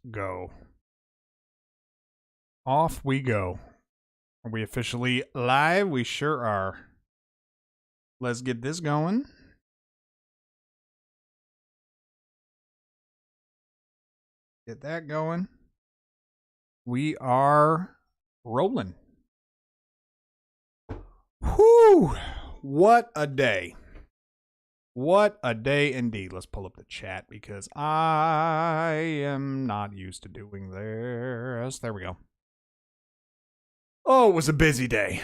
go. Off we go. Are we officially live? We sure are. Let's get this going. Get that going. We are rolling. Whew! What a day. What a day indeed. Let's pull up the chat because I am not used to doing this. There we go. Oh, it was a busy day.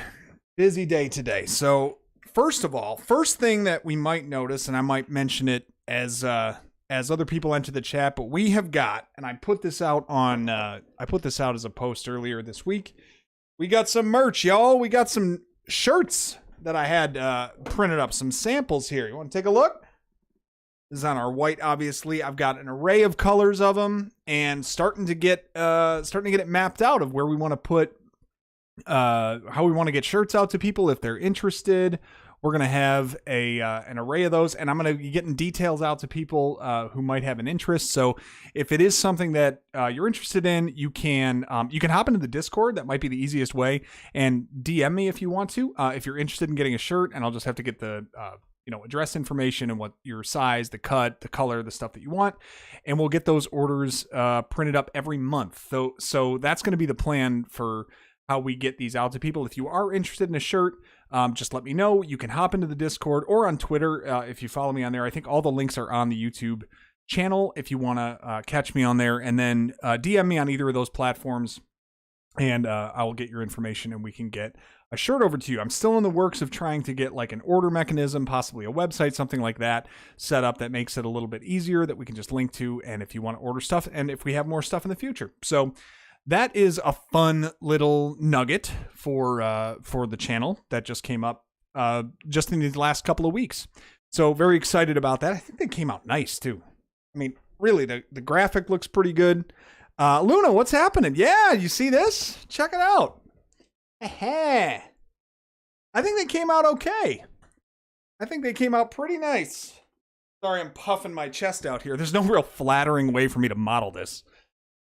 Busy day today. So, first of all, first thing that we might notice, and I might mention it as other people enter the chat, but we have got, and I put this out as a post earlier this week. We got some merch, y'all. We got some shirts that I had printed up, some samples here. You want to take a look? This is on our white, obviously. I've got an array of colors of them, and starting to get it mapped out of where we want to put, how we want to get shirts out to people if they're interested. We're going to have an array of those, and I'm going to be getting details out to people who might have an interest. So if it is something that you're interested in, you can hop into the Discord. That might be the easiest way, and DM me if you want to, if you're interested in getting a shirt, and I'll just have to get the address information and what your size, the cut, the color, the stuff that you want, and we'll get those orders printed up every month. So that's going to be the plan for how we get these out to people. If you are interested in a shirt, just let me know. You can hop into the Discord or on Twitter if you follow me on there. I think all the links are on the YouTube channel if you want to catch me on there. And then DM me on either of those platforms, and I will get your information and we can get a shirt over to you. I'm still in the works of trying to get like an order mechanism, possibly a website, something like that set up that makes it a little bit easier that we can just link to. And if you want to order stuff, and if we have more stuff in the future. So that is a fun little nugget for the channel that just came up just in the last couple of weeks. So very excited about that. I think they came out nice too. I mean, really, the graphic looks pretty good. Luna, what's happening? Yeah, you see this? Check it out. I think they came out okay. I think they came out pretty nice. Sorry, I'm puffing my chest out here. There's no real flattering way for me to model this.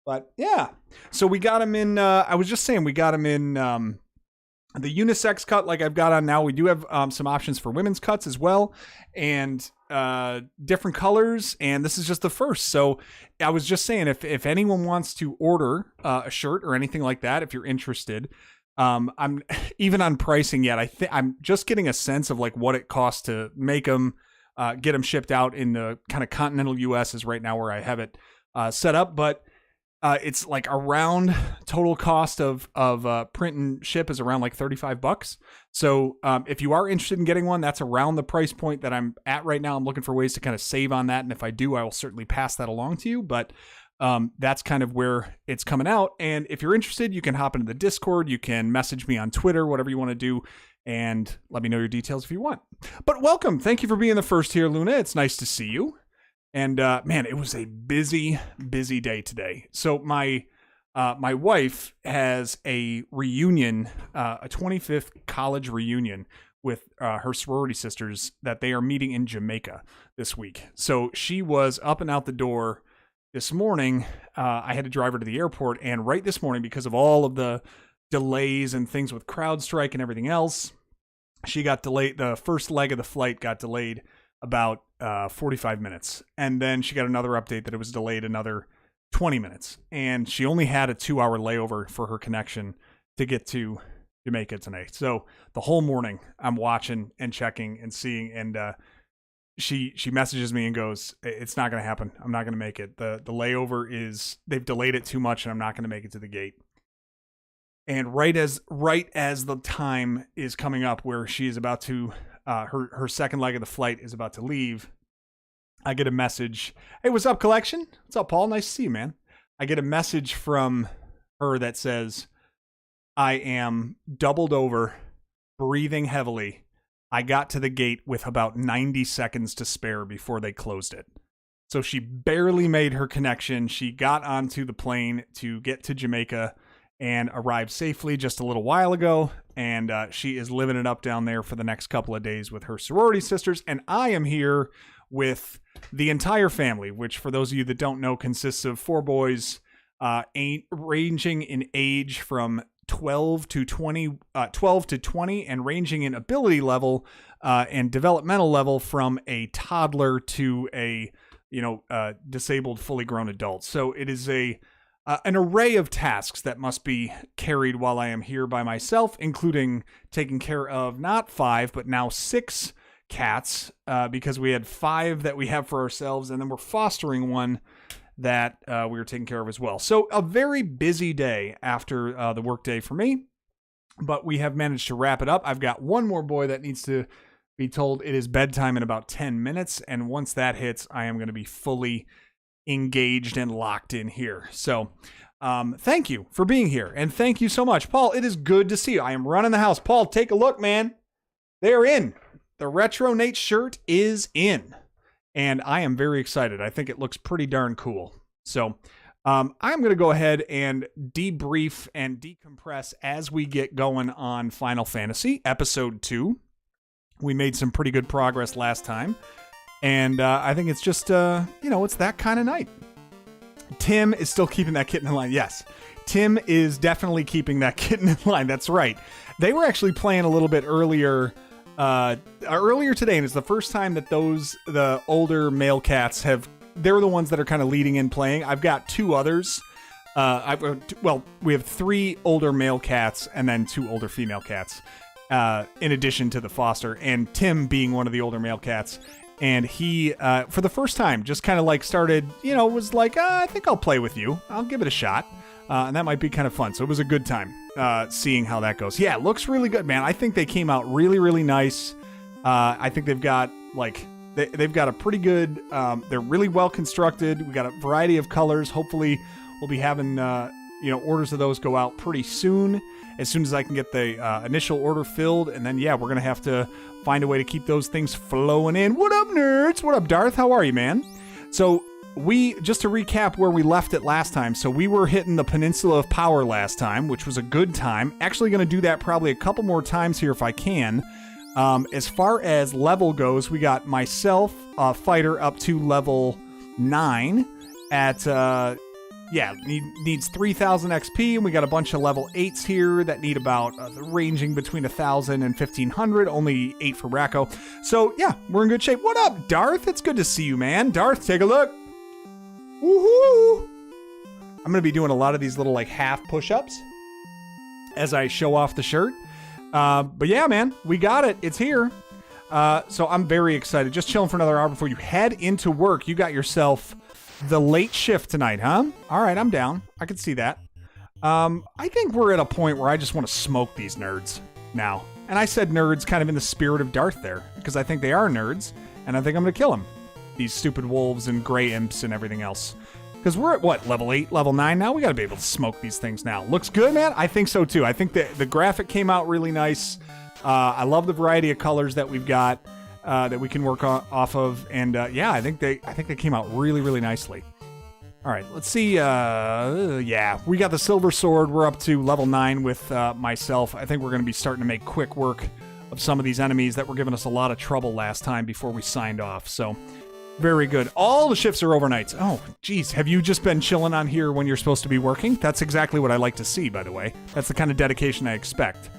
But yeah, so we got them in, I was just saying, we got them in the unisex cut like I've got on now. We do have some options for women's cuts as well, and different colors, and this is just the first. So I was just saying, if anyone wants to order a shirt or anything like that, if you're interested, I'm even on pricing yet. I'm just getting a sense of like what it costs to make them, get them shipped out in the kind of continental US is right now where I have it set up, but it's like around total cost of print and ship is around like $35. So if you are interested in getting one, that's around the price point that I'm at right now. I'm looking for ways to kind of save on that. And if I do, I will certainly pass that along to you. But that's kind of where it's coming out. And if you're interested, you can hop into the Discord. You can message me on Twitter, whatever you want to do, and let me know your details if you want. But welcome. Thank you for being the first here, Luna. It's nice to see you. And man, it was a busy day today. So my wife has a reunion, a 25th college reunion with her sorority sisters that they are meeting in Jamaica this week. So she was up and out the door this morning. I had to drive her to the airport, and right this morning, because of all of the delays and things with CrowdStrike and everything else, she got delayed. The first leg of the flight got delayed about 45 minutes. And then she got another update that it was delayed another 20 minutes. And she only had a 2-hour layover for her connection to get to Jamaica tonight. So the whole morning I'm watching and checking and seeing, and she messages me and goes, "It's not going to happen. I'm not going to make it. The layover is, they've delayed it too much and I'm not going to make it to the gate." And right as the time is coming up where she is about to her second leg of the flight is about to leave, I get a message. "Hey, what's up, collection? What's up, Paul? Nice to see you, man." I get a message from her that says, "I am doubled over, breathing heavily. I got to the gate with about 90 seconds to spare before they closed it." So she barely made her connection. She got onto the plane to get to Jamaica and arrived safely just a little while ago. And she is living it up down there for the next couple of days with her sorority sisters. And I am here with the entire family, which for those of you that don't know consists of 4 boys, ranging in age from 12 to 20, 12 to 20, and ranging in ability level and developmental level from a toddler to a disabled, fully grown adult. So it is an array of tasks that must be carried while I am here by myself, including taking care of not 5, but now 6 cats, because we had 5 that we have for ourselves, and then we're fostering one that we were taking care of as well. So a very busy day after the work day for me, but we have managed to wrap it up. I've got one more boy that needs to be told it is bedtime in about 10 minutes, and once that hits, I am going to be fully engaged and locked in here. So thank you for being here, and thank you so much, Paul. It is good to see you. I am running the house. Paul, take a look, man. They're in. The Retro Nate shirt is in, and I am very excited. I think it looks pretty darn cool. So I'm going to go ahead and debrief and decompress as we get going on Final Fantasy Episode 2. We made some pretty good progress last time, and I think it's just, it's that kind of night. Tim is still keeping that kitten in line. Yes, Tim is definitely keeping that kitten in line. That's right. They were actually playing a little bit earlier today, and it's the first time that the older male cats they're the ones that are kind of leading in playing. I've got 2 others. We have 3 older male cats and then 2 older female cats, in addition to the foster, and Tim being one of the older male cats. And he, for the first time, just kind of like started, was like, I think I'll play with you. I'll give it a shot. And that might be kind of fun. So it was a good time seeing how that goes. Yeah, it looks really good, man. I think they came out really, really nice. I think they've got they've got a pretty good, they're really well constructed. We got a variety of colors. Hopefully we'll be having, orders of those go out pretty soon as I can get the initial order filled. And then, we're going to have to find a way to keep those things flowing in. What up, nerds? What up, Darth? How are you, man? So just to recap where we left it last time. So we were hitting the Peninsula of Power last time, which was a good time. Actually going to do that probably a couple more times here if I can. As far as level goes, we got myself, fighter, up to level 9 at, needs 3,000 XP, and we got a bunch of level 8s here that need about ranging between 1,000 and 1,500, only 8 for Racco. So, we're in good shape. What up, Darth? It's good to see you, man. Darth, take a look. Woohoo! I'm going to be doing a lot of these little, half push-ups as I show off the shirt. But yeah, man, we got it. It's here. So I'm very excited. Just chilling for another hour before you head into work. You got yourself the late shift tonight, huh? All right, I'm down. I can see that. I think we're at a point where I just want to smoke these nerds now. And I said nerds kind of in the spirit of Darth there, because I think they are nerds, and I think I'm going to kill them. These stupid wolves and gray imps and everything else. Because we're at, level 8, level 9 now? We got to be able to smoke these things now. Looks good, man? I think so, too. I think the graphic came out really nice. I love the variety of colors that we've got that we can work off of. And, I think they came out really, really nicely. All right, let's see. We got the silver sword. We're up to level 9 with myself. I think we're going to be starting to make quick work of some of these enemies that were giving us a lot of trouble last time before we signed off. So... very good. All the shifts are overnights. Oh, geez. Have you just been chilling on here when you're supposed to be working? That's exactly what I like to see, by the way. That's the kind of dedication I expect.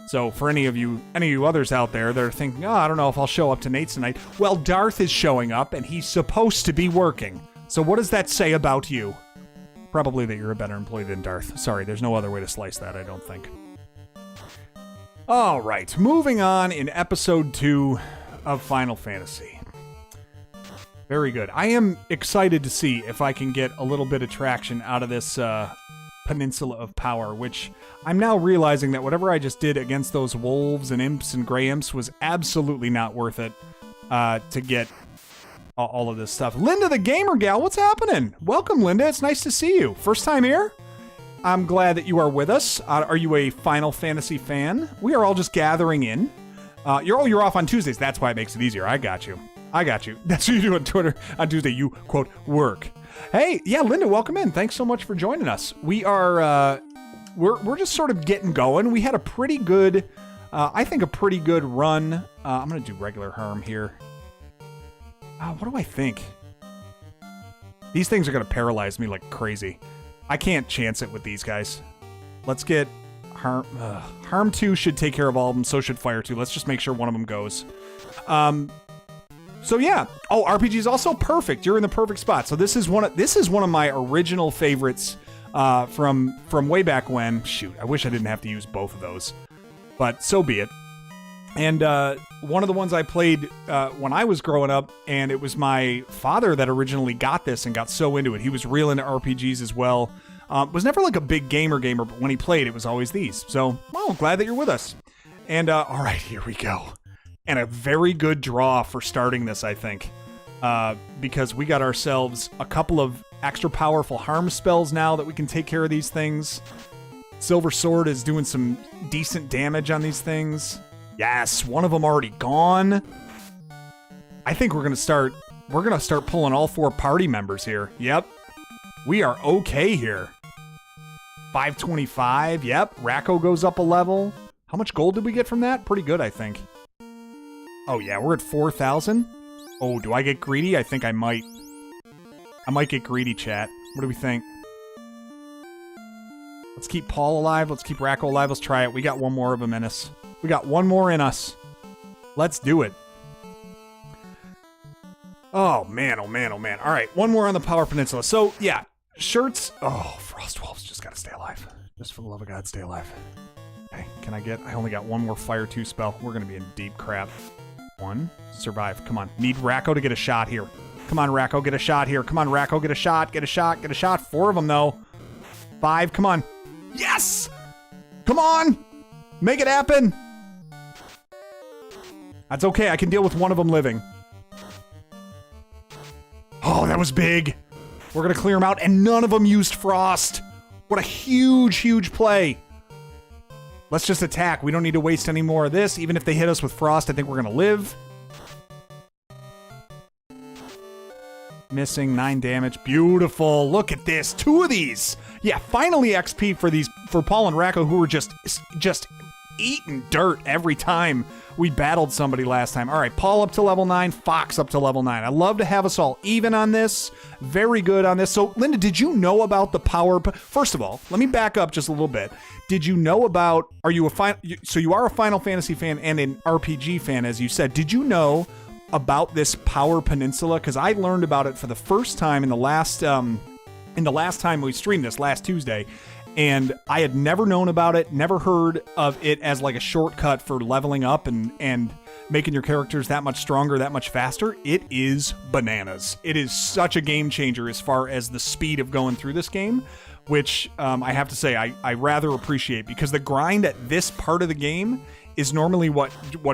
So for any of you others out there that are thinking, I don't know if I'll show up to Nate's tonight. Well, Darth is showing up, and he's supposed to be working. So what does that say about you? Probably that you're a better employee than Darth. Sorry, there's no other way to slice that, I don't think. All right, moving on in episode 2 of Final Fantasy. Very good. I am excited to see if I can get a little bit of traction out of this Peninsula of Power, which I'm now realizing that whatever I just did against those wolves and imps and gray imps was absolutely not worth it to get all of this stuff. Linda the Gamer Gal, what's happening? Welcome, Linda. It's nice to see you. First time here? I'm glad that you are with us. Are you a Final Fantasy fan? We are all just gathering in. You're off on Tuesdays. That's why it makes it easier. I got you. That's what you do on Twitter. On Tuesday, you, quote, work. Hey, yeah, Linda, welcome in. Thanks so much for joining us. We are, we're just sort of getting going. We had a pretty good, I think a pretty good run. I'm going to do regular harm here. What do I think? These things are going to paralyze me like crazy. I can't chance it with these guys. Let's get Harm. Harm 2 should take care of all of them. So should Fire 2. Let's just make sure one of them goes. So yeah. Oh, RPG is also perfect. You're in the perfect spot. So this is one of my original favorites from way back when. Shoot, I wish I didn't have to use both of those, but so be it. And one of the ones I played when I was growing up, and it was my father that originally got this and got so into it. He was real into RPGs as well. Was never like a big gamer, but when he played, it was always these. So, well, glad that you're with us. And all right, here we go. And a very good draw for starting this, I think, because we got ourselves a couple of extra powerful harm spells now that we can take care of these things. Silver Sword is doing some decent damage on these things. Yes, one of them already gone. I think we're gonna start pulling all 4 party members here. Yep. We are okay here. 525. Yep. Racco goes up a level. How much gold did we get from that? Pretty good, I think. Oh yeah, we're at 4,000. Oh, do I get greedy? I think I might. I might get greedy, chat. What do we think? Let's keep Paul alive. Let's keep Racco alive. Let's try it. We got one more of them in us. We got one more in us. Let's do it. Oh, man, oh, man, oh, man. All right, one more on the Power Peninsula. So, yeah, shirts. Oh, Frost Wolves just got to stay alive. Just for the love of God, stay alive. Okay, can I get... I only got one more Fire 2 spell. We're going to be in deep crap. 1. Survive. Come on. Need Racco to get a shot here. Come on, Racco, get a shot here. Come on, Racco, get a shot. Get a shot. Get a shot. 4 of them, though. 5. Come on. Yes! Come on! Make it happen! That's okay. I can deal with one of them living. Oh, that was big. We're going to clear them out, and none of them used Frost. What a huge, huge play. Let's just attack. We don't need to waste any more of this. Even if they hit us with Frost, I think we're going to live. Missing 9 damage. Beautiful. Look at this. 2 of these. Yeah, finally XP for Paul and Racco, who were just eating dirt every time we battled somebody last time. All right, Paul up to level 9, Fox up to level 9. I love to have us all even on this. Very good on this. So, Linda, did you know about the power? First of all, let me back up just a little bit. Did you know about? So you are a Final Fantasy fan and an RPG fan, as you said. Did you know about this Power Peninsula? Because I learned about it for the first time in the last time we streamed this last Tuesday. And I had never known about it, never heard of it as like a shortcut for leveling up and making your characters that much stronger, that much faster. It is bananas. It is such a game changer as far as the speed of going through this game, which I have to say I rather appreciate, because the grind at this part of the game is normally what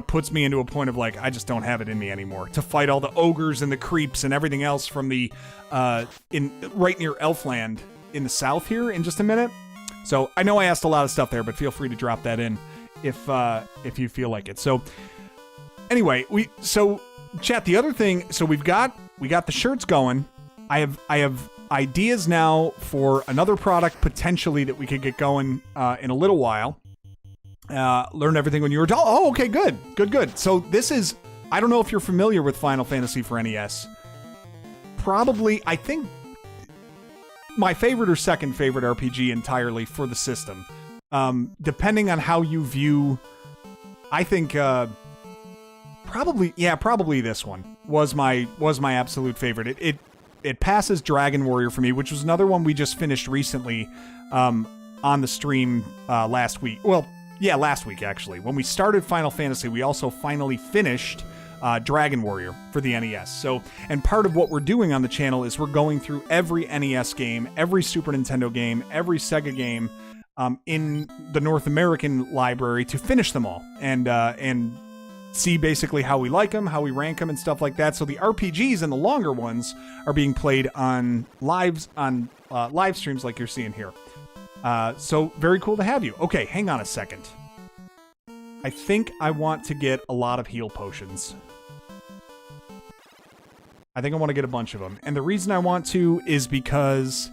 puts me into a point of like, I just don't have it in me anymore to fight all the ogres and the creeps and everything else from the right near Elfland in the south here in just a minute. So I know I asked a lot of stuff there, but feel free to drop that in if you feel like it. So anyway, chat, the other thing, so we got the shirts going. I have ideas now for another product potentially that we could get going in a little while. Learned everything when you were oh, okay, good. So this is, I don't know if you're familiar with Final Fantasy for NES. Probably, I think, my favorite or second favorite RPG entirely for the system. Depending on how you view, I think probably this one was my absolute favorite. It passes Dragon Warrior for me, which was another one we just finished recently on the stream last week. Well, yeah, last week actually. When we started Final Fantasy, we also finally finished Dragon Warrior for the NES. So, and part of what we're doing on the channel is we're going through every NES game, every Super Nintendo game, every Sega game in the North American library to finish them all and see basically how we like them, how we rank them, and stuff like that. So the RPGs and the longer ones are being played on live streams like you're seeing here. So very cool to have you. Okay, hang on a second. I think I want to get a lot of heal potions. I think I want to get a bunch of them. And the reason I want to is because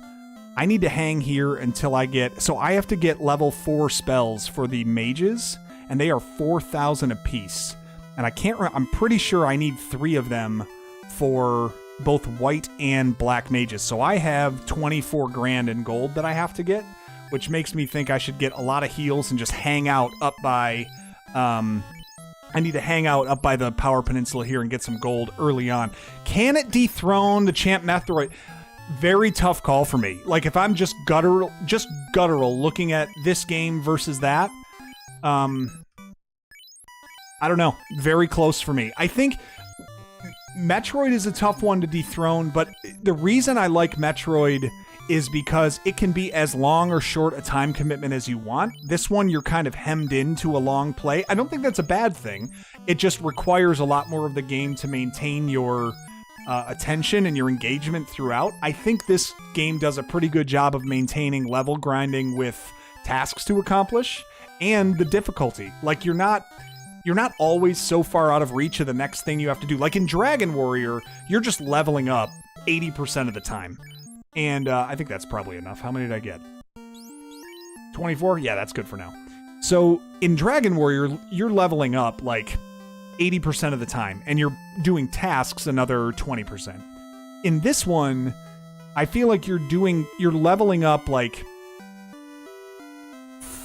I need to hang here until I get... So I have to get level 4 spells for the mages, and they are 4,000 apiece. And I can't... I'm pretty sure I need 3 of them for both white and black mages. So I have 24 grand in gold that I have to get, which makes me think I should get a lot of heals and just hang out up by... I need to hang out up by the Power Peninsula here and get some gold early on. Can it dethrone the Champ Methroid? Very tough call for me. Like, if I'm just guttural looking at this game versus that, I don't know. Very close for me. I think Metroid is a tough one to dethrone, but the reason I like Metroid is because it can be as long or short a time commitment as you want. This one, you're kind of hemmed into a long play. I don't think that's a bad thing. It just requires a lot more of the game to maintain your attention and your engagement throughout. I think this game does a pretty good job of maintaining level grinding with tasks to accomplish and the difficulty. Like, you're not always so far out of reach of the next thing you have to do. Like in Dragon Warrior, you're just leveling up 80% of the time. And I think that's probably enough. How many did I get? 24? Yeah, that's good for now. So in Dragon Warrior, you're leveling up like 80% of the time, and you're doing tasks another 20%. In this one, I feel like you're leveling up like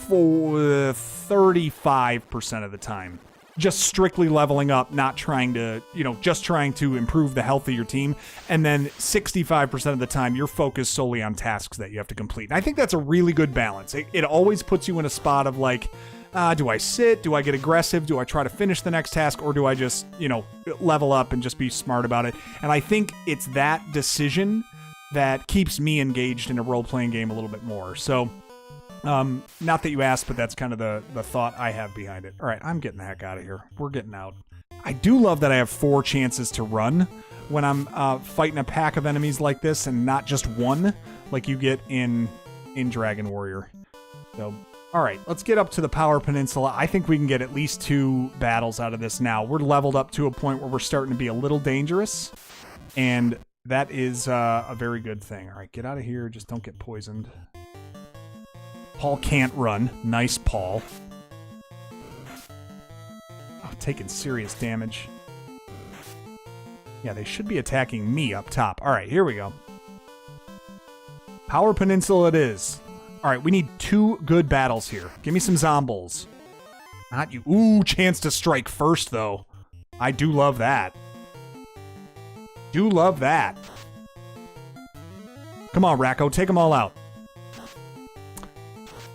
35% of the time. Just strictly leveling up, not trying to, just trying to improve the health of your team. And then 65% of the time, you're focused solely on tasks that you have to complete. And I think that's a really good balance. It always puts you in a spot of like, do I sit? Do I get aggressive? Do I try to finish the next task? Or do I just, level up and just be smart about it? And I think it's that decision that keeps me engaged in a role-playing game a little bit more. So... not that you asked, but that's kind of the thought I have behind it. All right, I'm getting the heck out of here. We're getting out. I do love that I have 4 chances to run when I'm fighting a pack of enemies like this and not just one like you get in Dragon Warrior. So, all right, let's get up to the Power Peninsula. I think we can get at least 2 battles out of this now. We're leveled up to a point where we're starting to be a little dangerous, and that is a very good thing. All right, get out of here. Just don't get poisoned. Paul can't run. Nice, Paul. Oh, taking serious damage. Yeah, they should be attacking me up top. All right, here we go. Power Peninsula it is. All right, we need 2 good battles here. Give me some zombies. Not you. Ooh, chance to strike first, though. I do love that. Do love that. Come on, Racco. Take them all out.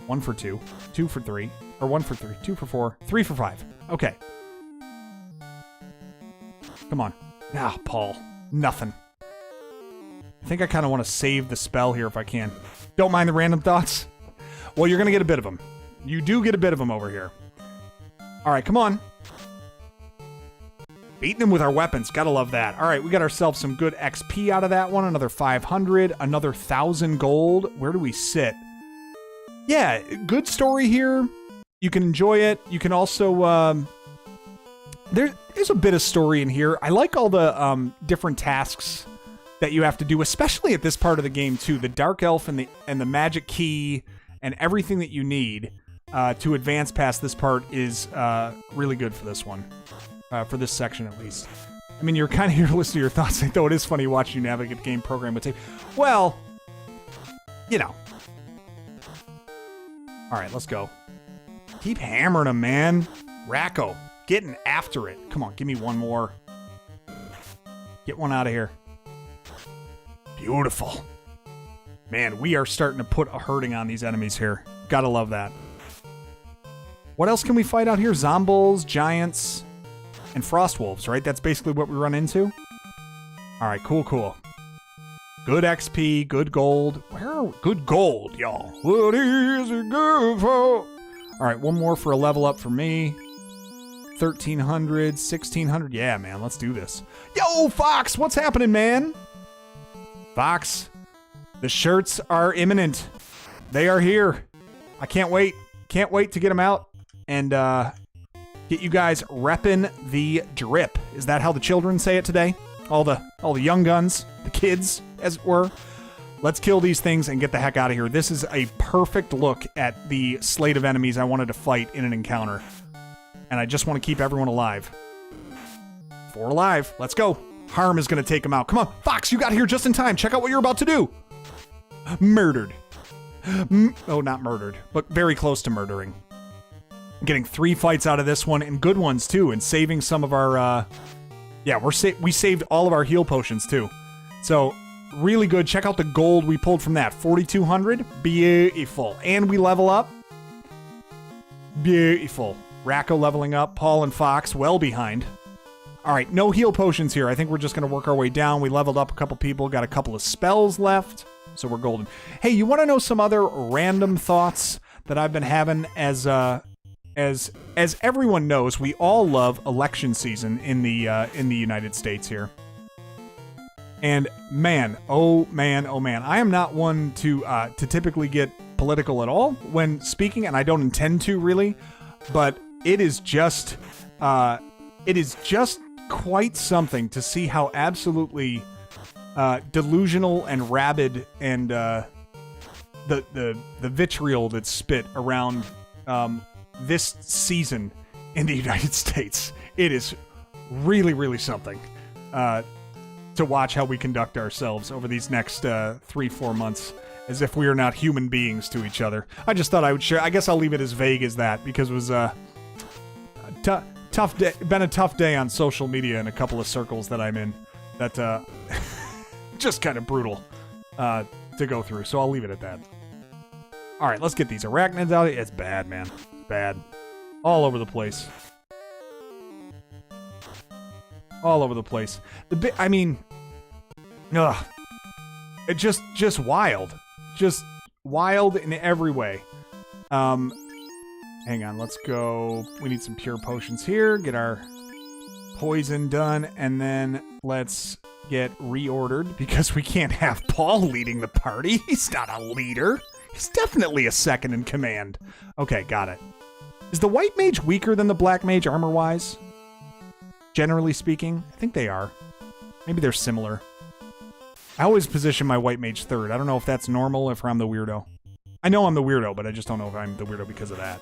1 for 2, 2 for 3, or 1 for 3, 2 for 4, 3 for 5. Okay. Come on. Ah, Paul. Nothing. I think I kind of want to save the spell here if I can. Don't mind the random thoughts. Well, you're going to get a bit of them. You do get a bit of them over here. All right, come on. Beating them with our weapons. Gotta love that. All right, we got ourselves some good XP out of that one. Another 500, another 1,000 gold. Where do we sit? Yeah, good story here. You can enjoy it. You can also, there's a bit of story in here. I like all the different tasks that you have to do, especially at this part of the game too. The Dark Elf and the Magic Key and everything that you need to advance past this part is really good for this one, for this section at least. I mean, you're kind of here to listen to your thoughts, though it is funny watching you navigate the game program with tape. Well, All right, let's go. Keep hammering him, man. Racco, getting after it. Come on, give me one more. Get one out of here. Beautiful. Man, we are starting to put a hurting on these enemies here. Gotta love that. What else can we fight out here? Zombies, giants, and frost wolves, right? That's basically what we run into. All right, cool, cool. Good XP, good gold. Where are we? Good gold, y'all. What is it good for? All right, one more for a level up for me. 1,300, 1,600. Yeah, man, let's do this. Yo, Fox, what's happening, man? Fox, the shirts are imminent. They are here. I can't wait. Can't wait to get them out and get you guys repping the drip. Is that how the children say it today? All the young guns, the kids, as it were. Let's kill these things and get the heck out of here. This is a perfect look at the slate of enemies I wanted to fight in an encounter. And I just want to keep everyone alive. 4 alive. Let's go. Harm is going to take him out. Come on, Fox, you got here just in time. Check out what you're about to do. Murdered. Oh, not murdered, but very close to murdering. Getting 3 fights out of this one, and good ones too, and saving some of our, we saved all of our heal potions too. So, really good. Check out the gold we pulled from that. 4,200. Beautiful. And we level up. Beautiful. Racco leveling up. Paul and Fox well behind. All right, no heal potions here. I think we're just going to work our way down. We leveled up a couple people, got a couple of spells left, so we're golden. Hey, you want to know some other random thoughts that I've been having as everyone knows, we all love election season in the United States here. And man, oh man, I am not one to typically get political at all when speaking, and I don't intend to really, but it is just quite something to see how absolutely delusional and rabid and the vitriol that's spit around this season in the United States. It is really, really something to watch how we conduct ourselves over these next 3-4 months, as if we are not human beings to each other. I just thought I would share. I guess I'll leave it as vague as that, because it was tough day, been a tough day on social media in a couple of circles that I'm in. That just kind of brutal to go through. So I'll leave it at that. All right, let's get these arachnids out. It's bad, man. It's bad. All over the place. All over the place. Ugh. It just wild. Just wild in every way. Hang on, let's go. We need some pure potions here. Get our poison done, and then let's get reordered, because we can't have Paul leading the party. He's not a leader. He's definitely a second in command. Okay, got it. Is the white mage weaker than the black mage armor-wise? Generally speaking, I think they are. Maybe they're similar. I always position my white mage third. I don't know if that's normal or if I'm the weirdo. I know I'm the weirdo, but I just don't know if I'm the weirdo because of that.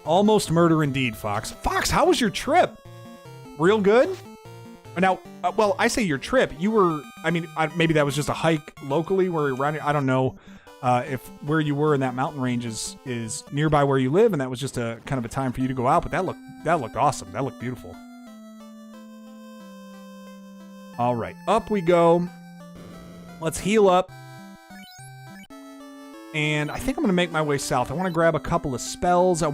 Almost murder indeed, Fox. Fox, how was your trip? Real good? Now, well, I say your trip. You were, maybe that was just a hike locally where you're around. I don't know if where you were in that mountain range is nearby where you live, and that was just a kind of a time for you to go out, but that looked awesome. That looked beautiful. All right, up we go. Let's heal up. And I think I'm going to make my way south. I want to grab a couple of spells. I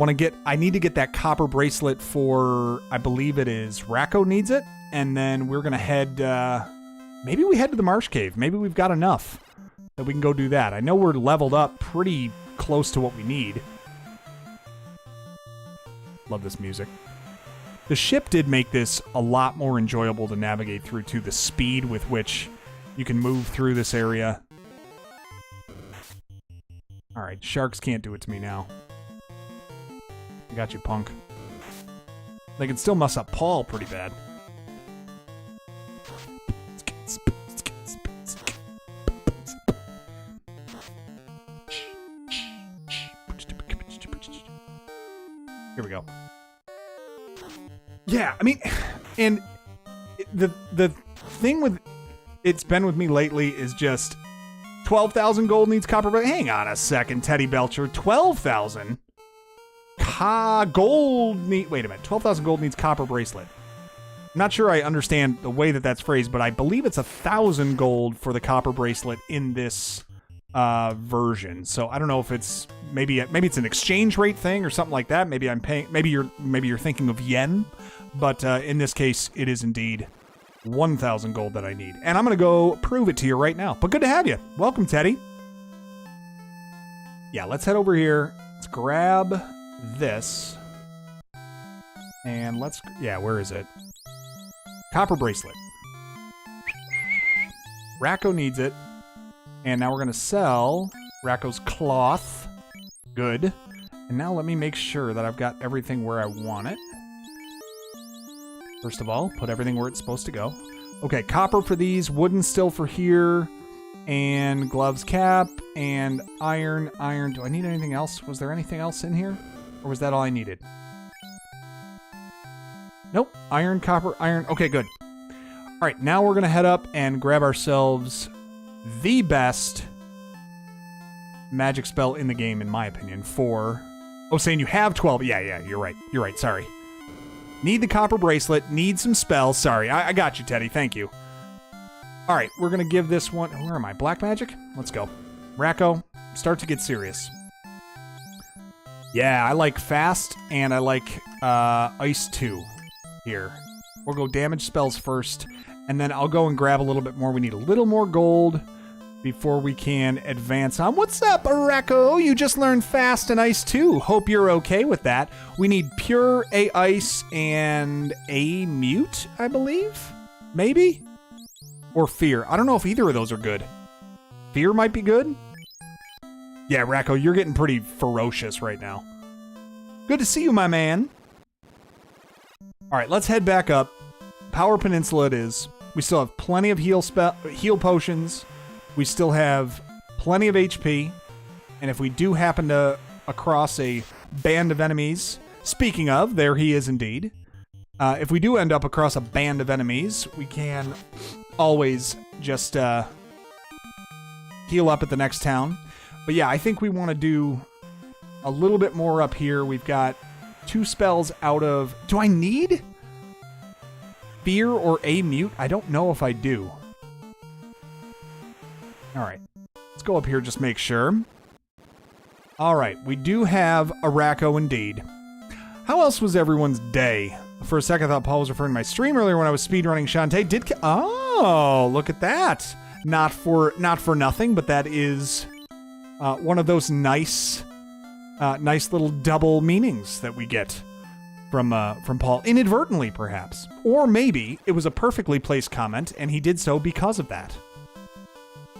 need to get that copper bracelet for, I believe it is Racco needs it. And then we're going to head, maybe we head to the Marsh Cave. Maybe we've got enough that we can go do that. I know we're leveled up pretty close to what we need. Love this music. The ship did make this a lot more enjoyable to navigate through, too. The speed with which you can move through this area. All right, sharks can't do it to me now. I got you, punk. They can still mess up Paul pretty bad. Here we go. Yeah, and the thing with it's been with me lately is just 12,000 gold needs copper. But hang on a second, Teddy Belcher. 12,000 gold need. Wait a minute. 12,000 gold needs copper bracelet. I'm not sure I understand the way that that's phrased, but I believe it's 1,000 gold for the copper bracelet in this version. So I don't know if it's maybe it's an exchange rate thing or something like that. Maybe I'm paying. Maybe you're thinking of yen, but in this case, it is indeed 1,000 gold that I need. And I'm going to go prove it to you right now. But good to have you. Welcome, Teddy. Yeah, let's head over here. Let's grab this. And where is it? Copper bracelet. Racco needs it. And now we're going to sell Racco's cloth. Good. And now let me make sure that I've got everything where I want it. First of all, put everything where it's supposed to go. Okay, copper for these, wooden still for here, and gloves cap, and iron. Do I need anything else? Was there anything else in here? Or was that all I needed? Nope. Iron, copper, iron. Okay, good. All right, now we're going to head up and grab ourselves the best magic spell in the game, in my opinion, for... Oh, saying you have 12. Yeah, you're right. You're right, sorry. Need the copper bracelet, need some spells. Sorry, I got you, Teddy. Thank you. All right, we're going to give this one... Where am I? Black magic? Let's go. Racco, start to get serious. Yeah, I like fast, and I like ice too here. We'll go damage spells first, and then I'll go and grab a little bit more. We need a little more gold before we can advance on. What's up, Racco? You just learned fast and ice too. Hope you're okay with that. We need pure, a ice, and a mute, I believe? Maybe? Or fear. I don't know if either of those are good. Fear might be good? Yeah, Racco, you're getting pretty ferocious right now. Good to see you, my man. All right, let's head back up. Power Peninsula it is. We still have plenty of heal potions. We still have plenty of HP. And if we do happen to across a band of enemies, speaking of, there he is indeed. If we do end up across a band of enemies, we can always just heal up at the next town. But yeah, I think we want to do a little bit more up here. We've got 2 spells out of... Do I need fear or a mute? I don't know if I do. All right. Let's go up here, just make sure. All right. We do have a Racco indeed. How else was everyone's day? For a second, I thought Paul was referring to my stream earlier when I was speedrunning Shantae. Oh, look at that. Not for nothing, but that is... one of those nice little double meanings that we get from Paul, inadvertently perhaps, or maybe it was a perfectly placed comment and he did so because of that.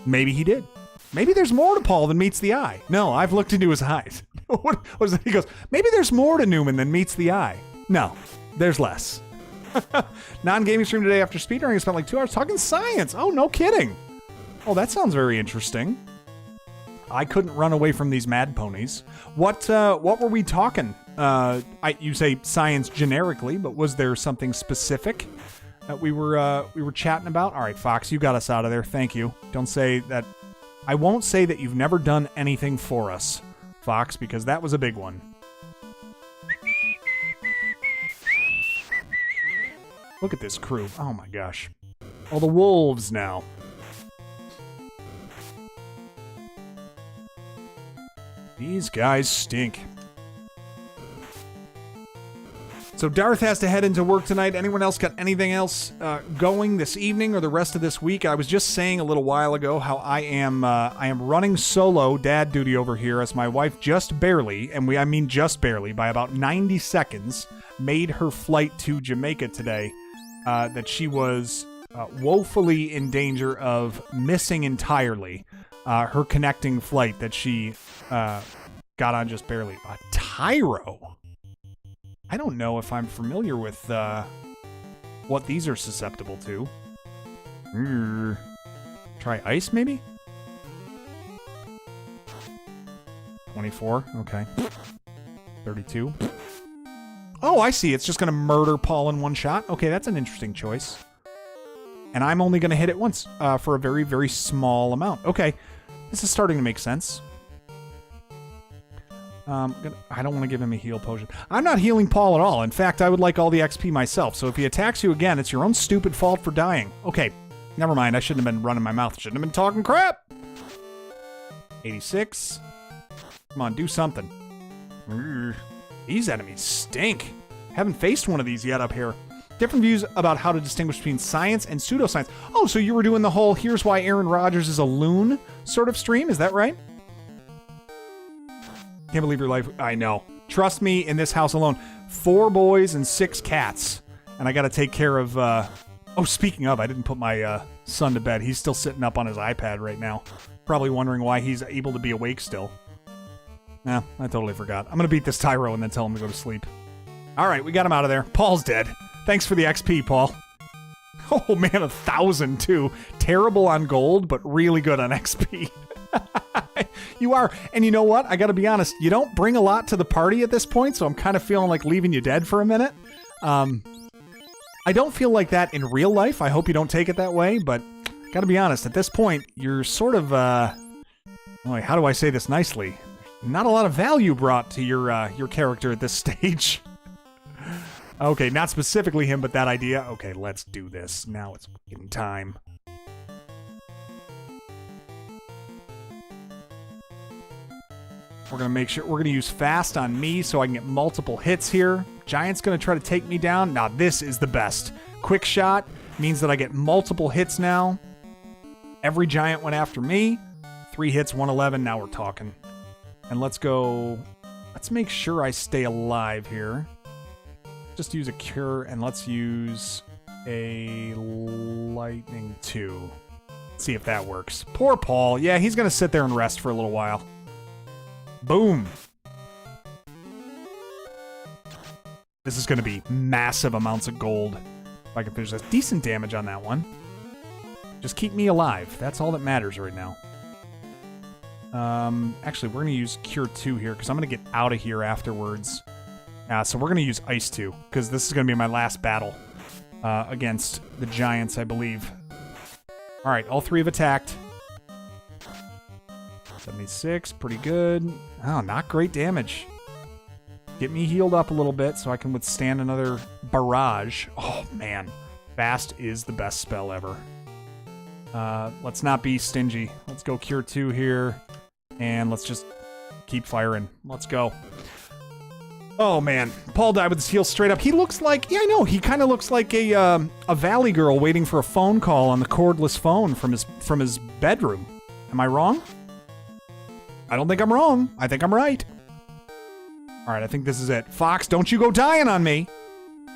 Maybe he did. Maybe there's more to Paul than meets the eye. No, I've looked into his eyes. What was it? He goes, maybe there's more to Newman than meets the eye. No, there's less. Non-gaming stream today after speedrunning. I spent like 2 hours talking science. Oh, no kidding. Oh, that sounds very interesting. I couldn't run away from these mad ponies. What were we talking? You say science generically, but was there something specific that we were chatting about? All right, Fox, you got us out of there. Thank you. Don't say that. I won't say that you've never done anything for us, Fox, because that was a big one. Look at this crew. Oh my gosh. All the wolves now. These guys stink. So Darth has to head into work tonight. Anyone else got anything else going this evening or the rest of this week? I was just saying a little while ago how I am running solo dad duty over here as my wife just barely, and I mean just barely, by about 90 seconds, made her flight to Jamaica today. That she was woefully in danger of missing entirely. Her connecting flight that she got on just barely. A Tyro? I don't know if I'm familiar with what these are susceptible to. Try ice, maybe? 24, okay. 32. Oh, I see. It's just going to murder Paul in one shot. Okay, that's an interesting choice. And I'm only going to hit it once for a very, very small amount. Okay. This is starting to make sense. I don't want to give him a heal potion. I'm not healing Paul at all. In fact, I would like all the XP myself. So if he attacks you again, it's your own stupid fault for dying. Okay, never mind. I shouldn't have been running my mouth. Shouldn't have been talking crap. 86. Come on, do something. These enemies stink. Haven't faced one of these yet up here. Different views about how to distinguish between science and pseudoscience. Oh, so you were doing the whole here's why Aaron Rodgers is a loon sort of stream? Is that right? Can't believe your life. I know. Trust me, in this house alone, 4 boys and 6 cats. And I got to take care of... Oh, speaking of, I didn't put my son to bed. He's still sitting up on his iPad right now. Probably wondering why he's able to be awake still. Nah, I totally forgot. I'm going to beat this Tyro and then tell him to go to sleep. All right, we got him out of there. Paul's dead. Thanks for the XP, Paul. Oh, man, 1,000, too. Terrible on gold, but really good on XP. You are. And you know what? I got to be honest. You don't bring a lot to the party at this point, so I'm kind of feeling like leaving you dead for a minute. I don't feel like that in real life. I hope you don't take it that way, but gotta be honest, at this point, you're sort of, boy, how do I say this nicely? Not a lot of value brought to your character at this stage. Okay, not specifically him, but that idea. Okay, let's do this. Now it's fucking time. We're gonna make sure we're gonna use fast on me so I can get multiple hits here. Giant's gonna try to take me down. Now this is the best. Quick shot means that I get multiple hits now. Every giant went after me. 3 hits, 111. Now we're talking. And let's go. Let's make sure I stay alive here. Just use a cure and let's use a lightning 2. See if that works. Poor Paul. Yeah, he's gonna sit there and rest for a little while. Boom. This is going to be massive amounts of gold. If I can finish this. Decent damage on that one. Just keep me alive. That's all that matters right now. Actually, we're going to use Cure 2 here because I'm going to get out of here afterwards. So we're going to use Ice 2 because this is going to be my last battle against the Giants, I believe. All right, all 3 have attacked. 76, pretty good. Oh, not great damage. Get me healed up a little bit so I can withstand another barrage. Oh, man. Fast is the best spell ever. Let's not be stingy. Let's go Cure 2 here. And let's just keep firing. Let's go. Oh, man. Paul died with his heels straight up. He looks like... Yeah, I know. He kind of looks like a valley girl waiting for a phone call on the cordless phone from his bedroom. Am I wrong? I don't think I'm wrong. I think I'm right. All right, I think this is it. Fox, don't you go dying on me.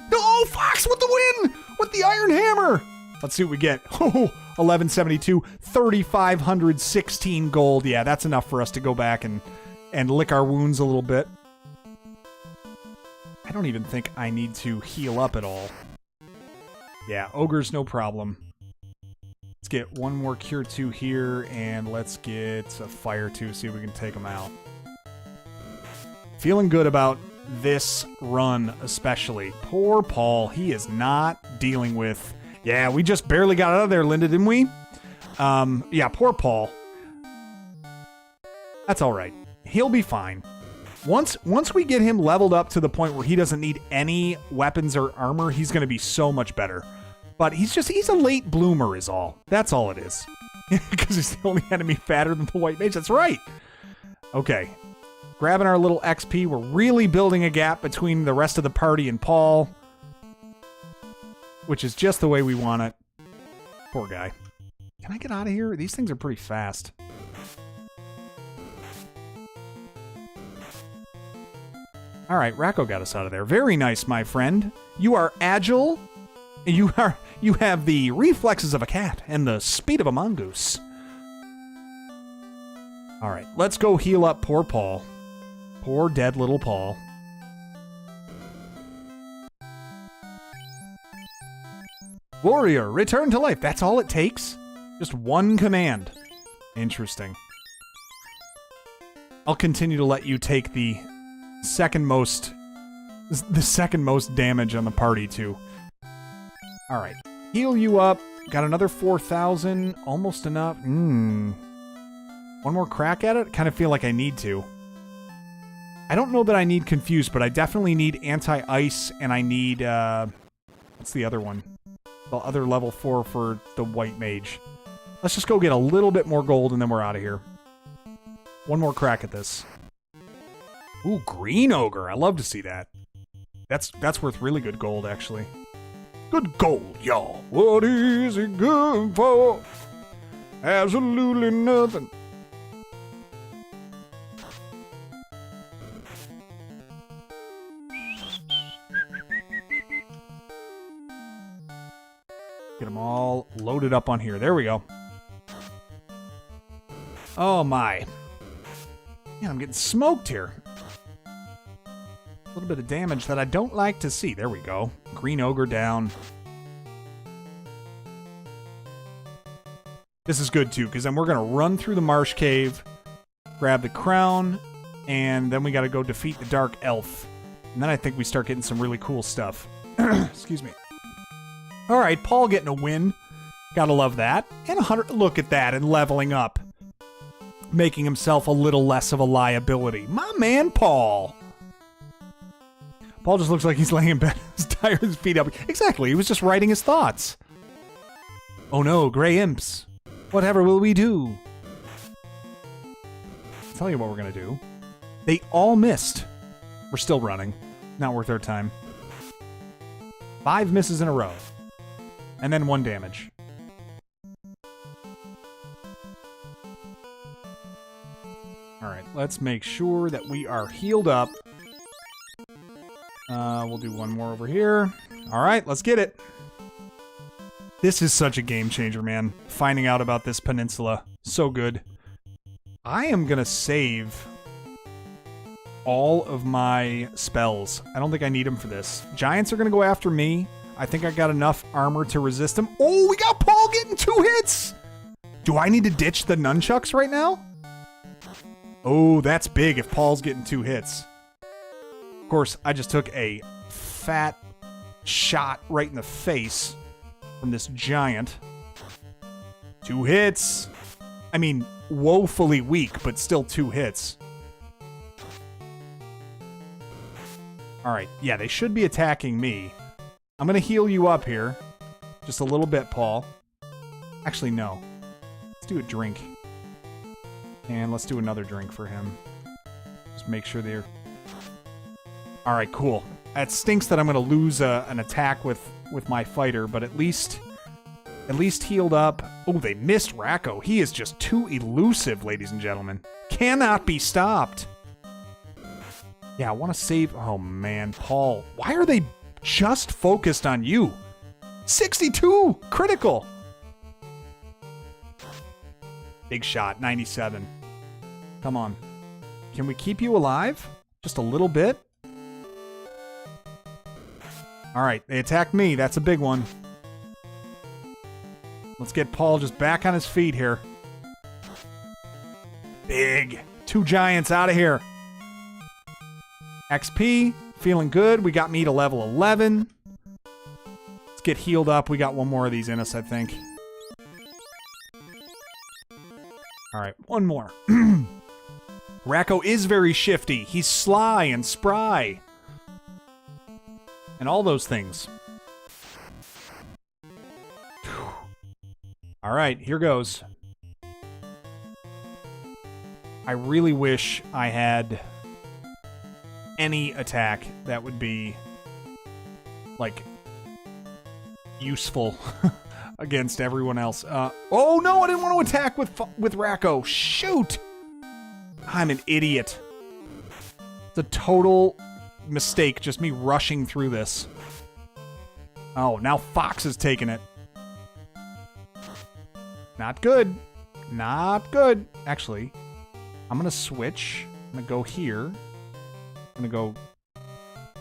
No, Fox with the win! With the Iron Hammer! Let's see what we get. Oh, 1172, 3,516 gold. Yeah, that's enough for us to go back and lick our wounds a little bit. I don't even think I need to heal up at all. Yeah, Ogre's no problem. Let's get one more Cure 2 here, and let's get a Fire 2, see if we can take them out. Feeling good about this run, especially. Poor Paul, he is not dealing with... Yeah, we just barely got out of there, Linda, didn't we? Yeah, poor Paul. That's all right. He'll be fine. Once we get him leveled up to the point where he doesn't need any weapons or armor, he's going to be so much better. But he's a late bloomer is all. That's all it is. Because he's the only enemy fatter than the White Mage. That's right. Okay. Grabbing our little XP. We're really building a gap between the rest of the party and Paul. Which is just the way we want it. Poor guy. Can I get out of here? These things are pretty fast. Alright, Racco got us out of there. Very nice, my friend. You are agile. You have the reflexes of a cat and the speed of a mongoose. Alright, let's go heal up poor Paul. Poor dead little Paul. Warrior, return to life. That's all it takes? Just one command. Interesting. I'll continue to let you take the second most damage on the party too. Alright. Heal you up. Got another 4,000. Almost enough. One more crack at it? Kind of feel like I need to. I don't know that I need Confused, but I definitely need Anti-Ice, and I need, what's the other one? The other level 4 for the White Mage. Let's just go get a little bit more gold, and then we're out of here. One more crack at this. Ooh, Green Ogre. I love to see that. That's worth really good gold, actually. Good gold, y'all. What is it good for? Absolutely nothing. Get them all loaded up on here. There we go. Oh my. Yeah, I'm getting smoked here. A little bit of damage that I don't like to see. There we go. Green Ogre down. This is good too, because then we're going to run through the Marsh Cave, grab the crown, and then we got to go defeat the Dark Elf. And then I think we start getting some really cool stuff. Excuse me. All right, Paul getting a win. Gotta love that. And 100. Look at that, and leveling up. Making himself a little less of a liability. My man, Paul. Paul just looks like he's laying in bed, his tired, his feet up. Exactly, he was just writing his thoughts. Oh no, gray imps. Whatever will we do? I'll tell you what we're gonna do. They all missed. We're still running. Not worth our time. 5 misses in a row. And then 1 damage. Alright, let's make sure that we are healed up. We'll do 1 more over here. Alright, let's get it. This is such a game changer, man. Finding out about this peninsula. So good. I am gonna save all of my spells. I don't think I need them for this. Giants are gonna go after me. I think I got enough armor to resist them. Oh, we got Paul getting 2 hits! Do I need to ditch the nunchucks right now? Oh, that's big if Paul's getting 2 hits. Of course, I just took a fat shot right in the face from this giant. 2 hits. I mean, woefully weak, but still 2 hits. Alright, yeah, they should be attacking me. I'm gonna heal you up here. Just a little bit, Paul. Actually, no. Let's do a drink. And let's do another drink for him. Just make sure they're... Alright, cool. It stinks that I'm gonna lose an attack with my fighter, but at least healed up. Oh, they missed Racco. He is just too elusive, ladies and gentlemen. Cannot be stopped. Yeah, I want to save... Oh, man, Paul. Why are they just focused on you? 62! Critical! Big shot, 97. Come on. Can we keep you alive? Just a little bit? Alright, they attacked me. That's a big one. Let's get Paul just back on his feet here. Big. 2 giants out of here. XP, feeling good. We got me to level 11. Let's get healed up. We got 1 more of these in us, I think. Alright, 1 more. Racco is very shifty. He's sly and spry. And all those things. Alright, here goes. I really wish I had any attack that would be, like, useful against everyone else. Oh no, I didn't want to attack with Racco. Shoot! I'm an idiot. It's a total mistake, just me rushing through this. Oh, now Fox is taking it. Not good. Not good. Actually, I'm gonna switch. I'm gonna go here. I'm gonna go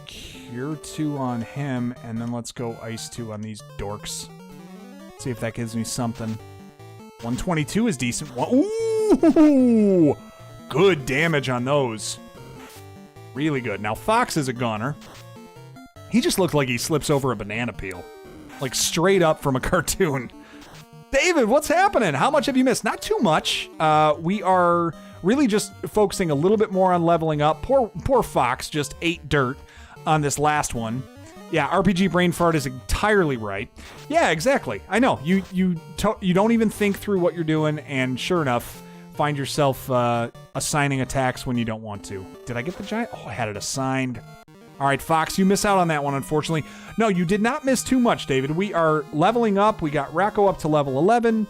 Cure 2 on him, and then let's go Ice 2 on these dorks. See if that gives me something. 122 is decent. Ooh! Good damage on those. Really good. Now, Fox is a gunner. He just looked like he slips over a banana peel. Like, straight up from a cartoon. David, what's happening? How much have you missed? Not too much. We are really just focusing a little bit more on leveling up. Poor Fox just ate dirt on this last one. Yeah, RPG Brain Fart is entirely right. Yeah, exactly. I know. You don't even think through what you're doing, and sure enough, find yourself assigning attacks when you don't want to. Did I get the giant? Oh, I had it assigned. All right, Fox, you miss out on that one, unfortunately. No, you did not miss too much, David. We are leveling up. We got Racco up to level 11.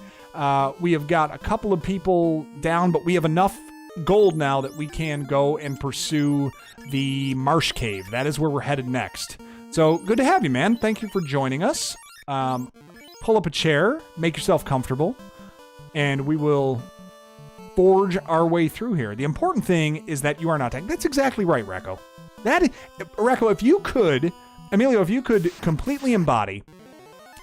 We have got a couple of people down, but we have enough gold now that we can go and pursue the Marsh Cave. That is where we're headed next. So, good to have you, man. Thank you for joining us. Pull up a chair, make yourself comfortable, and we will forge our way through here. The important thing is that you are not... That's exactly right, Racco. Racco, if you could... Emilio, if you could completely embody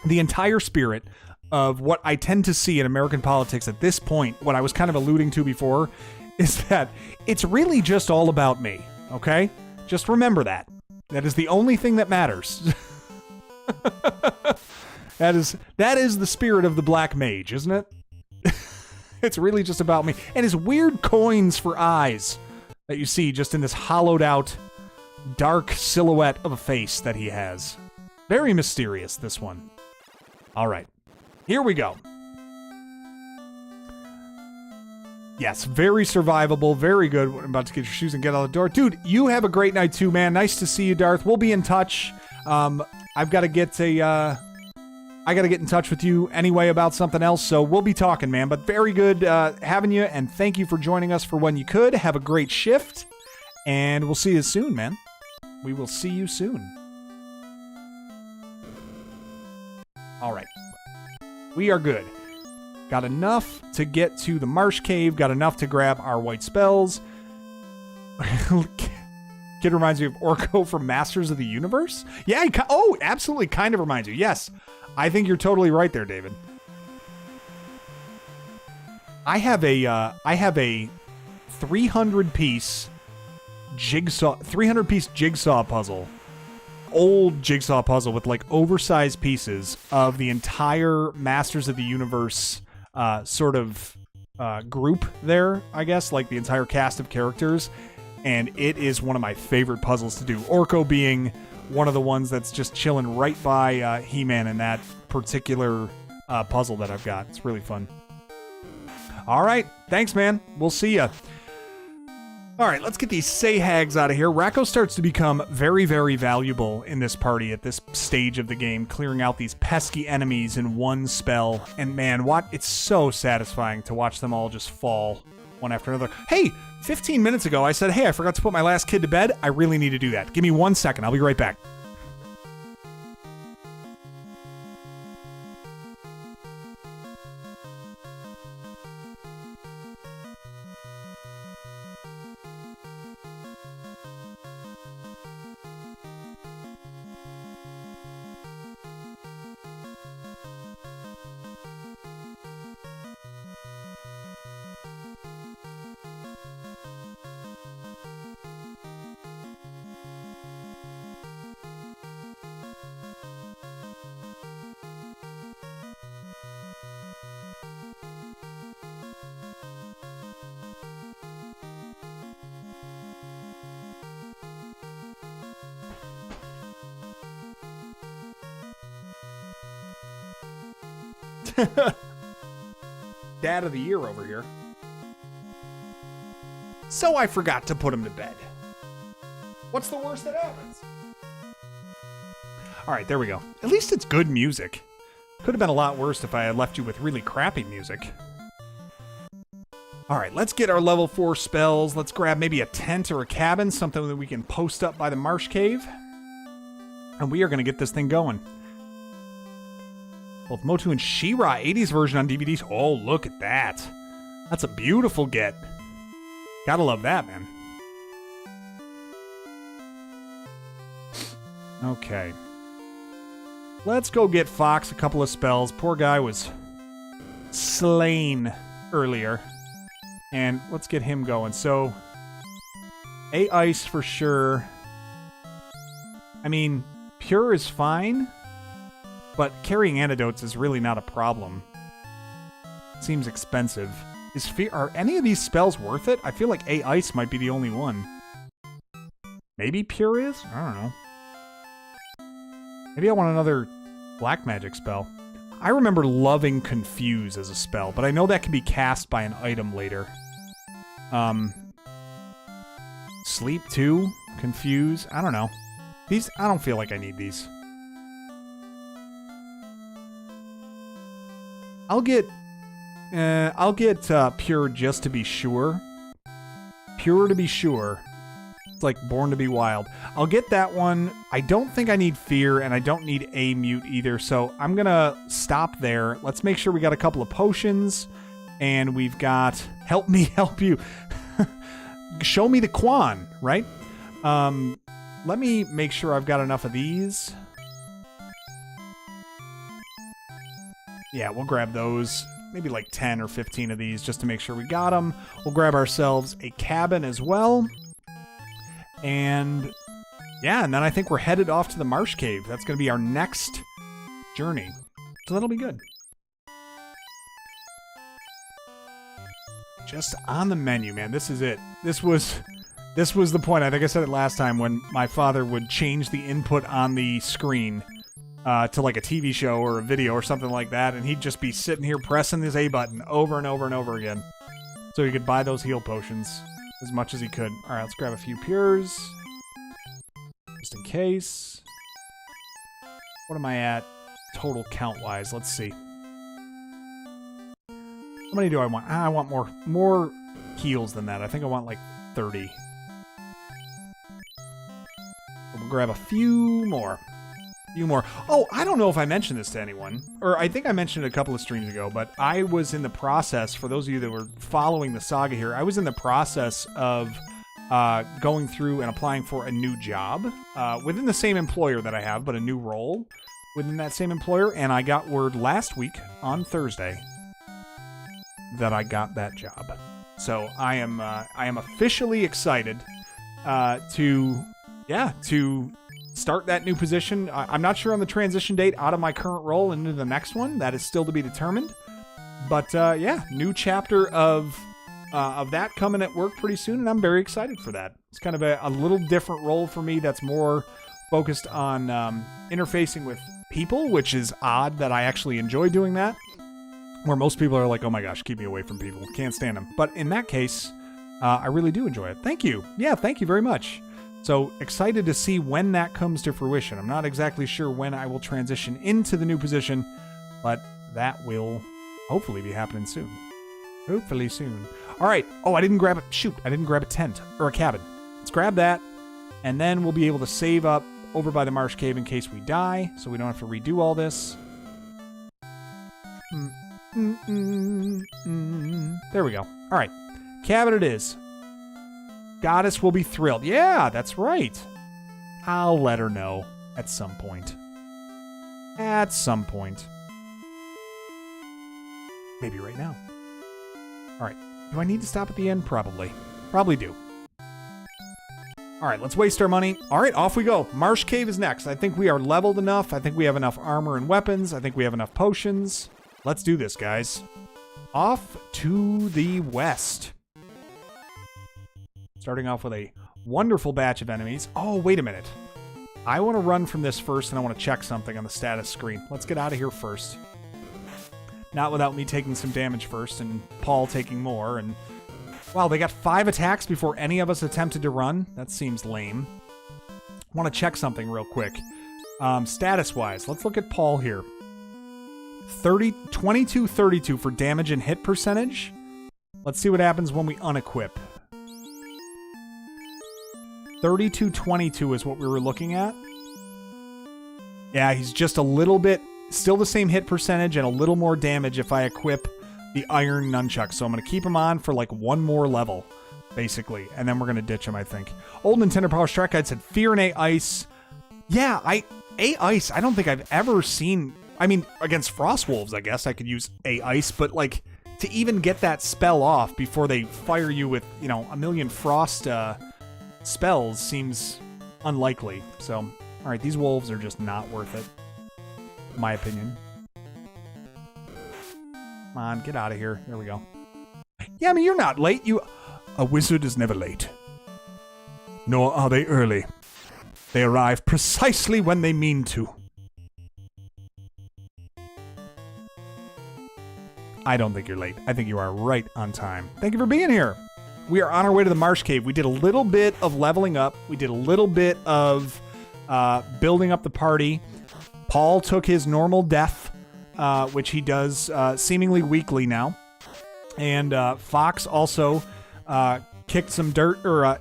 the entire spirit of what I tend to see in American politics at this point, what I was kind of alluding to before, is that it's really just all about me, okay? Just remember that. That is the only thing that matters. That is the spirit of the black mage, isn't it? It's really just about me. And his weird coins for eyes that you see just in this hollowed out, dark silhouette of a face that he has. Very mysterious, this one. All right. Here we go. Yes, very survivable, very good. I'm about to get your shoes and get out the door. Dude, you have a great night too, man. Nice to see you, Darth. We'll be in touch. I've got to get I got to get in touch with you anyway about something else, so we'll be talking, man. But very good having you, and thank you for joining us for when you could. Have a great shift, and we'll see you soon, man. We will see you soon. All right. We are good. Got enough to get to the Marsh Cave. Got enough to grab our white spells. Kid reminds me of Orko from Masters of the Universe. Yeah, absolutely kind of reminds you. Yes, I think you're totally right there, David. I have a 300-piece jigsaw puzzle. Old jigsaw puzzle with like oversized pieces of the entire Masters of the Universe sort of group there, I guess, like the entire cast of characters, and it is one of my favorite puzzles to do. Orko being one of the ones that's just chilling right by He-Man in that particular puzzle that I've got. It's really fun. All right, thanks, man. We'll see ya. All right, let's get these Sahags out of here. Racco starts to become very, very valuable in this party at this stage of the game, clearing out these pesky enemies in one spell. And man, it's so satisfying to watch them all just fall one after another. Hey, 15 minutes ago, I said, hey, I forgot to put my last kid to bed. I really need to do that. Give me 1 second. I'll be right back. Dad of the year over here. So I forgot to put him to bed. What's the worst that happens? All right, there we go. At least it's good music. Could have been a lot worse if I had left you with really crappy music. All right, let's get our level 4 spells. Let's grab maybe a tent or a cabin, something that we can post up by the Marsh Cave. And we are going to get this thing going. Both Motu and She-Ra 80s version on DVDs. Oh, look at that. That's a beautiful get. Gotta love that, man. Okay. Let's go get Fox a couple of spells. Poor guy was slain earlier. And let's get him going. So, A ice for sure. I mean, pure is fine. But carrying antidotes is really not a problem. Seems expensive. Are any of these spells worth it? I feel like A ice might be the only one. Maybe pure is? I don't know. Maybe I want another black magic spell. I remember loving Confuse as a spell, but I know that can be cast by an item later. Sleep too? Confuse? I don't know. These, I don't feel like I need these. I'll get pure just to be sure. Pure to be sure. It's like Born to be Wild. I'll get that one. I don't think I need fear, and I don't need a mute either, so I'm gonna stop there. Let's make sure we got a couple of potions, and we've got help me help you. Show me the Quan, right? Let me make sure I've got enough of these. Yeah, we'll grab those. Maybe like 10 or 15 of these just to make sure we got them. We'll grab ourselves a cabin as well. And yeah, and then I think we're headed off to the Marsh Cave. That's going to be our next journey. So that'll be good. Just on the menu, man. This is it. This was the point. I think I said it last time when my father would change the input on the screen to like a TV show or a video or something like that, and he'd just be sitting here pressing this A button over and over and over again so he could buy those heal potions as much as he could. All right, let's grab a few pures just in case. What am I at total count-wise? Let's see. How many do I want? I want more heals than that. I think I want like 30. We'll grab a few more. Oh, I don't know if I mentioned this to anyone, or I think I mentioned it a couple of streams ago, but I was in the process, for those of you that were following the saga here, I was in the process of going through and applying for a new job within the same employer that I have, but a new role within that same employer, and I got word last week on Thursday that I got that job. So I am officially excited to start that new position. I'm not sure on the transition date out of my current role and into the next one. That is still to be determined. But yeah, new chapter of that coming at work pretty soon, and I'm very excited for that. It's kind of a little different role for me that's more focused on interfacing with people, which is odd that I actually enjoy doing that. Where most people are like, oh my gosh, keep me away from people. Can't stand them. But in that case, I really do enjoy it. Thank you. Yeah, thank you very much. So excited to see when that comes to fruition. I'm not exactly sure when I will transition into the new position, but that will hopefully be happening soon. Hopefully soon. All right. Oh, I didn't grab a tent or a cabin. Let's grab that, and then we'll be able to save up over by the Marsh Cave in case we die, so we don't have to redo all this. There we go. All right. Cabin it is. Goddess will be thrilled. Yeah, that's right. I'll let her know at some point. At some point. Maybe right now. All right. Do I need to stop at the end? Probably. Probably do. All right, let's waste our money. All right, off we go. Marsh Cave is next. I think we are leveled enough. I think we have enough armor and weapons. I think we have enough potions. Let's do this, guys. Off to the west. Starting off with a wonderful batch of enemies. Oh, wait a minute. I want to run from this first, and I want to check something on the status screen. Let's get out of here first. Not without me taking some damage first, and Paul taking more. And wow, they got 5 attacks before any of us attempted to run. That seems lame. I want to check something real quick. Status-wise, let's look at Paul here. 22-32 for damage and hit percentage. Let's see what happens when we unequip. 32-22 is what we were looking at. Yeah, he's just a little bit, still the same hit percentage and a little more damage if I equip the iron nunchuck. So I'm going to keep him on for like one more level, basically. And then we're going to ditch him, I think. Old Nintendo Power Strike Guide said Fear and A-Ice. Yeah, A-Ice, I don't think I've ever seen... I mean, against Frostwolves, I guess I could use A-Ice, but like to even get that spell off before they fire you with, you know, a million frost spells seems unlikely. So, all right, these wolves are just not worth it, in my opinion. Come on, get out of here. There we go. Yeah, I mean, you're not late. A wizard is never late. Nor are they early. They arrive precisely when they mean to. I don't think you're late. I think you are right on time. Thank you for being here. We are on our way to the Marsh Cave. We did a little bit of leveling up. We did a little bit of building up the party. Paul took his normal death, which he does seemingly weekly now. And Fox also kicked some dirt, or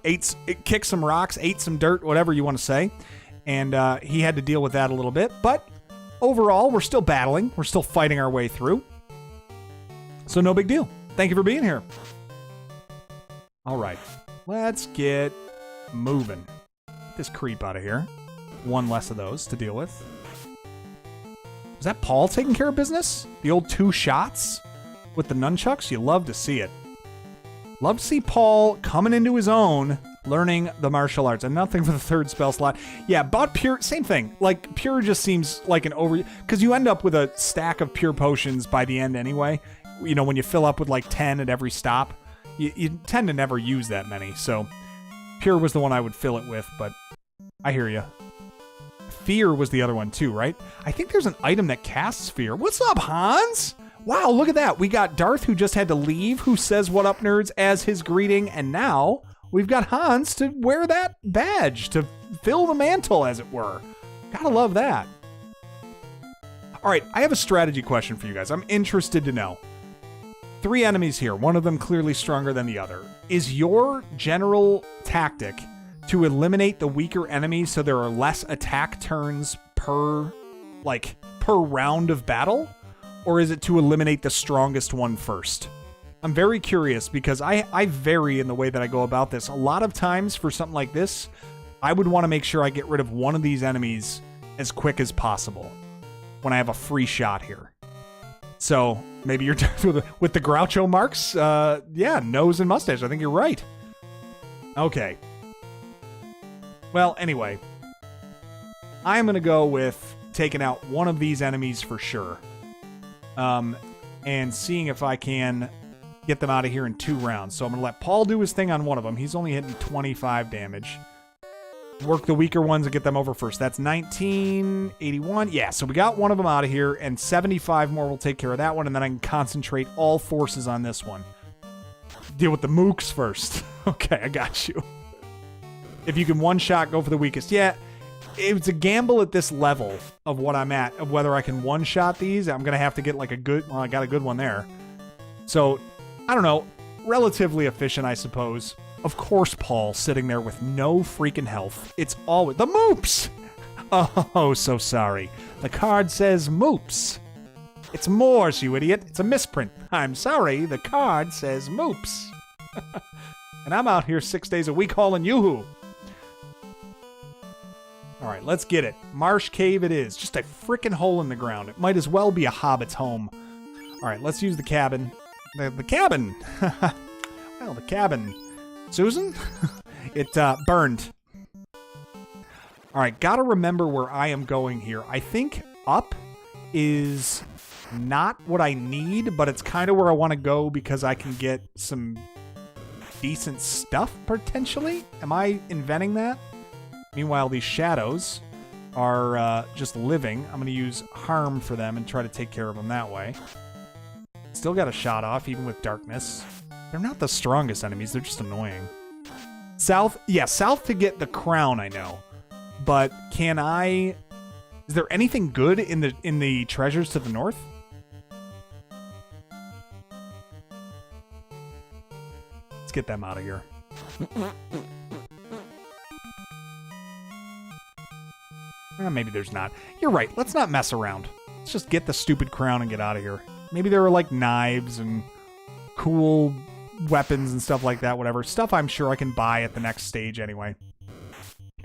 kicked some rocks, ate some dirt, whatever you want to say. And he had to deal with that a little bit. But overall, we're still battling. We're still fighting our way through. So no big deal. Thank you for being here. All right, let's get moving. Get this creep out of here. One less of those to deal with. Is that Paul taking care of business? The old 2 shots with the nunchucks? You love to see it. Love to see Paul coming into his own Learning the martial arts and nothing for the third spell slot. Yeah, bought pure, same thing. Like, pure just seems like an over, because you end up with a stack of pure potions by the end anyway. You know, when you fill up with like 10 at every stop, you tend to never use that many. So pure was the one I would fill it with, but I hear you. Fear was the other one too, right? I think there's an item that casts fear. What's up, Hans? Wow, look at that. We got Darth, who just had to leave, who says what up, nerds, as his greeting, and now we've got Hans to wear that badge, to fill the mantle, as it were. Gotta love that. All right, I have a strategy question for you guys. I'm interested to know. 3 enemies here, one of them clearly stronger than the other. Is your general tactic to eliminate the weaker enemies so there are less attack turns per round of battle? Or is it to eliminate the strongest one first? I'm very curious because I vary in the way that I go about this. A lot of times for something like this, I would want to make sure I get rid of one of these enemies as quick as possible when I have a free shot here. So maybe you're with the Groucho marks. Yeah, nose and mustache. I think you're right. Okay. Well, anyway, I'm going to go with taking out one of these enemies for sure. And seeing if I can get them out of here in 2 rounds. So I'm going to let Paul do his thing on one of them. He's only hitting 25 damage. Work the weaker ones and get them over first. That's 1981. Yeah, so we got one of them out of here, and 75 more will take care of that one, and then I can concentrate all forces on this one. Deal with the mooks first. Okay, I got you. If you can one-shot, go for the weakest. Yeah, it's a gamble at this level of what I'm at, of whether I can one-shot these. I'm going to have to get like a good... Well, I got a good one there. So, I don't know. Relatively efficient, I suppose. Of course, Paul, sitting there with no freaking health. It's always... The moops! Oh, so sorry. The card says moops. It's Morse, you idiot. It's a misprint. I'm sorry, the card says moops. And I'm out here 6 days a week hauling yoo-hoo. All right, let's get it. Marsh Cave it is. Just a freaking hole in the ground. It might as well be a hobbit's home. All right, let's use the cabin. The cabin. Well, the cabin. Susan? It burned. All right, gotta remember where I am going here. I think up is not what I need, but it's kind of where I want to go because I can get some decent stuff, potentially. Am I inventing that? Meanwhile, these shadows are just living. I'm going to use harm for them and try to take care of them that way. Still got a shot off, even with darkness. They're not the strongest enemies. They're just annoying. South? Yeah, south to get the crown, I know. But can I... Is there anything good in the treasures to the north? Let's get them out of here. Maybe there's not. You're right. Let's not mess around. Let's just get the stupid crown and get out of here. Maybe there are like knives and cool weapons and stuff like that, whatever. Stuff I'm sure I can buy at the next stage anyway.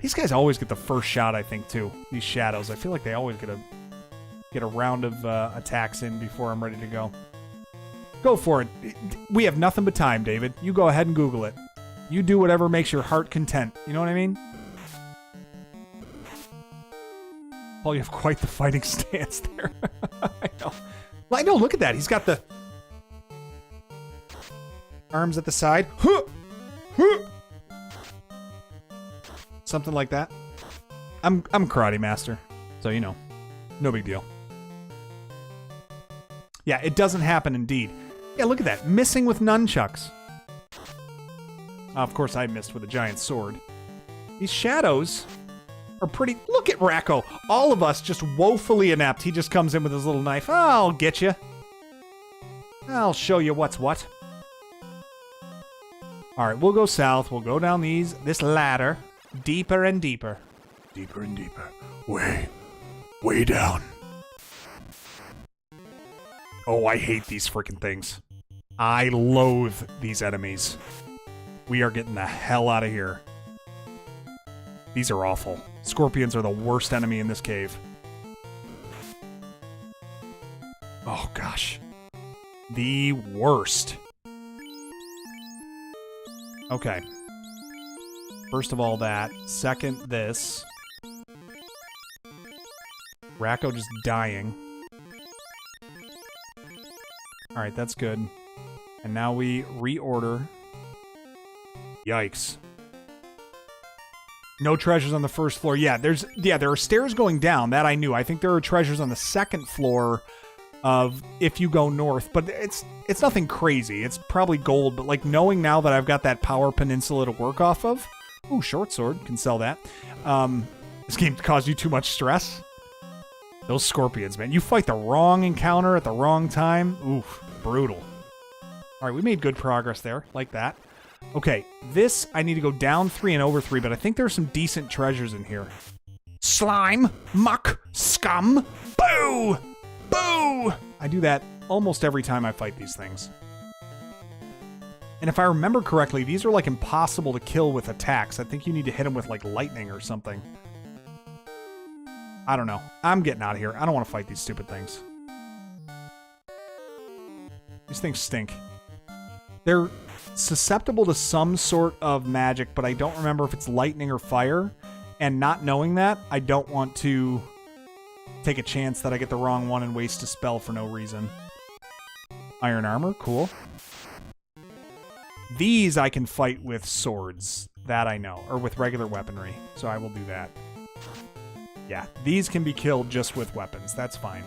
These guys always get the first shot, I think, too. These shadows. I feel like they always get a round of attacks in before I'm ready to go. Go for it. We have nothing but time, David. You go ahead and Google it. You do whatever makes your heart content. You know what I mean? Paul, you have quite the fighting stance there. I know. Well, I know, look at that. He's got the arms at the side. Something like that. I'm karate master, so you know. No big deal. Yeah, it doesn't happen indeed. Yeah, look at that. Missing with nunchucks. Of course, I missed with a giant sword. These shadows are pretty... Look at Racco. All of us just woefully inept. He just comes in with his little knife. I'll get you. I'll show you what's what. All right, we'll go south. We'll go down this ladder. Deeper and deeper. Deeper and deeper. Way down. Oh, I hate these freaking things. I loathe these enemies. We are getting the hell out of here. These are awful. Scorpions are the worst enemy in this cave. Oh, gosh. The worst. Okay. First of all, that. Second, this. Racco just dying. Alright, that's good. And now we reorder. Yikes. No treasures on the first floor. Yeah, there are stairs going down. That I knew. I think there are treasures on the second floor of if you go north, but it's nothing crazy. It's probably gold, but like knowing now that I've got that power peninsula to work off of. Ooh, short sword. Can sell that. This game caused you too much stress. Those scorpions, man. You fight the wrong encounter at the wrong time. Oof, brutal. All right, we made good progress there. Like that. Okay, this, I need to go down 3 and over 3, but I think there's some decent treasures in here. Slime, muck, scum, boo! Boo! I do that almost every time I fight these things. And if I remember correctly, these are like impossible to kill with attacks. I think you need to hit them with like lightning or something. I don't know. I'm getting out of here. I don't want to fight these stupid things. These things stink. They're susceptible to some sort of magic, but I don't remember if it's lightning or fire. And not knowing that, I don't want to take a chance that I get the wrong one and waste a spell for no reason. Iron armor, cool. These I can fight with swords. That I know. Or with regular weaponry. So I will do that. Yeah, these can be killed just with weapons. That's fine.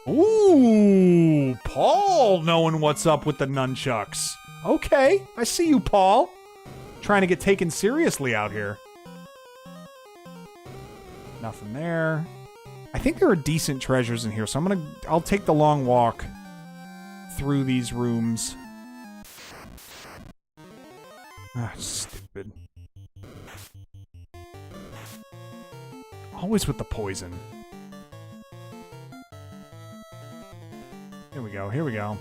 Ooh, Paul knowing what's up with the nunchucks. Okay, I see you, Paul. Trying to get taken seriously out here. Nothing there. I think there are decent treasures in here, so I'll take the long walk through these rooms. Ah, stupid. Always with the poison. Here we go, here we go.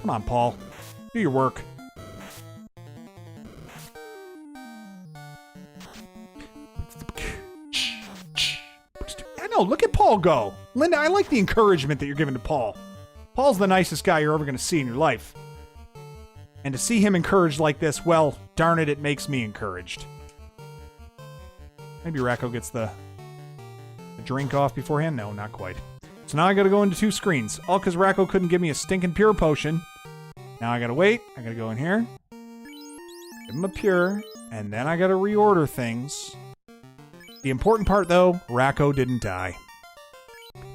Come on, Paul. Do your work. I know, look at Paul go. Linda, I like the encouragement that you're giving to Paul. Paul's the nicest guy you're ever going to see in your life. And to see him encouraged like this, well, darn it, it makes me encouraged. Maybe Racco gets the drink off beforehand? No, not quite. So now I gotta go into 2 screens. All because Racco couldn't give me a stinking pure potion. Now I gotta wait. I gotta go in here. Give him a pure. And then I gotta reorder things. The important part, though, Racco didn't die.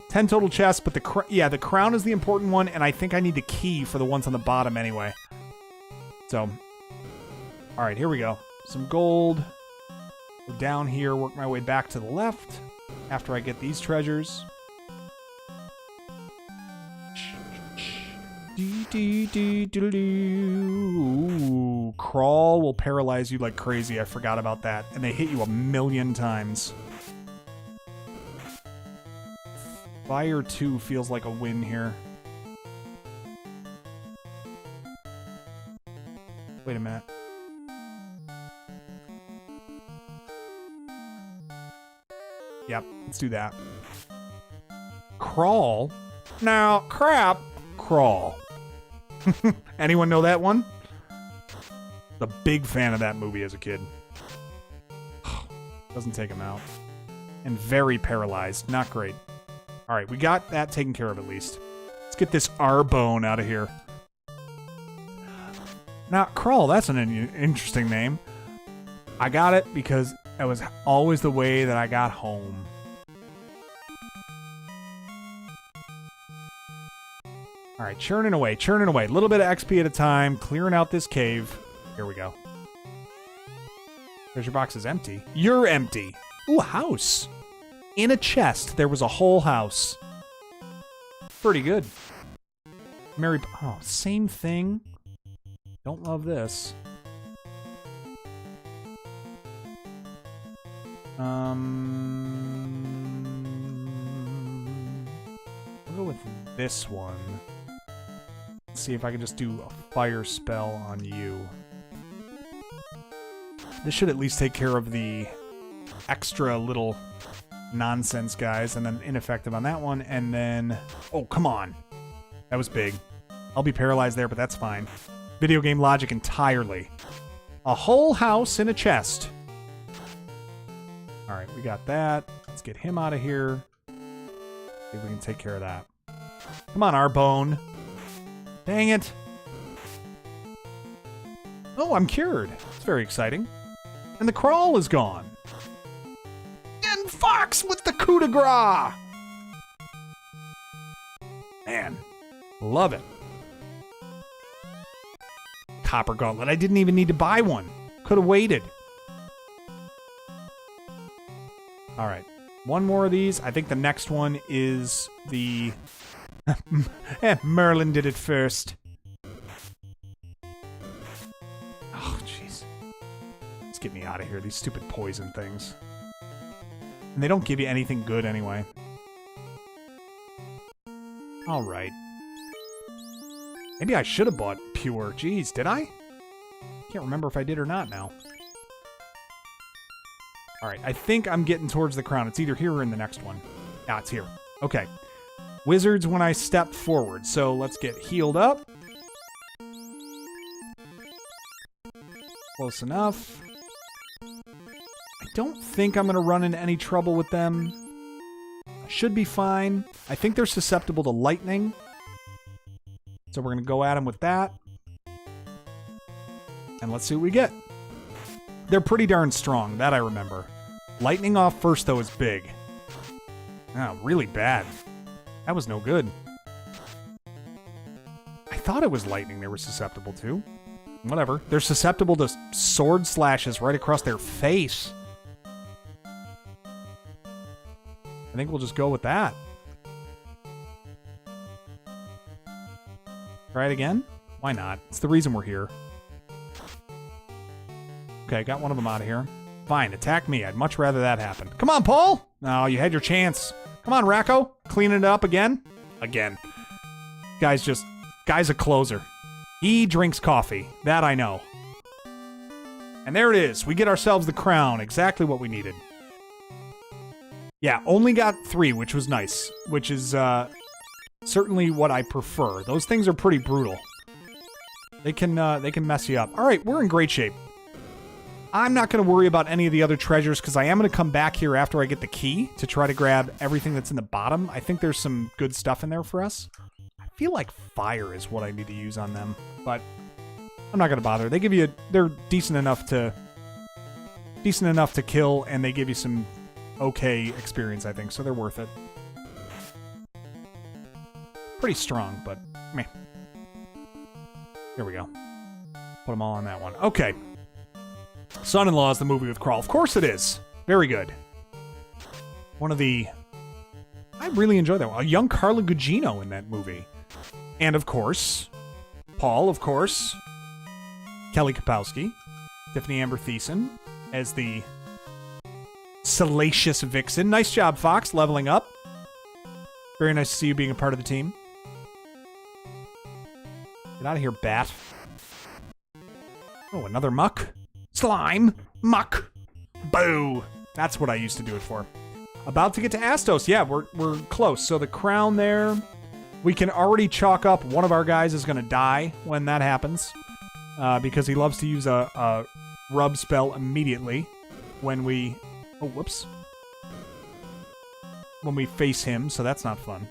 10 total chests, but the crown is the important one, and I think I need the key for the ones on the bottom anyway. So, alright, here we go. Some gold. Go down here, work my way back to the left after I get these treasures. Ooh, crawl will paralyze you like crazy. I forgot about that. And they hit you 1,000,000 times. Fire 2 feels like a win here. Wait a minute. Yep, let's do that. Crawl? Now, crap. Crawl. Anyone know that one? A big fan of that movie as a kid. Doesn't take him out. And very paralyzed. Not great. Alright, we got that taken care of at least. Let's get this R-Bone out of here. Now, Crawl, that's an interesting name. I got it because that was always the way that I got home. Alright, churning away, churning away. A little bit of XP at a time, clearing out this cave. Here we go. Treasure box is empty. You're empty. Ooh, a house. In a chest, there was a whole house. Pretty good. Mary... Oh, same thing. Don't love this. I'll go with this one. See if I can just do a fire spell on you. This should at least take care of the extra little nonsense guys, and then ineffective on that one, and then... Oh, come on. That was big. I'll be paralyzed there, but that's fine. Video game logic entirely. A whole house in a chest. All right, we got that. Let's get him out of here. See if we can take care of that. Come on, Arbone. Dang it. Oh, I'm cured. It's very exciting. And the crawl is gone. And Fox with the coup de grace. Man, love it. Copper gauntlet. I didn't even need to buy one. Could have waited. All right. One more of these. I think the next one is the... Merlin did it first. Oh, jeez. Let's get me out of here. These stupid poison things. And they don't give you anything good anyway. All right. Maybe I should have bought pure. Jeez, did I? Can't remember if I did or not now. All right, I think I'm getting towards the crown. It's either here or in the next one. Ah, it's here. Okay. Wizards when I step forward. So let's get healed up. Close enough. I don't think I'm going to run into any trouble with them. I should be fine. I think they're susceptible to lightning. So we're going to go at them with that. And let's see what we get. They're pretty darn strong. That I remember. Lightning off first, though, is big. Oh, really bad. That was no good. I thought it was lightning they were susceptible to. Whatever. They're susceptible to sword slashes right across their face. I think we'll just go with that. Try it again? Why not? It's the reason we're here. Okay, got one of them out of here. Fine, attack me. I'd much rather that happen. Come on, Paul! No, you had your chance. Come on, Racco. Cleaning it up again. Again. Guy's a closer. He drinks coffee. That I know. And there it is. We get ourselves the crown. Exactly what we needed. Yeah, only got 3, which was nice. Which is certainly what I prefer. Those things are pretty brutal. They can mess you up. All right, we're in great shape. I'm not going to worry about any of the other treasures because I am going to come back here after I get the key to try to grab everything that's in the bottom. I think there's some good stuff in there for us. I feel like fire is what I need to use on them, but I'm not going to bother. They're decent enough to kill, and they give you some okay experience, I think, so they're worth it. Pretty strong, but meh. Here we go. Put them all on that one. Okay. Son-in-Law is the movie with Crawl. Of course it is. Very good. One of the... I really enjoyed that one. A young Carla Gugino in that movie. And, of course, Paul, of course. Kelly Kapowski. Tiffany Amber Thiessen as the salacious vixen. Nice job, Fox, leveling up. Very nice to see you being a part of the team. Get out of here, bat. Oh, another muck. Slime. Muck. Boo. That's what I used to do it for. About to get to Astos. Yeah, we're close. So the crown there, we can already chalk up one of our guys is going to die when that happens. Because he loves to use a rub spell immediately when we... Oh, whoops. When we face him, so that's not fun.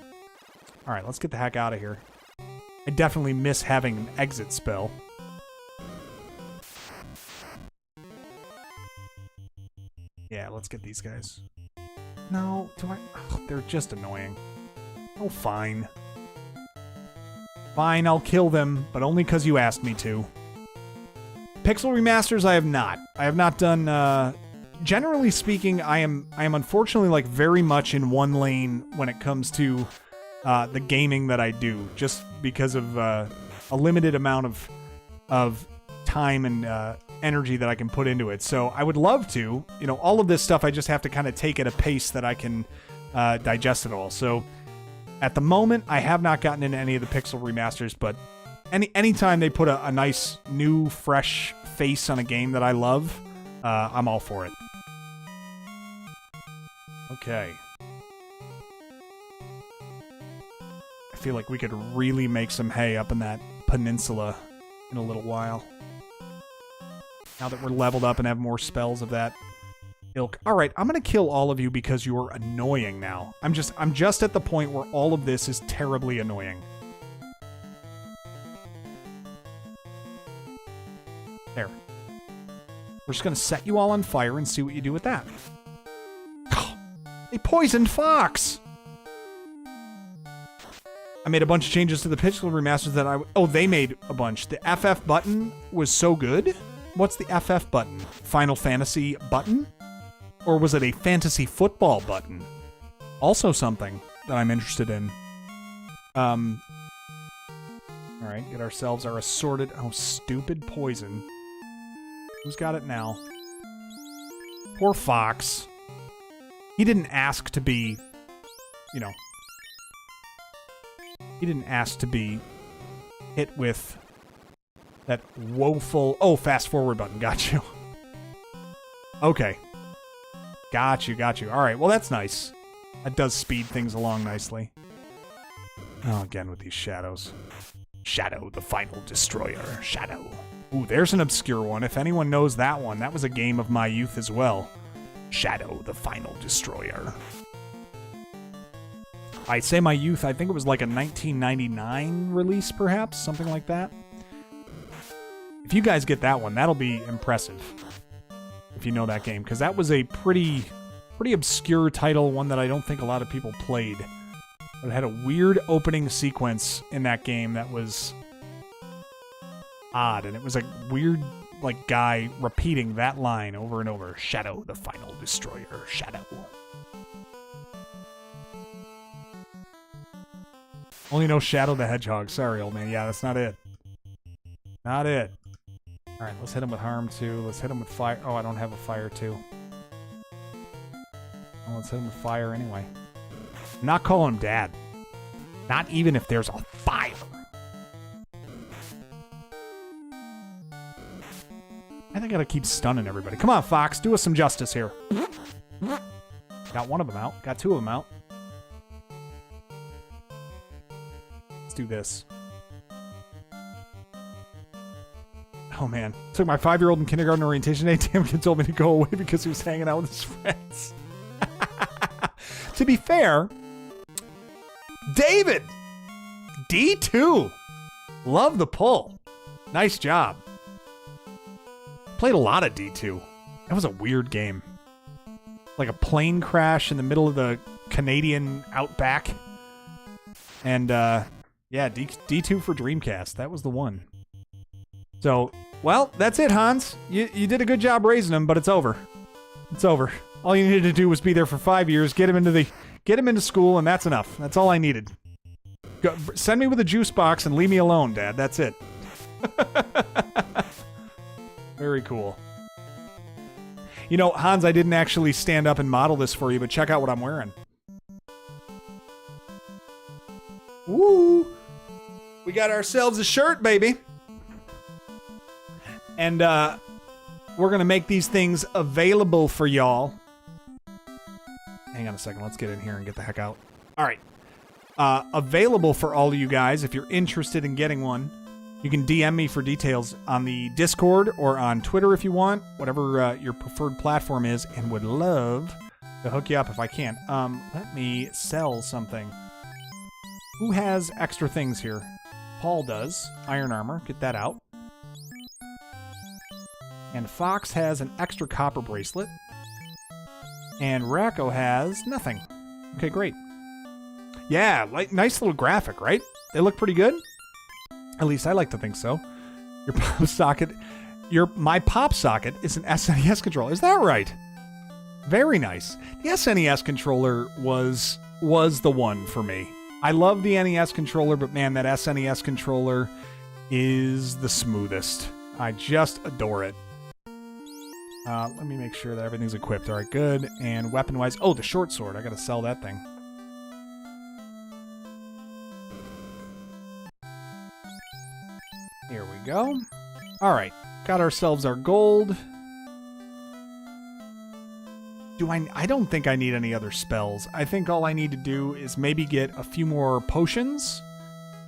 All right, let's get the heck out of here. I definitely miss having an exit spell. Yeah, let's get these guys. No, do I... Oh, they're just annoying. Oh, fine. Fine, I'll kill them, but only because you asked me to. Pixel remasters, I have not. I have not done... Generally speaking, I am unfortunately like very much in one lane when it comes to the gaming that I do, just because of a limited amount of time and energy that I can put into it. So I would love to, all of this stuff I just have to kind of take at a pace that I can digest it all. So at the moment, I have not gotten into any of the Pixel remasters, but anytime they put a nice, new, fresh face on a game that I love, I'm all for it. Okay. I feel like we could really make some hay up in that peninsula in a little while. Now that we're leveled up and have more spells of that ilk. All right, I'm going to kill all of you because you're annoying now. I'm just at the point where all of this is terribly annoying. There. We're just going to set you all on fire and see what you do with that. They poisoned Fox! I made a bunch of changes to the pixel remasters that oh, they made a bunch. The FF button was so good. What's the FF button? Final Fantasy button? Or was it a fantasy football button? Also something that I'm interested in. Alright, get ourselves our assorted... Oh, stupid poison. Who's got it now? Poor Fox. He didn't ask to be, you know... He didn't ask to be hit with that woeful... Oh, fast forward button. Got you. Okay. Got you. All right, well, that's nice. That does speed things along nicely. Oh, again with these shadows. Shadow, the final destroyer. Shadow. Ooh, there's an obscure one. If anyone knows that one, that was a game of my youth as well. Shadow, the final destroyer. I say my youth, I think it was like a 1999 release, perhaps? Something like that. If you guys get that one, that'll be impressive. If you know that game. Because that was a pretty obscure title, one that I don't think a lot of people played. It had a weird opening sequence in that game that was odd. And it was a weird, like, guy repeating that line over and over. Shadow, the final destroyer. Shadow. Only know Shadow the Hedgehog. Sorry, old man. Yeah, that's not it. Not it. Alright, let's hit him with harm, too. Let's hit him with fire. Oh, I don't have a fire, too. Well, let's hit him with fire anyway. I'm not calling him Dad. Not even if there's a fire. I think I gotta keep stunning everybody. Come on, Fox. Do us some justice here. Got one of them out. Got two of them out. Let's do this. Oh, man. Took my 5-year-old in kindergarten orientation day. Damn kid told me to go away because he was hanging out with his friends. To be fair, David! D2! Love the pull. Nice job. Played a lot of D2. That was a weird game. Like a plane crash in the middle of the Canadian outback. And, yeah, D2 for Dreamcast. That was the one. So, well, that's it, Hans. You did a good job raising him, but it's over. It's over. All you needed to do was be there for 5 years, get him into school, and that's enough. That's all I needed. Go, send me with a juice box and leave me alone, Dad. That's it. Very cool. You know, Hans, I didn't actually stand up and model this for you, but check out what I'm wearing. Woo! We got ourselves a shirt, baby. And, we're gonna make these things available for y'all. Hang on a second, let's get in here and get the heck out. Alright. Available for all of you guys, if you're interested in getting one. You can DM me for details on the Discord or on Twitter if you want. Whatever your preferred platform is, and would love to hook you up if I can. Let me sell something. Who has extra things here? Paul does. Iron armor, get that out. And Fox has an extra copper bracelet. And Racco has nothing. Okay, great. Yeah, like nice little graphic, right? They look pretty good. At least I like to think so. Your pop socket, my pop socket is an SNES controller. Is that right? Very nice. The SNES controller was the one for me. I love the NES controller, but man, that SNES controller is the smoothest. I just adore it. Let me make sure that everything's equipped. All right, good. And weapon-wise... Oh, the short sword. I gotta sell that thing. Here we go. All right. Got ourselves our gold. I don't think I need any other spells. I think all I need to do is maybe get a few more potions,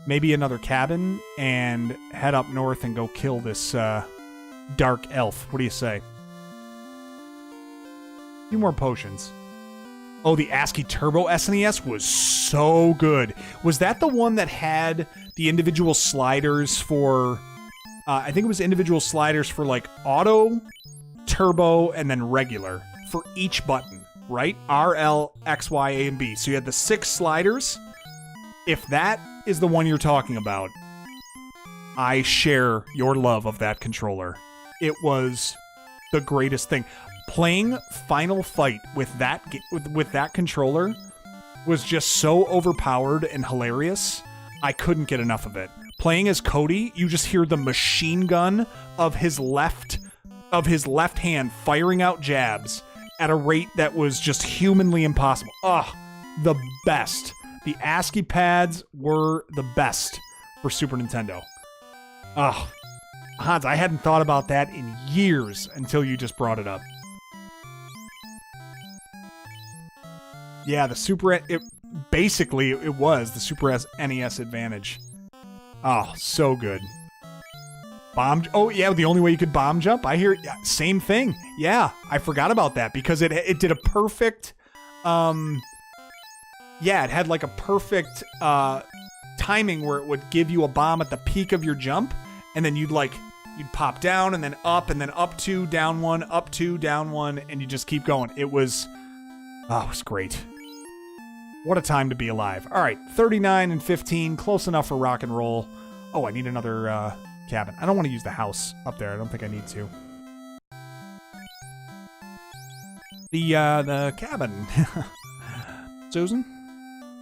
maybe another cabin, and head up north and go kill this dark elf. What do you say? A few more potions. Oh, the ASCII Turbo SNES was so good. Was that the one that had the individual sliders for... I think it was individual sliders for, like, auto, turbo, and then regular for each button, right? R, L, X, Y, A, and B. So you had the 6 sliders. If that is the one you're talking about, I share your love of that controller. It was the greatest thing. Playing Final Fight with that controller was just so overpowered and hilarious. I couldn't get enough of it. Playing as Cody, you just hear the machine gun of his left hand firing out jabs at a rate that was just humanly impossible. Ugh, the best. The ASCII pads were the best for Super Nintendo. Ugh. Hans, I hadn't thought about that in years until you just brought it up. Yeah, the Super... It was the Super NES Advantage. Oh, so good. Bomb... Oh, yeah, the only way you could bomb jump? I hear... Yeah, same thing. Yeah, I forgot about that because it did a perfect... Yeah, it had like a perfect timing where it would give you a bomb at the peak of your jump, and then you'd pop down, and then up 2, down 1, up 2, down 1, and you just keep going. It was great. What a time to be alive. All right, 39 and 15, close enough for rock and roll. Oh, I need another cabin. I don't want to use the house up there. I don't think I need to. The cabin. Susan?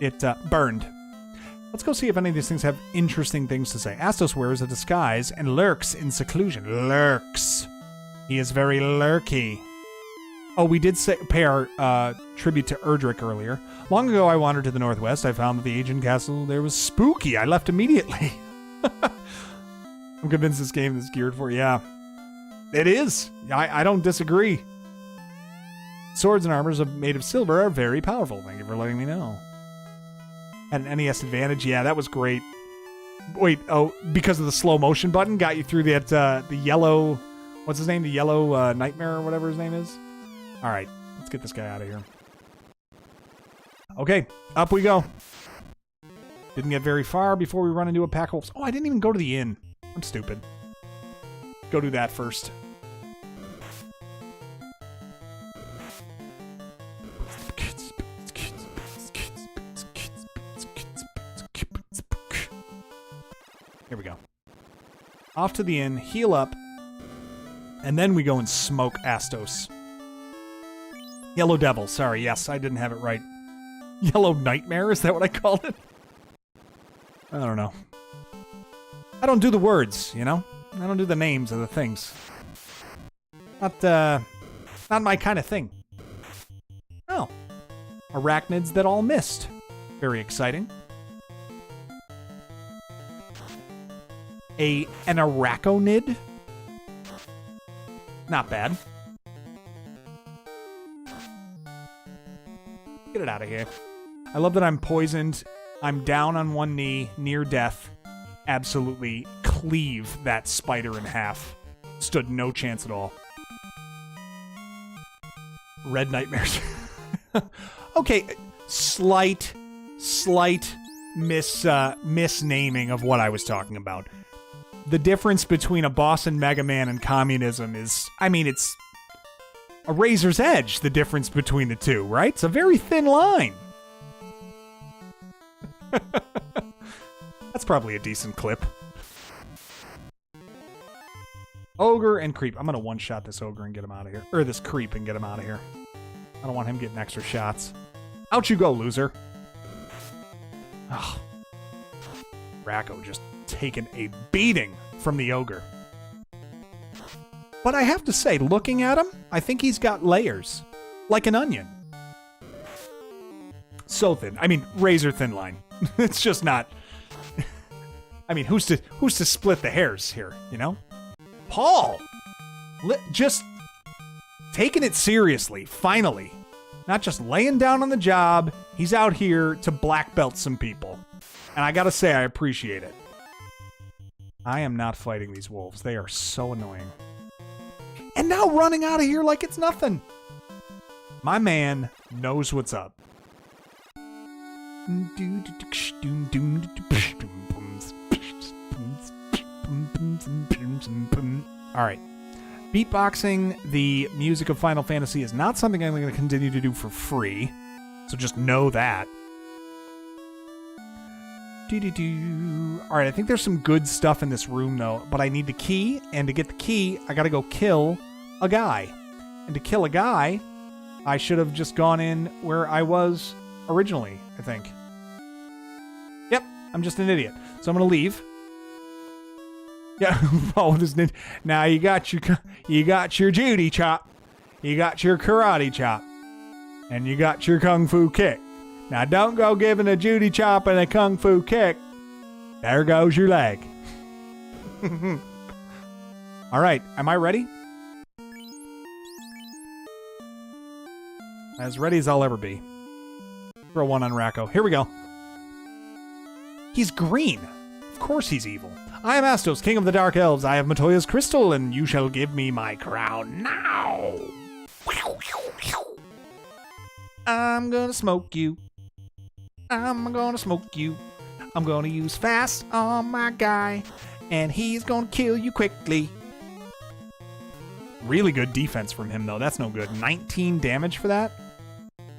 It burned. Let's go see if any of these things have interesting things to say. Astos wears a disguise and lurks in seclusion. Lurks. He is very lurky. Oh, we did pay our tribute to Erdrick earlier. Long ago, I wandered to the northwest. I found that the ancient castle there was spooky. I left immediately. I'm convinced this game is geared for... Yeah. It is. I don't disagree. Swords and armors made of silver are very powerful. Thank you for letting me know. Had an NES Advantage. Yeah, that was great. Wait, because of the slow motion button got you through that, the yellow... What's his name? The yellow nightmare or whatever his name is? All right, let's get this guy out of here. Okay, up we go. Didn't get very far before we run into a pack of wolves. Oh, I didn't even go to the inn. I'm stupid. Go do that first. Here we go. Off to the inn, heal up, and then we go and smoke Astos. Yellow Devil, sorry, yes, I didn't have it right. Yellow Nightmare, is that what I called it? I don't know. I don't do the words, you know? I don't do the names of the things. Not my kind of thing. Oh. Arachnids that all missed. Very exciting. An araconid? Not bad. Get it out of here. I love that I'm poisoned. I'm down on one knee, near death. Absolutely cleave that spider in half. Stood no chance at all. Red Nightmares. Okay, slight misnaming of what I was talking about. The difference between a boss in Mega Man and communism is, I mean, it's a razor's edge, the difference between the two, right? It's a very thin line. That's probably a decent clip. Ogre and creep. I'm gonna one-shot this ogre and get him out of here. Or this creep and get him out of here. I don't want him getting extra shots. Out you go, loser. Oh. Racco just taking a beating from the ogre. But I have to say, looking at him, I think he's got layers. Like an onion. So thin. I mean, razor thin line. It's just not... I mean, who's to split the hairs here, you know? Paul! Just taking it seriously, finally. Not just laying down on the job. He's out here to black belt some people. And I gotta say, I appreciate it. I am not fighting these wolves. They are so annoying. And now running out of here like it's nothing. My man knows what's up. Alright. Beatboxing the music of Final Fantasy is not something I'm going to continue to do for free. So just know that. Alright, I think there's some good stuff in this room, though. But I need the key, and to get the key, I gotta go kill a guy. And to kill a guy, I should have just gone in where I was originally, I think. Yep, I'm just an idiot. So I'm gonna leave. Yeah, follow this ninja. Now you got your Judy chop, you got your karate chop, and you got your kung fu kick. Now don't go giving a Judy chop and a kung fu kick. There goes your leg. All right, am I ready? As ready as I'll ever be. Throw one on Racco. Here we go. He's green. Of course he's evil. I am Astos, king of the dark elves. I have Matoya's crystal, and you shall give me my crown now. I'm gonna smoke you. I'm gonna smoke you. I'm gonna use fast on my guy, and he's gonna kill you quickly. Really good defense from him, though. That's no good. 19 damage for that?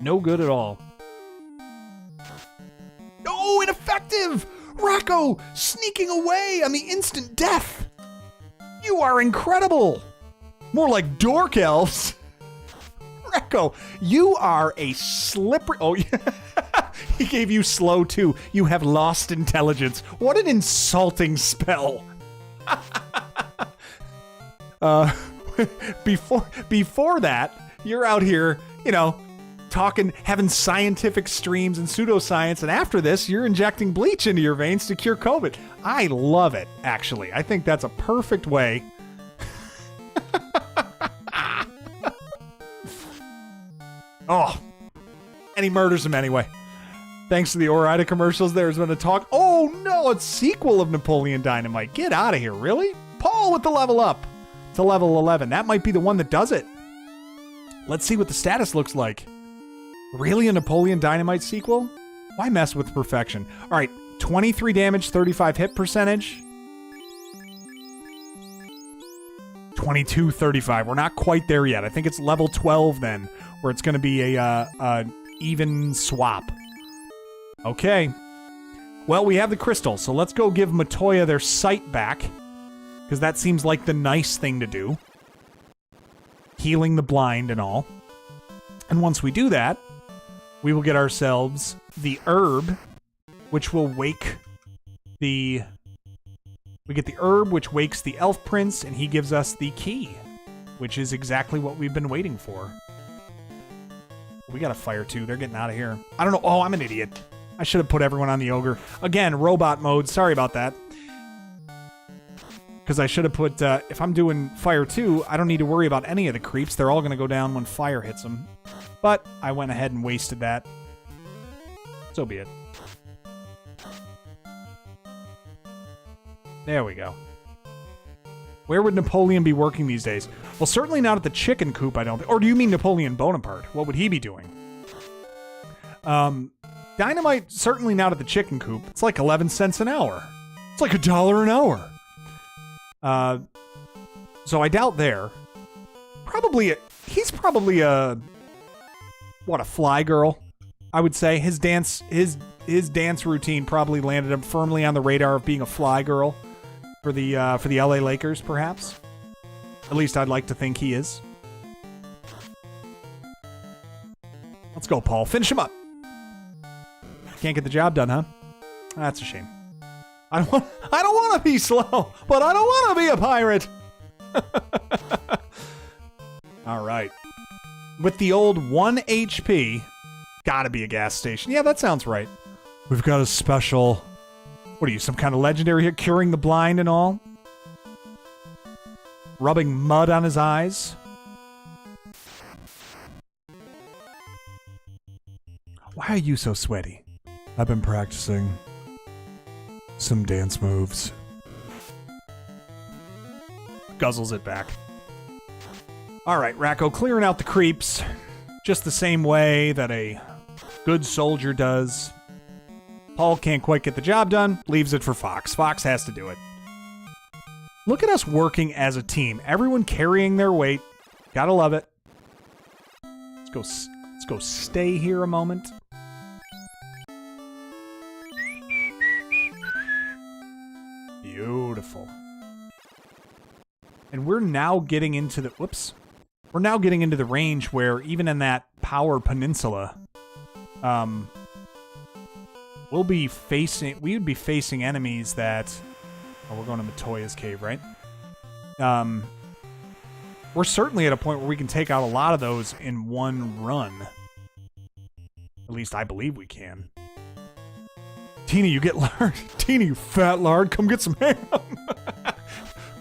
No good at all. Oh, ineffective! Racco, sneaking away on the instant death. You are incredible. More like dork elves. Racco, you are a slippery... Oh, yeah. He gave you slow, too. You have lost intelligence. What an insulting spell. Before that, you're out here, you know, talking, having scientific streams and pseudoscience, and after this, you're injecting bleach into your veins to cure COVID. I love it, actually. I think that's a perfect way. Oh, and he murders him anyway. Thanks to the Orida commercials, there's been a talk. Oh no, it's sequel of Napoleon Dynamite. Get out of here, really? Paul with the level up to level 11. That might be the one that does it. Let's see what the status looks like. Really, a Napoleon Dynamite sequel? Why mess with perfection? All right, 23 damage, 35 hit percentage. 22, 35. We're not quite there yet. I think it's level 12 then, where it's going to be a even swap. Okay. Well, we have the crystal, so let's go give Matoya their sight back, because that seems like the nice thing to do. Healing the blind and all. And once we do that, we will get ourselves the herb, which will wake the... We get the herb, which wakes the elf prince, and he gives us the key, which is exactly what we've been waiting for. We got a fire too. They're getting out of here. I don't know. Oh, I'm an idiot. I should have put everyone on the ogre. Again, robot mode. Sorry about that. Because I should have put... if I'm doing fire 2, I don't need to worry about any of the creeps. They're all going to go down when fire hits them. But I went ahead and wasted that. So be it. There we go. Where would Napoleon be working these days? Well, certainly not at the chicken coop, I don't think. Or do you mean Napoleon Bonaparte? What would he be doing? Dynamite, certainly not at the chicken coop. It's like 11 cents an hour. It's like $1 an hour. So I doubt there. He's probably a fly girl, I would say. His dance routine probably landed him firmly on the radar of being a fly girl for the LA Lakers, perhaps. At least I'd like to think he is. Let's go, Paul. Finish him up. Can't get the job done, huh? That's a shame. I don't want to be slow, but I don't want to be a pirate. All right. With the old 1 HP, gotta be a gas station. Yeah, that sounds right. We've got a special... What are you, some kind of legendary here? Curing the blind and all? Rubbing mud on his eyes? Why are you so sweaty? I've been practicing some dance moves. Guzzles it back. All right, Racco, clearing out the creeps just the same way that a good soldier does. Paul can't quite get the job done, leaves it for Fox. Fox has to do it. Look at us working as a team. Everyone carrying their weight. Gotta love it. Let's go stay here a moment. Beautiful. And we're now getting into the... Whoops. We're now getting into the range where even in that power peninsula, we would be facing enemies that... Oh, we're going to Matoya's cave, right? We're certainly at a point where we can take out a lot of those in one run. At least I believe we can. Tina, you get lard. Tina, you fat lard, come get some ham.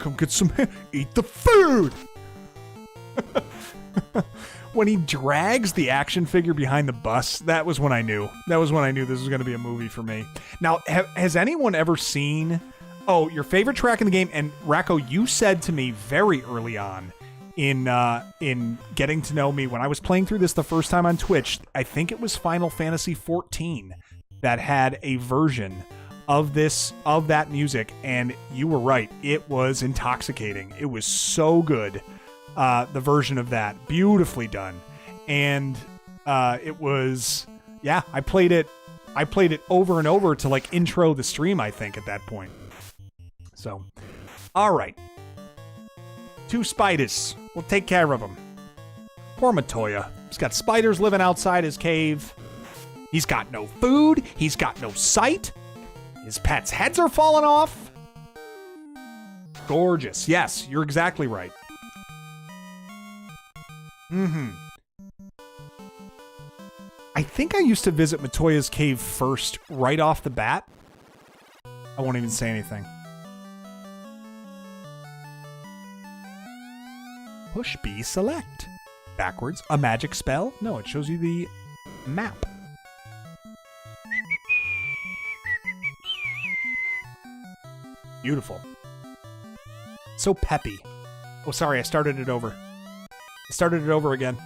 Come get some ham. Eat the food. When he drags the action figure behind the bus, that was when I knew. That was when I knew this was going to be a movie for me. Now, has anyone ever seen... Oh, your favorite track in the game? And Racco, you said to me very early on in getting to know me when I was playing through this the first time on Twitch, I think it was Final Fantasy XIV that had a version of that music, and you were right. It was intoxicating. It was so good. The version of that, beautifully done, and it was, yeah. I played it over and over to like intro the stream. I think at that point. So, all right, 2 spiders. We'll take care of them. Poor Matoya. He's got spiders living outside his cave. He's got no food. He's got no sight. His pets' heads are falling off. Gorgeous. Yes, you're exactly right. I think I used to visit Matoya's cave first, right off the bat. I won't even say anything. Push B select. Backwards. A magic spell? No, it shows you the map. Beautiful. So peppy. Oh, sorry, I started it over. I started it over again.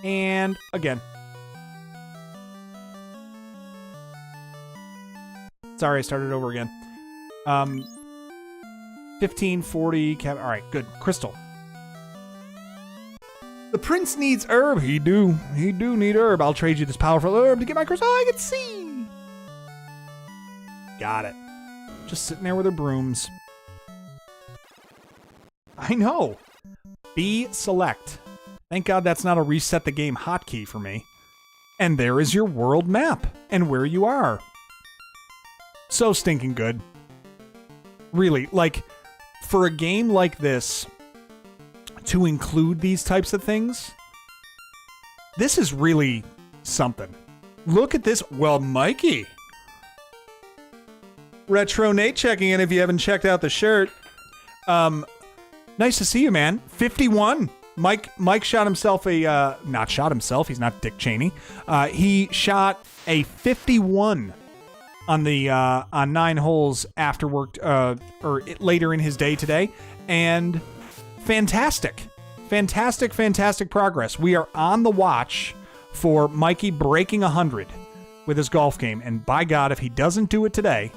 And again. Sorry, I started over again. 15, 40, all right, good. Crystal. The prince needs herb. He do need herb. I'll trade you this powerful herb to get my crystal. I can see. Got it. Just sitting there with her brooms. I know. B select. Thank God that's not a reset the game hotkey for me. And there is your world map and where you are. So stinking good. Really, like, for a game like this to include these types of things, this is really something. Look at this. Well, Mikey. Retro Nate checking in if you haven't checked out the shirt. Nice to see you, man. 51. Mike shot himself a, not shot himself, he's not Dick Cheney. He shot a 51 on the, on 9 holes after work, or later in his day today. And fantastic progress. We are on the watch for Mikey breaking 100 with his golf game. And by God, if he doesn't do it today,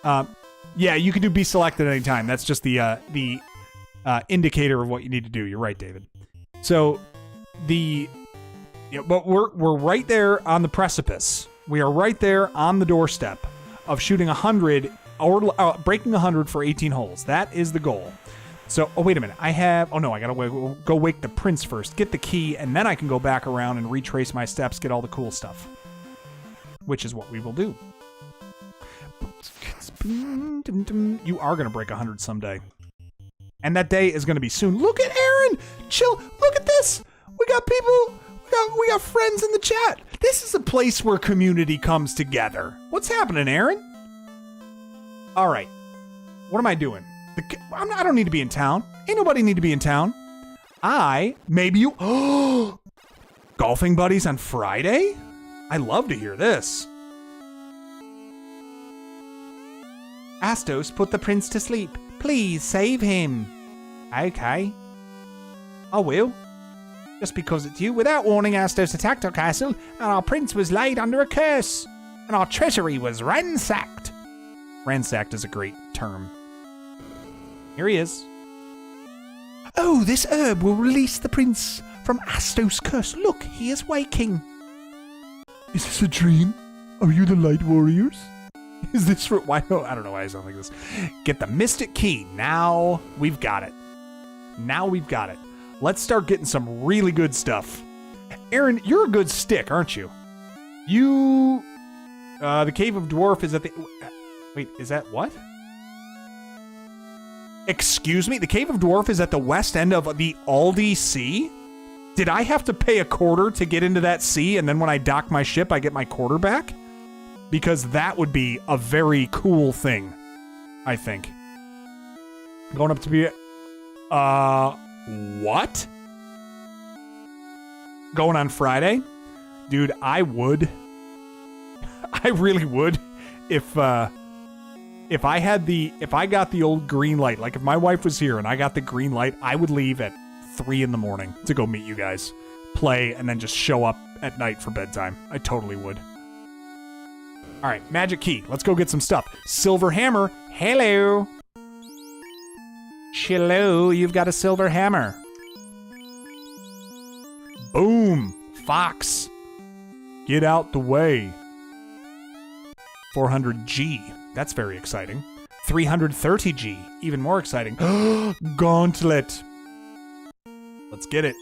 yeah, you can do be selected anytime. That's just the indicator of what you need to do. You're right, David. So but we're right there on the precipice. We are right there on the doorstep of shooting 100 or breaking 100 for 18 holes. That is the goal. So, oh, wait a minute. I gotta go wake the prince first, get the key, and then I can go back around and retrace my steps, get all the cool stuff. Which is what we will do. You are gonna break 100 someday. And that day is gonna be soon. Look at Aaron! Chill, look at this! We got people, we got friends in the chat. This is a place where community comes together. What's happening, Aaron? All right. What am I doing? I don't need to be in town. Ain't nobody need to be in town. Maybe you... Oh! Golfing buddies on Friday? I love to hear this. Astos, put the prince to sleep. Please save him. Okay. I will. Just because it's you. Without warning, Astos attacked our castle, and our prince was laid under a curse, and our treasury was ransacked. Ransacked is a great term. Here he is. Oh, this herb will release the prince from Astos' curse. Look, he is waking. Is this a dream? Are you the light warriors? Is this for... Why? No, I don't know why I sound like this. Get the mystic key. Now we've got it. Now we've got it. Let's start getting some really good stuff. Aaron, you're a good stick, aren't you? You... the Cave of Dwarf is at the... Wait, is that what? Excuse me? The Cave of Dwarf is at the west end of the Aldi Sea? Did I have to pay a quarter to get into that sea, and then when I dock my ship, I get my quarter back? Because that would be a very cool thing, I think. Going up to be... what? Going on Friday? Dude, I would. I really would. If I got the old green light, like if my wife was here and I got the green light, I would leave at 3 in the morning to go meet you guys, play, and then just show up at night for bedtime. I totally would. All right, magic key. Let's go get some stuff. Silver hammer. Hello. Hello, you've got a silver hammer. Boom. Fox. Get out the way. 400G. That's very exciting. 330G. Even more exciting. Gauntlet. Let's get it.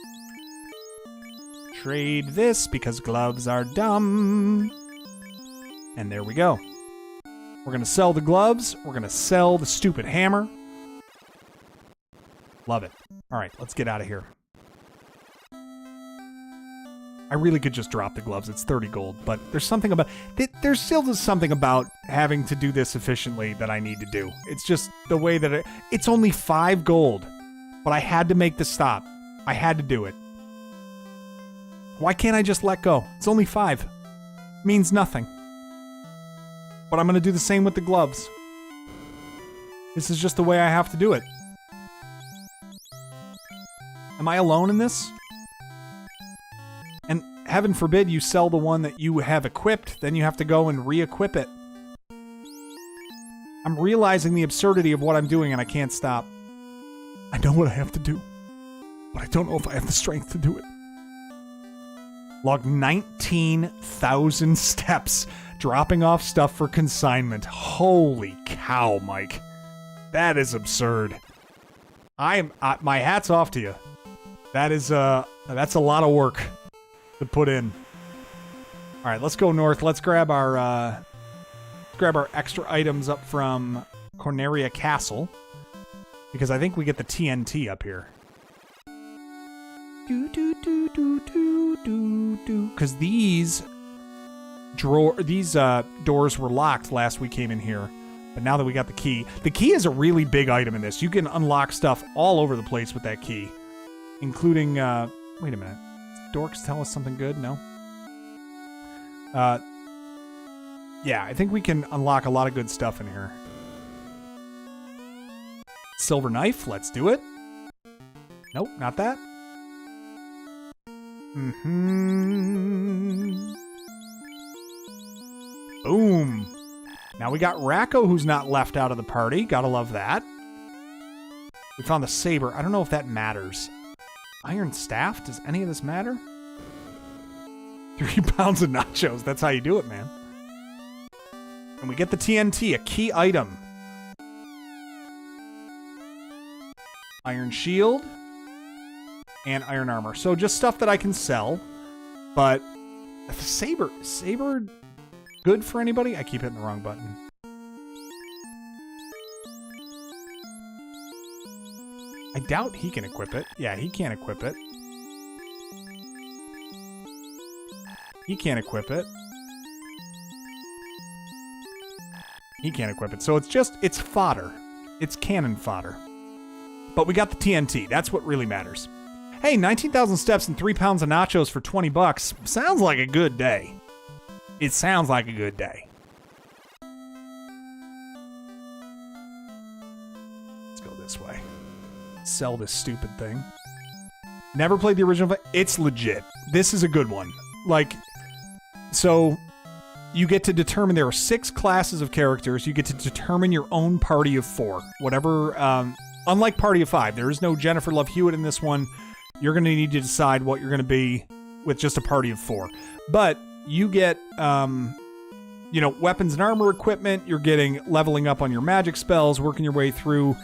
Trade this because gloves are dumb. And there we go. We're going to sell the gloves. We're going to sell the stupid hammer. Love it. All right, let's get out of here. I really could just drop the gloves. It's 30 gold, but there's something about... There's still something about having to do this efficiently that I need to do. It's just the way that it's only 5 gold, but I had to make the stop. I had to do it. Why can't I just let go? It's only 5. Means nothing. But I'm going to do the same with the gloves. This is just the way I have to do it. Am I alone in this? And heaven forbid you sell the one that you have equipped, then you have to go and re-equip it. I'm realizing the absurdity of what I'm doing and I can't stop. I know what I have to do, but I don't know if I have the strength to do it. Log 19,000 steps, dropping off stuff for consignment. Holy cow, Mike. That is absurd. My hat's off to you. That's a lot of work to put in. All right, let's go north. Let's grab our extra items up from Corneria Castle, because I think we get the TNT up here. Because these doors were locked last we came in here, but now that we got the key is a really big item in this. You can unlock stuff all over the place with that key, including wait a minute. Dorks tell us something good? No? Yeah, I think we can unlock a lot of good stuff in here. Silver knife, let's do it. Nope, not that. Boom. Now we got Racco, who's not left out of the party. Gotta love that. We found the saber. I don't know if that matters. Iron staff? Does any of this matter? 3 pounds of nachos. That's how you do it, man. And we get the TNT, a key item. Iron shield. And iron armor. So just stuff that I can sell. But the saber good for anybody? I keep hitting the wrong button. I doubt he can equip it. Yeah, he can't equip it. He can't equip it. He can't equip it. So it's fodder. It's cannon fodder. But we got the TNT. That's what really matters. Hey, 19,000 steps and 3 pounds of nachos for 20 bucks. Sounds like a good day. It sounds like a good day. Let's go this way. Sell this stupid thing. Never played the original. It's legit. This is a good one. Like, so you get to determine there are 6 classes of characters. You get to determine your own party of 4. Whatever, unlike Party of 5, there is no Jennifer Love Hewitt in this one. You're going to need to decide what you're going to be with just a party of 4. But you get, weapons and armor equipment. You're getting leveling up on your magic spells, working your way through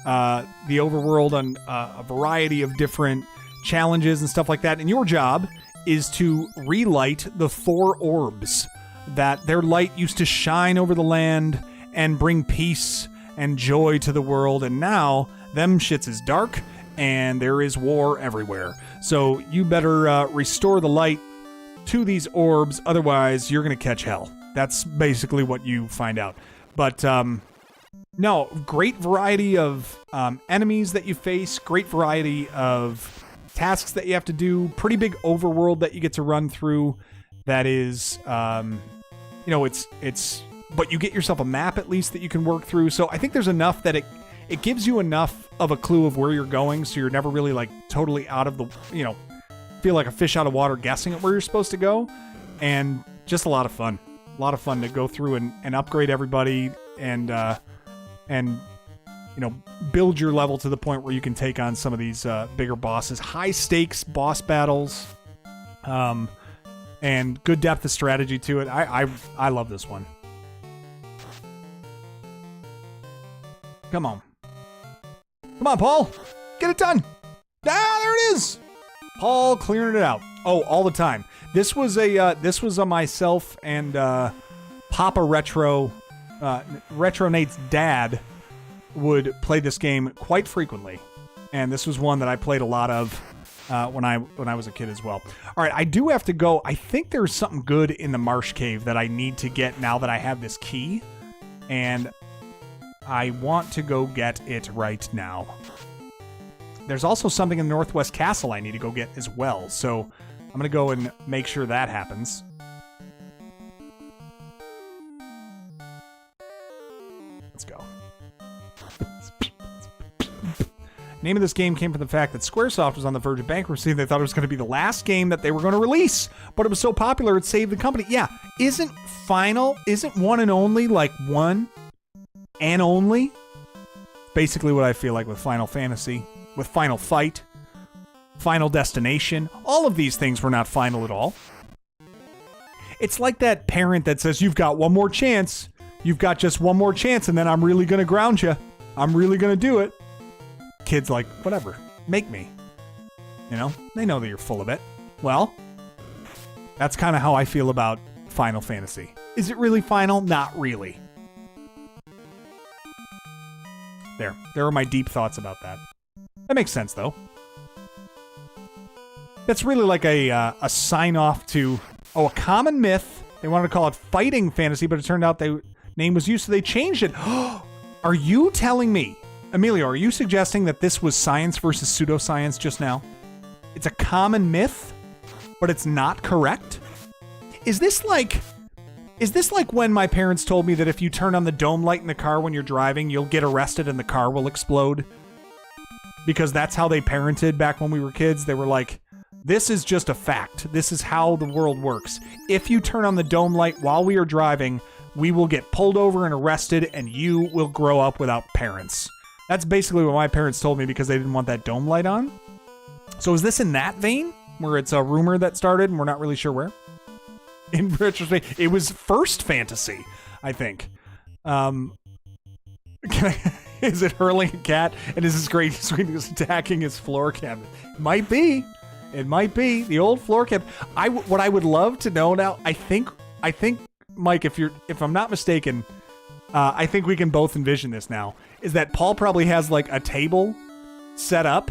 the overworld on a variety of different challenges and stuff like that. And your job is to relight the 4 orbs that their light used to shine over the land and bring peace and joy to the world. And now them shits is dark and there is war everywhere. So you better restore the light to these orbs. Otherwise, you're going to catch hell. That's basically what you find out. But no, great variety of enemies that you face. Great variety of tasks that you have to do. Pretty big overworld that you get to run through. That is, it's. But you get yourself a map at least that you can work through. So I think there's enough that it gives you enough of a clue of where you're going, so you're never really like totally out of the, feel like a fish out of water guessing at where you're supposed to go. And just a lot of fun. A lot of fun to go through and upgrade everybody and build your level to the point where you can take on some of these bigger bosses. High stakes boss battles, and good depth of strategy to it. I love this one. Come on, Paul, get it done. There it is. Paul clearing it out. Oh, all the time. This was a myself and Papa Retro, Retro Nate's dad would play this game quite frequently, and this was one that I played a lot of when I was a kid as well. All right, I do have to go. I think there's something good in the Marsh Cave that I need to get now that I have this key, and I want to go get it right now. There's also something in Northwest Castle I need to go get as well, so I'm going to go and make sure that happens. Let's go. Name of this game came from the fact that Squaresoft was on the verge of bankruptcy. They thought it was going to be the last game that they were going to release, but it was so popular it saved the company. Yeah, isn't one and only like one and only? Basically what I feel like with Final Fantasy, with Final Fight, Final Destination. All of these things were not final at all. It's like that parent that says, you've got one more chance. You've got just one more chance, and then I'm really going to ground you. I'm really going to do it. Kid's like, whatever. Make me. They know that you're full of it. Well, that's kind of how I feel about Final Fantasy. Is it really final? Not really. There are my deep thoughts about that. That makes sense, though. That's really like a sign-off to, a common myth. They wanted to call it fighting fantasy, but it turned out the name was used, so they changed it. Are you telling me, Emilio, are you suggesting that this was science versus pseudoscience just now? It's a common myth, but it's not correct? Is this like when my parents told me that if you turn on the dome light in the car when you're driving, you'll get arrested and the car will explode? Because that's how they parented back when we were kids. They were like, this is just a fact. This is how the world works. If you turn on the dome light while we are driving, we will get pulled over and arrested and you will grow up without parents. That's basically what my parents told me because they didn't want that dome light on. So is this in that vein where it's a rumor that started and we're not really sure where? In retrospect, it was First Fantasy, I think. Is it hurling a cat? And is this great sweetness attacking his floor cabinet? It might be. The old floor cabinet. What I would love to know now, I think, Mike, if I'm not mistaken, I think we can both envision this now, is that Paul probably has like a table set up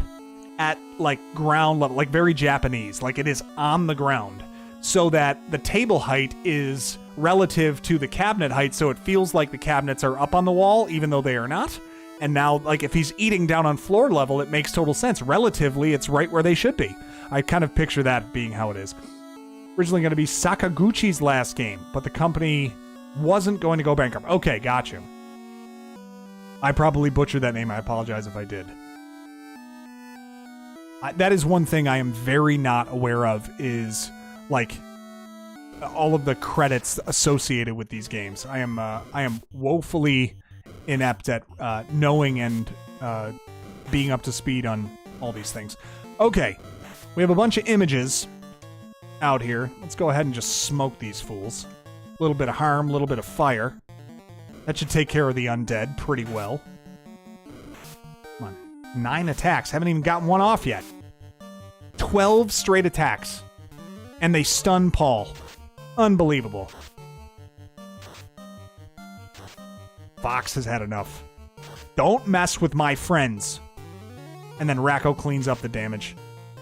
at like ground level, like very Japanese, like it is on the ground, so that the table height is relative to the cabinet height, so it feels like the cabinets are up on the wall, even though they are not. And now, like, if he's eating down on floor level, it makes total sense. Relatively, it's right where they should be. I kind of picture that being how it is. Originally going to be Sakaguchi's last game, but the company wasn't going to go bankrupt. Okay, got you. I probably butchered that name. I apologize if I did. That is one thing I am very not aware of is, like, all of the credits associated with these games. I am woefully inept at knowing and being up to speed on all these things. Okay, we have a bunch of images out here. Let's go ahead and just smoke these fools. A little bit of harm, a little bit of fire. That should take care of the undead pretty well. Come on. 9 attacks. Haven't even gotten one off yet. 12 straight attacks. And they stun Paul. Unbelievable. Fox has had enough. Don't mess with my friends. And then Racco cleans up the damage.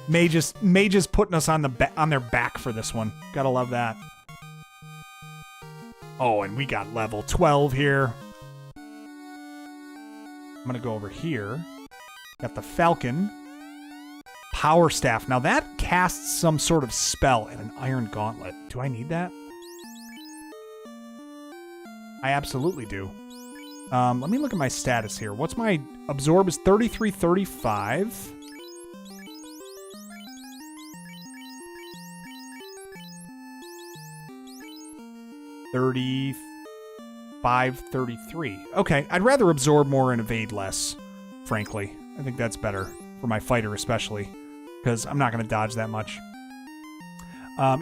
Mage is putting us on their back for this one. Gotta love that. Oh, and we got level 12 here. I'm gonna go over here. Got the Falcon. Power Staff. Now that casts some sort of spell and an Iron Gauntlet. Do I need that? I absolutely do. Let me look at my status here. What's my absorb is 33, 35. $35, 33. Okay, I'd rather absorb more and evade less, frankly. I think that's better for my fighter especially, because I'm not going to dodge that much.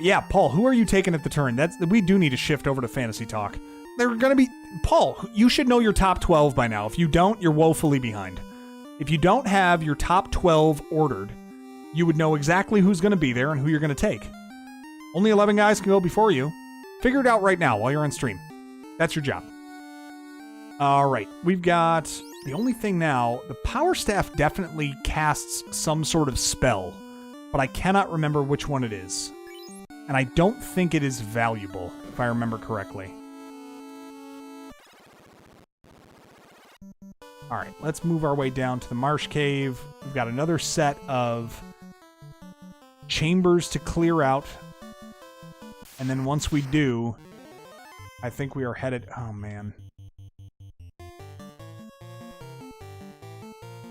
Yeah, Paul, who are you taking at the turn? We do need to shift over to fantasy talk. They're going to be... Paul, you should know your top 12 by now. If you don't, you're woefully behind. If you don't have your top 12 ordered, you would know exactly who's going to be there and who you're going to take. Only 11 guys can go before you. Figure it out right now while you're on stream. That's your job. All right, we've got... The only thing now, the Power Staff definitely casts some sort of spell, but I cannot remember which one it is. And I don't think it is valuable, if I remember correctly. All right, let's move our way down to the Marsh Cave. We've got another set of chambers to clear out. And then once we do, I think we are headed... Oh, man. I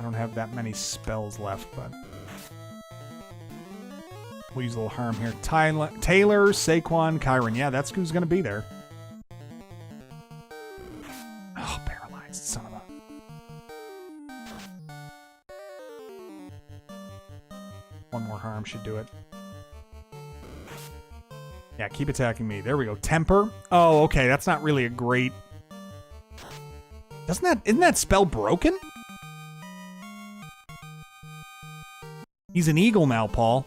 don't have that many spells left, but... We'll use a little harm here. Taylor, Saquon, Kyron. Yeah, that's who's going to be there. Oh, paralyzed, son of a... One more harm should do it. Yeah, keep attacking me. There we go. Temper. Oh, okay. That's not really a great... Isn't that spell broken? He's an eagle now, Paul.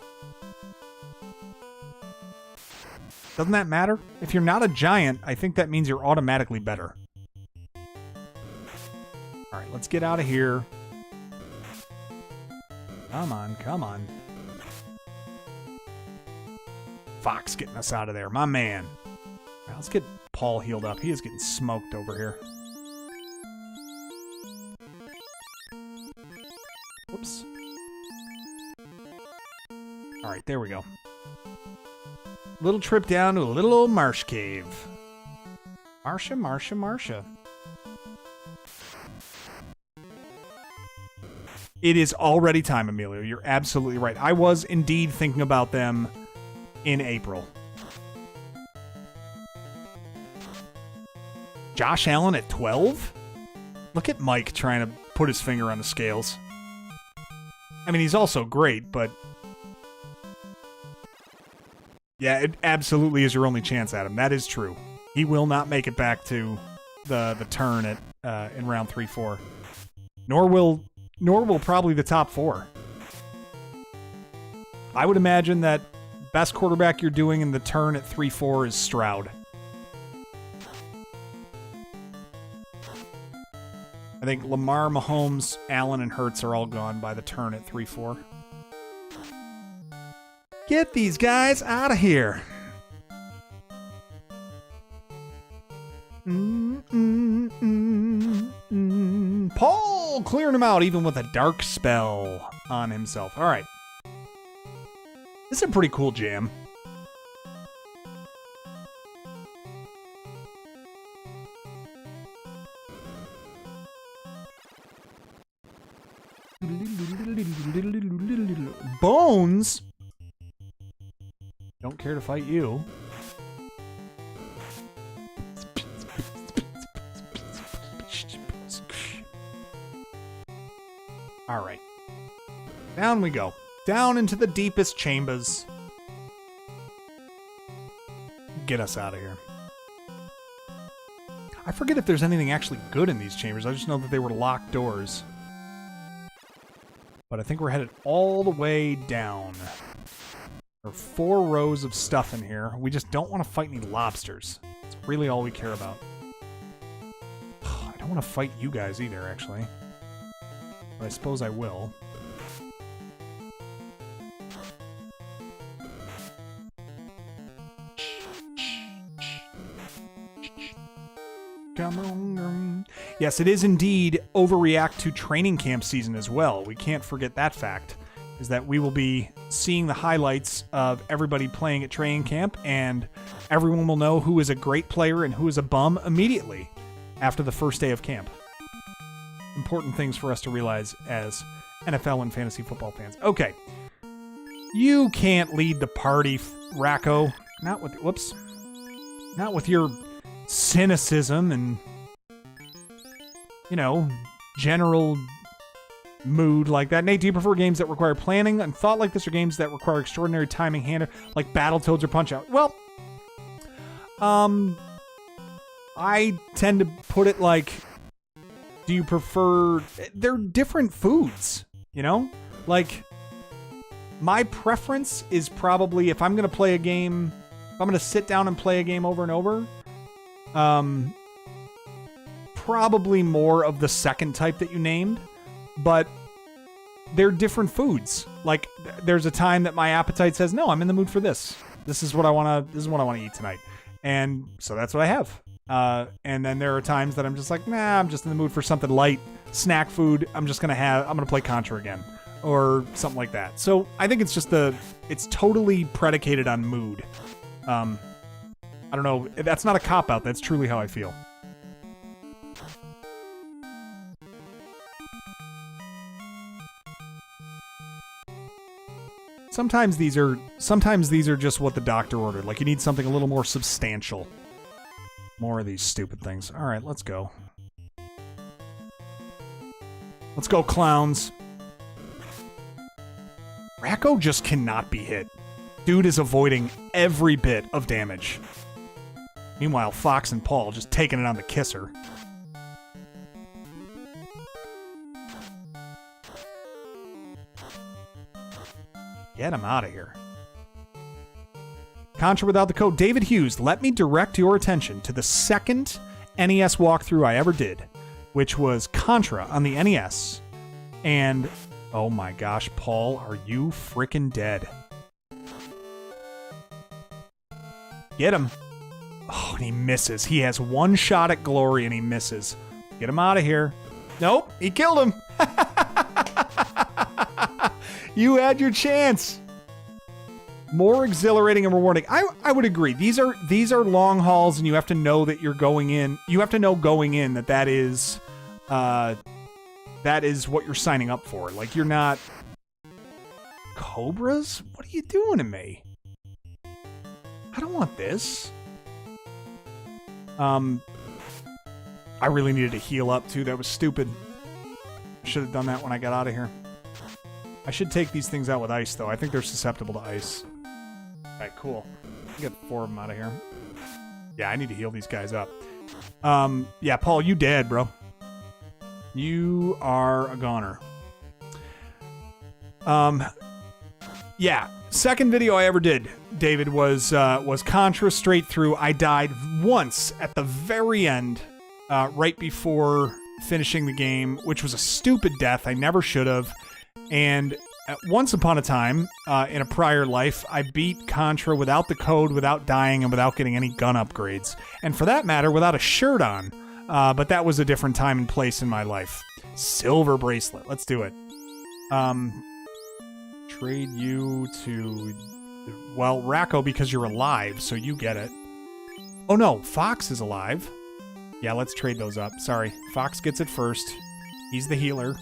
Doesn't that matter? If you're not a giant, I think that means you're automatically better. Alright, let's get out of here. Come on, come on. Fox getting us out of there. My man. Right, let's get Paul healed up. He is getting smoked over here. Whoops. Alright, there we go. Little trip down to a little old Marsh Cave. Marsha. It is already time, Emilio. You're absolutely right. I was indeed thinking about them in April. Josh Allen at 12? Look at Mike trying to put his finger on the scales. I mean, he's also great, but... Yeah, it absolutely is your only chance at him. That is true. He will not make it back to the turn at in round 3-4. Nor will probably the top 4. I would imagine that best quarterback you're doing in the turn at 3-4 is Stroud. I think Lamar, Mahomes, Allen, and Hurts are all gone by the turn at 3-4. Get these guys out of here. Paul clearing him out even with a dark spell on himself. All right. This is a pretty cool jam. Bones? Don't care to fight you. All right. Down we go. Down into the deepest chambers. Get us out of here. I forget if there's anything actually good in these chambers. I just know that they were locked doors. But I think we're headed all the way down. There are 4 rows of stuff in here. We just don't want to fight any lobsters. That's really all we care about. I don't want to fight you guys either, actually. But I suppose I will. Come on. Yes, it is indeed overreact to training camp season as well. We can't forget that fact, is that we will be seeing the highlights of everybody playing at training camp, and everyone will know who is a great player and who is a bum immediately after the first day of camp. Important things for us to realize as NFL and fantasy football fans. Okay. You can't lead the party, Racco. Not with... Whoops. Not with your cynicism and, you know, general mood like that. Nate, do you prefer games that require planning and thought like this, or games that require extraordinary timing, like Battletoads or Punch-Out? Well, I tend to put it like, do you prefer... They're different foods, you know? Like, my preference is probably, if I'm going to play a game, if I'm going to sit down and play a game over and over, probably more of the second type that you named, but they're different foods. Like, there's a time that my appetite says, no, I'm in the mood for this. This is what I want to eat tonight. And so that's what I have. And then there are times that I'm just like, nah, I'm just in the mood for something light, snack food. I'm going to play Contra again or something like that. So I think it's just it's totally predicated on mood. I don't know. That's not a cop-out. That's truly how I feel. Sometimes these are just what the doctor ordered. Like, you need something a little more substantial. More of these stupid things. All right, let's go. Let's go, clowns. Racco just cannot be hit. Dude is avoiding every bit of damage. Meanwhile, Fox and Paul just taking it on the kisser. Get him out of here. Contra without the code. David Hughes, let me direct your attention to the second NES walkthrough I ever did, which was Contra on the NES. And, oh my gosh, Paul, are you frickin' dead? Get him. Oh, and he misses. He has one shot at glory and he misses. Get him out of here. Nope, he killed him. You had your chance. More exhilarating and rewarding. I would agree. These are long hauls, and you have to know that you're going in. You have to know going in that is what you're signing up for. Like, you're not cobras. What are you doing to me? I don't want this. I really needed to heal up too. That was stupid. Should have done that when I got out of here. I should take these things out with ice, though. I think they're susceptible to ice. Alright, cool. Get 4 of them out of here. Yeah, I need to heal these guys up. Yeah, Paul, you dead, bro. You are a goner. Yeah, second video I ever did, David, was Contra straight through. I died once at the very end, right before finishing the game, which was a stupid death. I never should have. And once upon a time, in a prior life, I beat Contra without the code, without dying, and without getting any gun upgrades. And for that matter, without a shirt on. But that was a different time and place in my life. Silver bracelet. Let's do it. Trade you to... Well, Racco, because you're alive, so you get it. Oh no, Fox is alive. Yeah, let's trade those up. Sorry, Fox gets it first. He's the healer.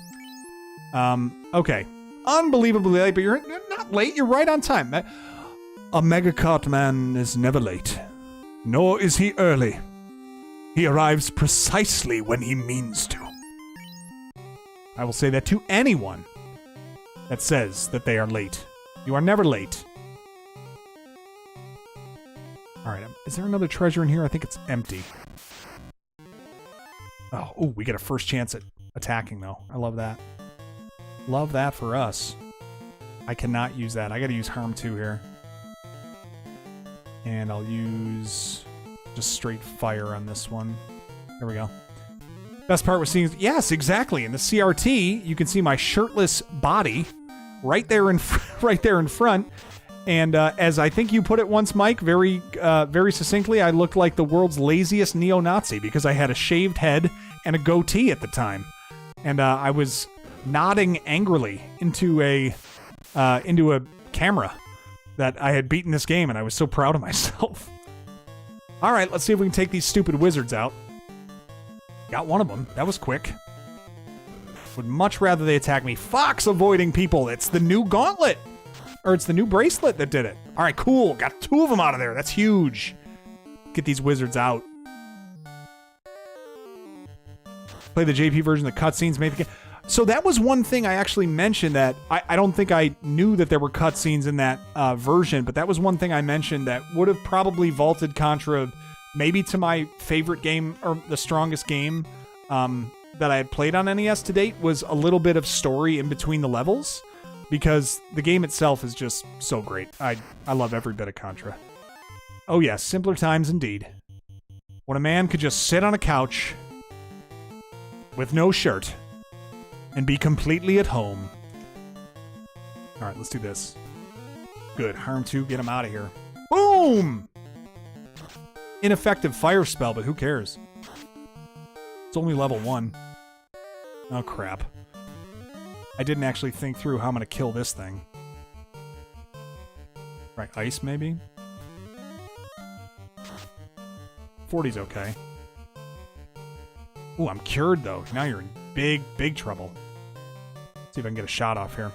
Okay. unbelievably late, but you're not late. You're right on time. A Megacart man is never late, nor is he early. He arrives precisely when he means to. I will say that to anyone that says that they are late. You are never late. All right, is there another treasure in here? I think it's empty. Oh, ooh, we get a first chance at attacking, though. I love that. Love that for us. I cannot use that. I got to use Harm 2 here. And I'll use just straight fire on this one. There we go. Best part was seeing... Yes, exactly. In the CRT, you can see my shirtless body right there in front. And as I think you put it once, Mike, very succinctly, I looked like the world's laziest neo-Nazi because I had a shaved head and a goatee at the time. And I was nodding angrily into a camera that I had beaten this game, and I was so proud of myself. All right, let's see if we can take these stupid wizards out. Got one of them. That was quick. Would much rather they attack me. Fox avoiding people. It's the new gauntlet. Or it's the new bracelet that did it. All right, cool. Got 2 of them out of there. That's huge. Get these wizards out. Play the JP version of the cutscenes. Made the game. So that was one thing I actually mentioned that I don't think I knew that there were cutscenes in that version, but that was one thing I mentioned that would have probably vaulted Contra maybe to my favorite game or the strongest game that I had played on NES to date was a little bit of story in between the levels because the game itself is just so great. I love every bit of Contra. Oh yes, simpler times indeed. When a man could just sit on a couch with no shirt and be completely at home. All right, let's do this. Good. Harm 2, get him out of here. Boom! Ineffective fire spell, but who cares? It's only level 1. Oh, crap. I didn't actually think through how I'm going to kill this thing. Right, ice, maybe? 40's okay. Ooh, I'm cured, though. Now you're in big, big trouble. See if I can get a shot off here.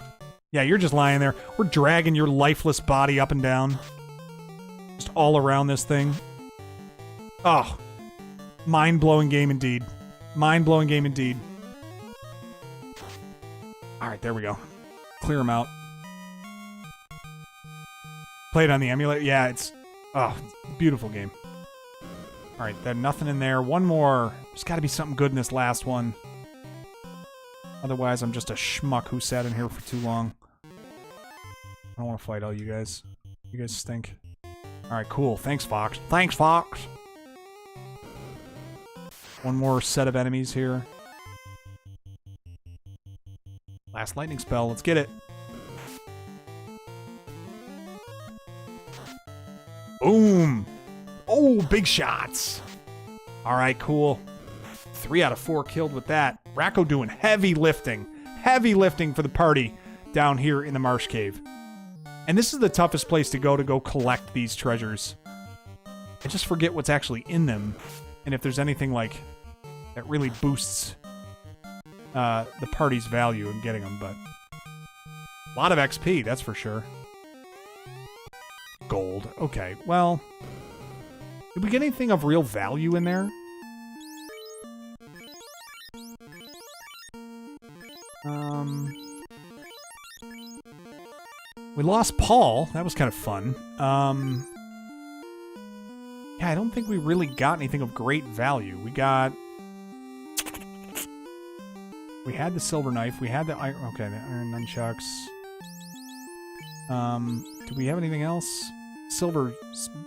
Yeah, you're just lying there. We're dragging your lifeless body up and down. Just all around this thing. Oh. Mind-blowing game indeed. Mind-blowing game indeed. Alright, there we go. Clear them out. Play it on the emulator. Yeah, it's... Oh, beautiful game. Alright, there's nothing in there. One more. There's got to be something good in this last one. Otherwise, I'm just a schmuck who sat in here for too long. I don't want to fight all you guys. You guys stink. Alright, cool. Thanks, Fox. Thanks, Fox! One more set of enemies here. Last lightning spell. Let's get it. Boom! Oh, big shots! Alright, cool. 3 out of 4 killed with that. Racco doing heavy lifting. Heavy lifting for the party down here in the Marsh Cave. And this is the toughest place to go collect these treasures. I just forget what's actually in them. And if there's anything like that really boosts the party's value in getting them, but a lot of XP, that's for sure. Gold. Okay, well, did we get anything of real value in there? We lost Paul. That was kind of fun. Yeah, I don't think we really got anything of great value. We had the silver knife. We had the iron... Okay, the iron nunchucks. Do we have anything else? Silver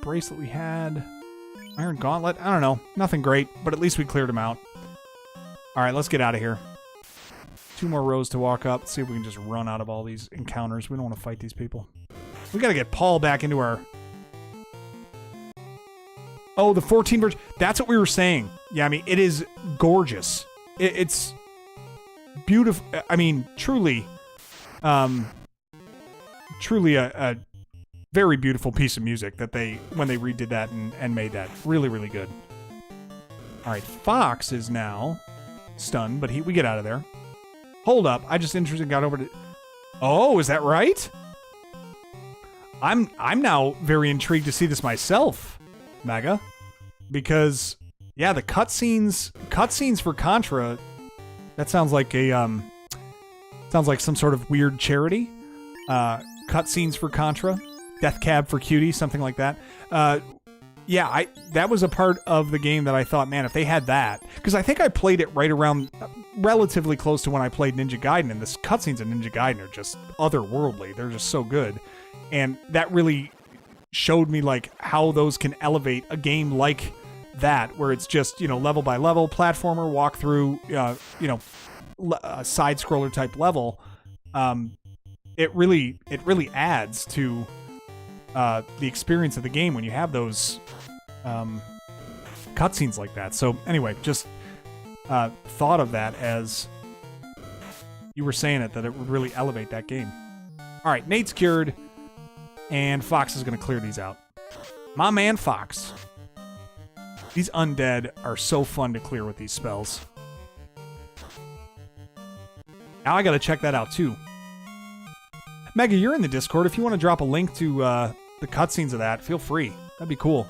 bracelet we had. Iron gauntlet. I don't know. Nothing great, but at least we cleared them out. Alright, let's get out of here. 2 more rows to walk up. Let's see if we can just run out of all these encounters. We don't want to fight these people. We gotta get Paul back into our... Oh, the 14 version. That's what we were saying. Yeah, I mean, it is gorgeous. It's beautiful. I mean, truly a very beautiful piece of music that when they redid that and made that. Really, really good. All right, Fox is now stunned, but we get out of there. Hold up. I just interested got over to... Oh, is that right? I'm now very intrigued to see this myself, Mega, because yeah, the cutscenes for Contra. That sounds like some sort of weird charity. Cutscenes for Contra, Death Cab for Cutie, something like that. Yeah, that was a part of the game that I thought, man, if they had that, because I think I played it right around relatively close to when I played Ninja Gaiden, and the cutscenes in Ninja Gaiden are just otherworldly. They're just so good, and that really showed me like how those can elevate a game like that, where it's just, you know, level by level platformer, walk through, you know, side scroller type level. It really adds to the experience of the game when you have those cutscenes like that. So anyway, just thought of that as you were saying it, that it would really elevate that game. All right, Nate's cured, and Fox is going to clear these out. My man Fox. These undead are so fun to clear with these spells. Now I got to check that out too. Mega, you're in the Discord. If you want to drop a link to the cutscenes of that, feel free. That'd be cool.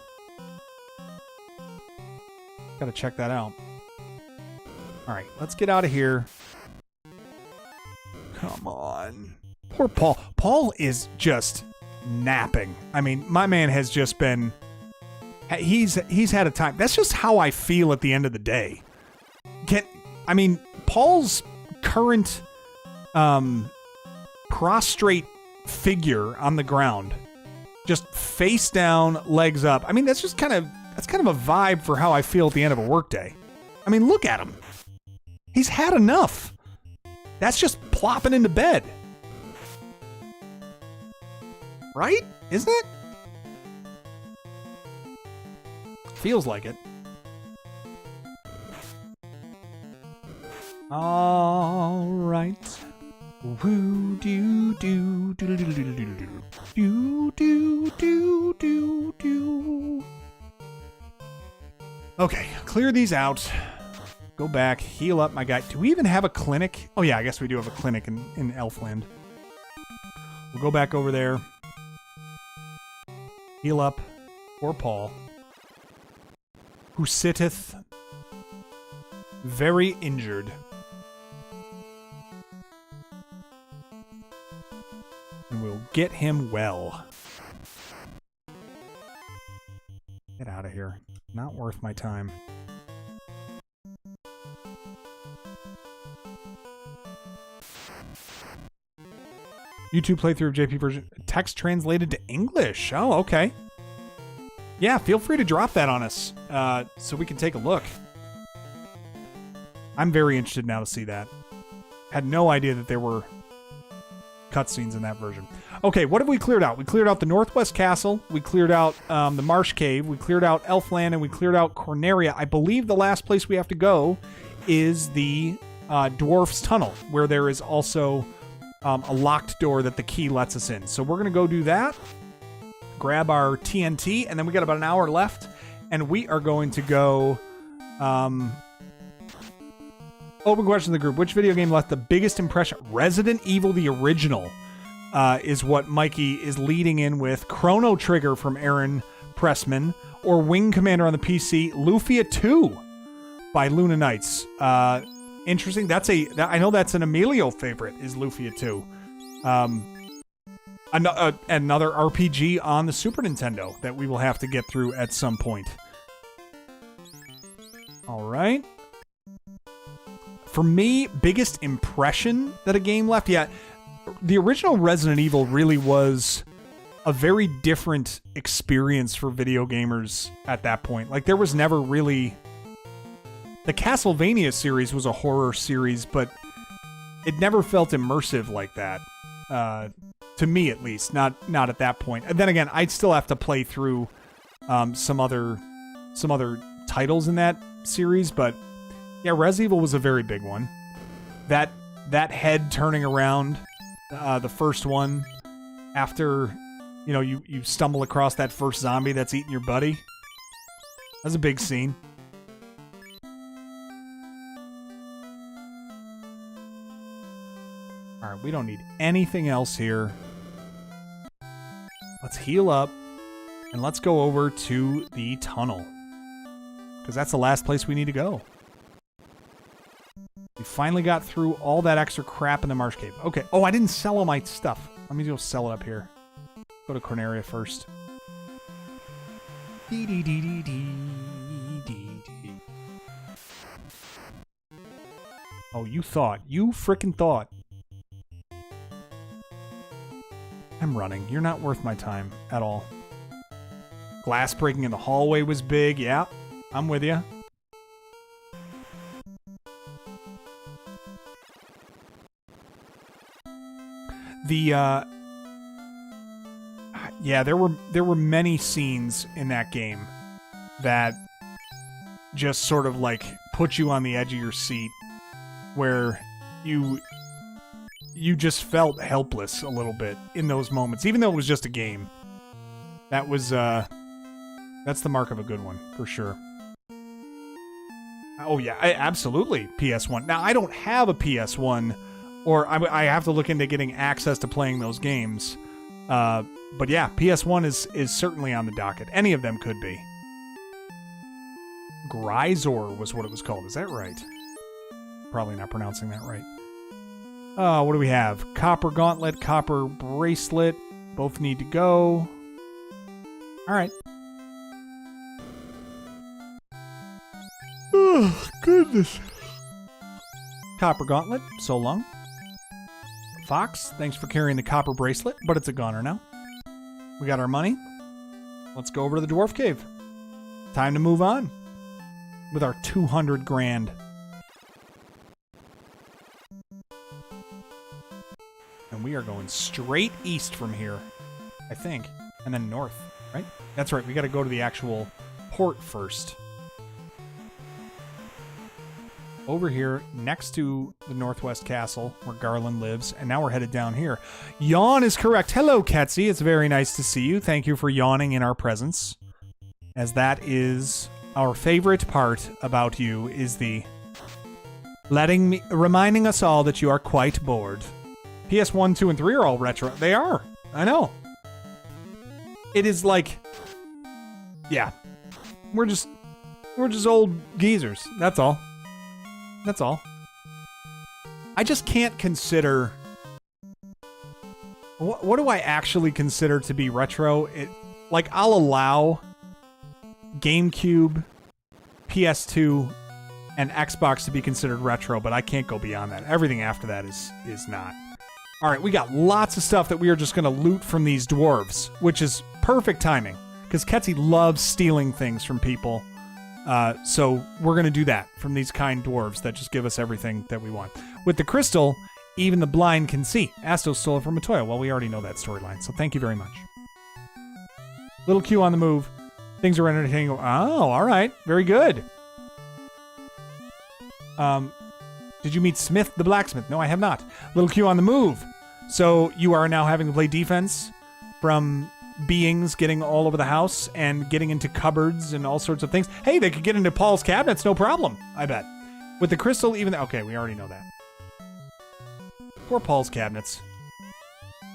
Gotta check that out. Alright, let's get out of here. Come on. Poor Paul. Paul is just napping. I mean, my man has just been... He's had a time. That's just how I feel at the end of the day. Paul's current prostrate figure on the ground, just face down, legs up. I mean, that's kind of a vibe for how I feel at the end of a workday. I mean, look at him. He's had enough. That's just plopping into bed. Right? Isn't it? Feels like it. All right. Woo do do do do do do do do do do do. Okay, clear these out. Go back, heal up my guy. Do we even have a clinic? Oh yeah, I guess we do have a clinic in Elfland. We'll go back over there. Heal up for Paul, who sitteth very injured. And we'll get him well. Get out of here. Not worth my time. YouTube playthrough of JP version. Text translated to English. Oh, okay. Yeah, feel free to drop that on us so we can take a look. I'm very interested now to see that. Had no idea that there were cutscenes in that version. Okay, what have we cleared out? We cleared out the Northwest Castle. We cleared out the Marsh Cave. We cleared out Elfland, and we cleared out Corneria. I believe the last place we have to go is the Dwarf's Tunnel, where there is also a locked door that the key lets us in. So we're going to go do that. Grab our TNT, and then we got about an hour left, and we are going to go... Open question in the group. Which video game left the biggest impression? Resident Evil, the original, is what Mikey is leading in with. Chrono Trigger from Aaron Pressman, or Wing Commander on the PC. Lufia 2 by Luna Knights. Interesting. I know that's an Emilio favorite, is Lufia 2. Another RPG on the Super Nintendo that we will have to get through at some point. All right. For me, biggest impression that a game left, yeah, the original Resident Evil really was a very different experience for video gamers at that point. Like, there was never really... The Castlevania series was a horror series, but it never felt immersive like that. To me, at least. Not at that point. And then again, I'd still have to play through some other titles in that series, but... Yeah, Res Evil was a very big one. That head turning around, the first one, after, you stumble across that first zombie that's eating your buddy. That's a big scene. All right, All right, we don't need anything else here. Let's heal up, and let's go over to the tunnel. Because that's the last place we need to go. We finally got through all that extra crap in the Marsh Cave. Okay. Oh, I didn't sell all my stuff. Let me go sell it up here. Go to Corneria first. Dee dee dee dee dee dee dee. Oh, you thought. You frickin' thought. I'm running. You're not worth my time at all. Glass breaking in the hallway was big. Yeah, I'm with you. Yeah, there were many scenes in that game that just sort of like put you on the edge of your seat, where you just felt helpless a little bit in those moments, even though it was just a game. That was that's the mark of a good one for sure. Oh yeah, absolutely PS1. Now I don't have a PS1, or I have to look into getting access to playing those games. But yeah, PS1 is certainly on the docket. Any of them could be. Grisor was what it was called. Is that right? Probably not pronouncing that right. What do we have? Copper gauntlet, copper bracelet. Both need to go. All right. Oh, goodness. Copper gauntlet, so long. Fox, thanks for carrying the copper bracelet, but it's a goner now. We got our money. Let's go over to the dwarf cave. Time to move on with our 200 grand. And we are going straight east from here, I think, and then north, right? That's right, we got to go to the actual port first. Over here, next to the Northwest Castle, where Garland lives, and now we're headed down here. Yawn is correct. Hello, Ketsy. It's very nice to see you. Thank you for yawning in our presence, as that is our favorite part about you, is the reminding us all that you are quite bored. PS1, 2, and 3 are all retro. They are. I know. It is like, yeah, we're just old geezers. That's all. That's all. I just can't consider... What do I actually consider to be retro? Like, I'll allow GameCube, PS2, and Xbox to be considered retro, but I can't go beyond that. Everything after that is not. Alright, we got lots of stuff that we are just going to loot from these dwarves, which is perfect timing, because Ketsy loves stealing things from people. So we're going to do that from these kind dwarves that just give us everything that we want. With the crystal, even the blind can see. Astos stole it from Matoya. Well, we already know that storyline, so thank you very much. Little Q on the move. Things are entertaining. Oh, all right. Very good. Did you meet Smith the blacksmith? No, I have not. Little Q on the move. So you are now having to play defense from... beings getting all over the house and getting into cupboards and all sorts of things. Hey, they could get into Paul's cabinets, no problem, I bet. With the crystal, even... Okay, we already know that. Poor Paul's cabinets.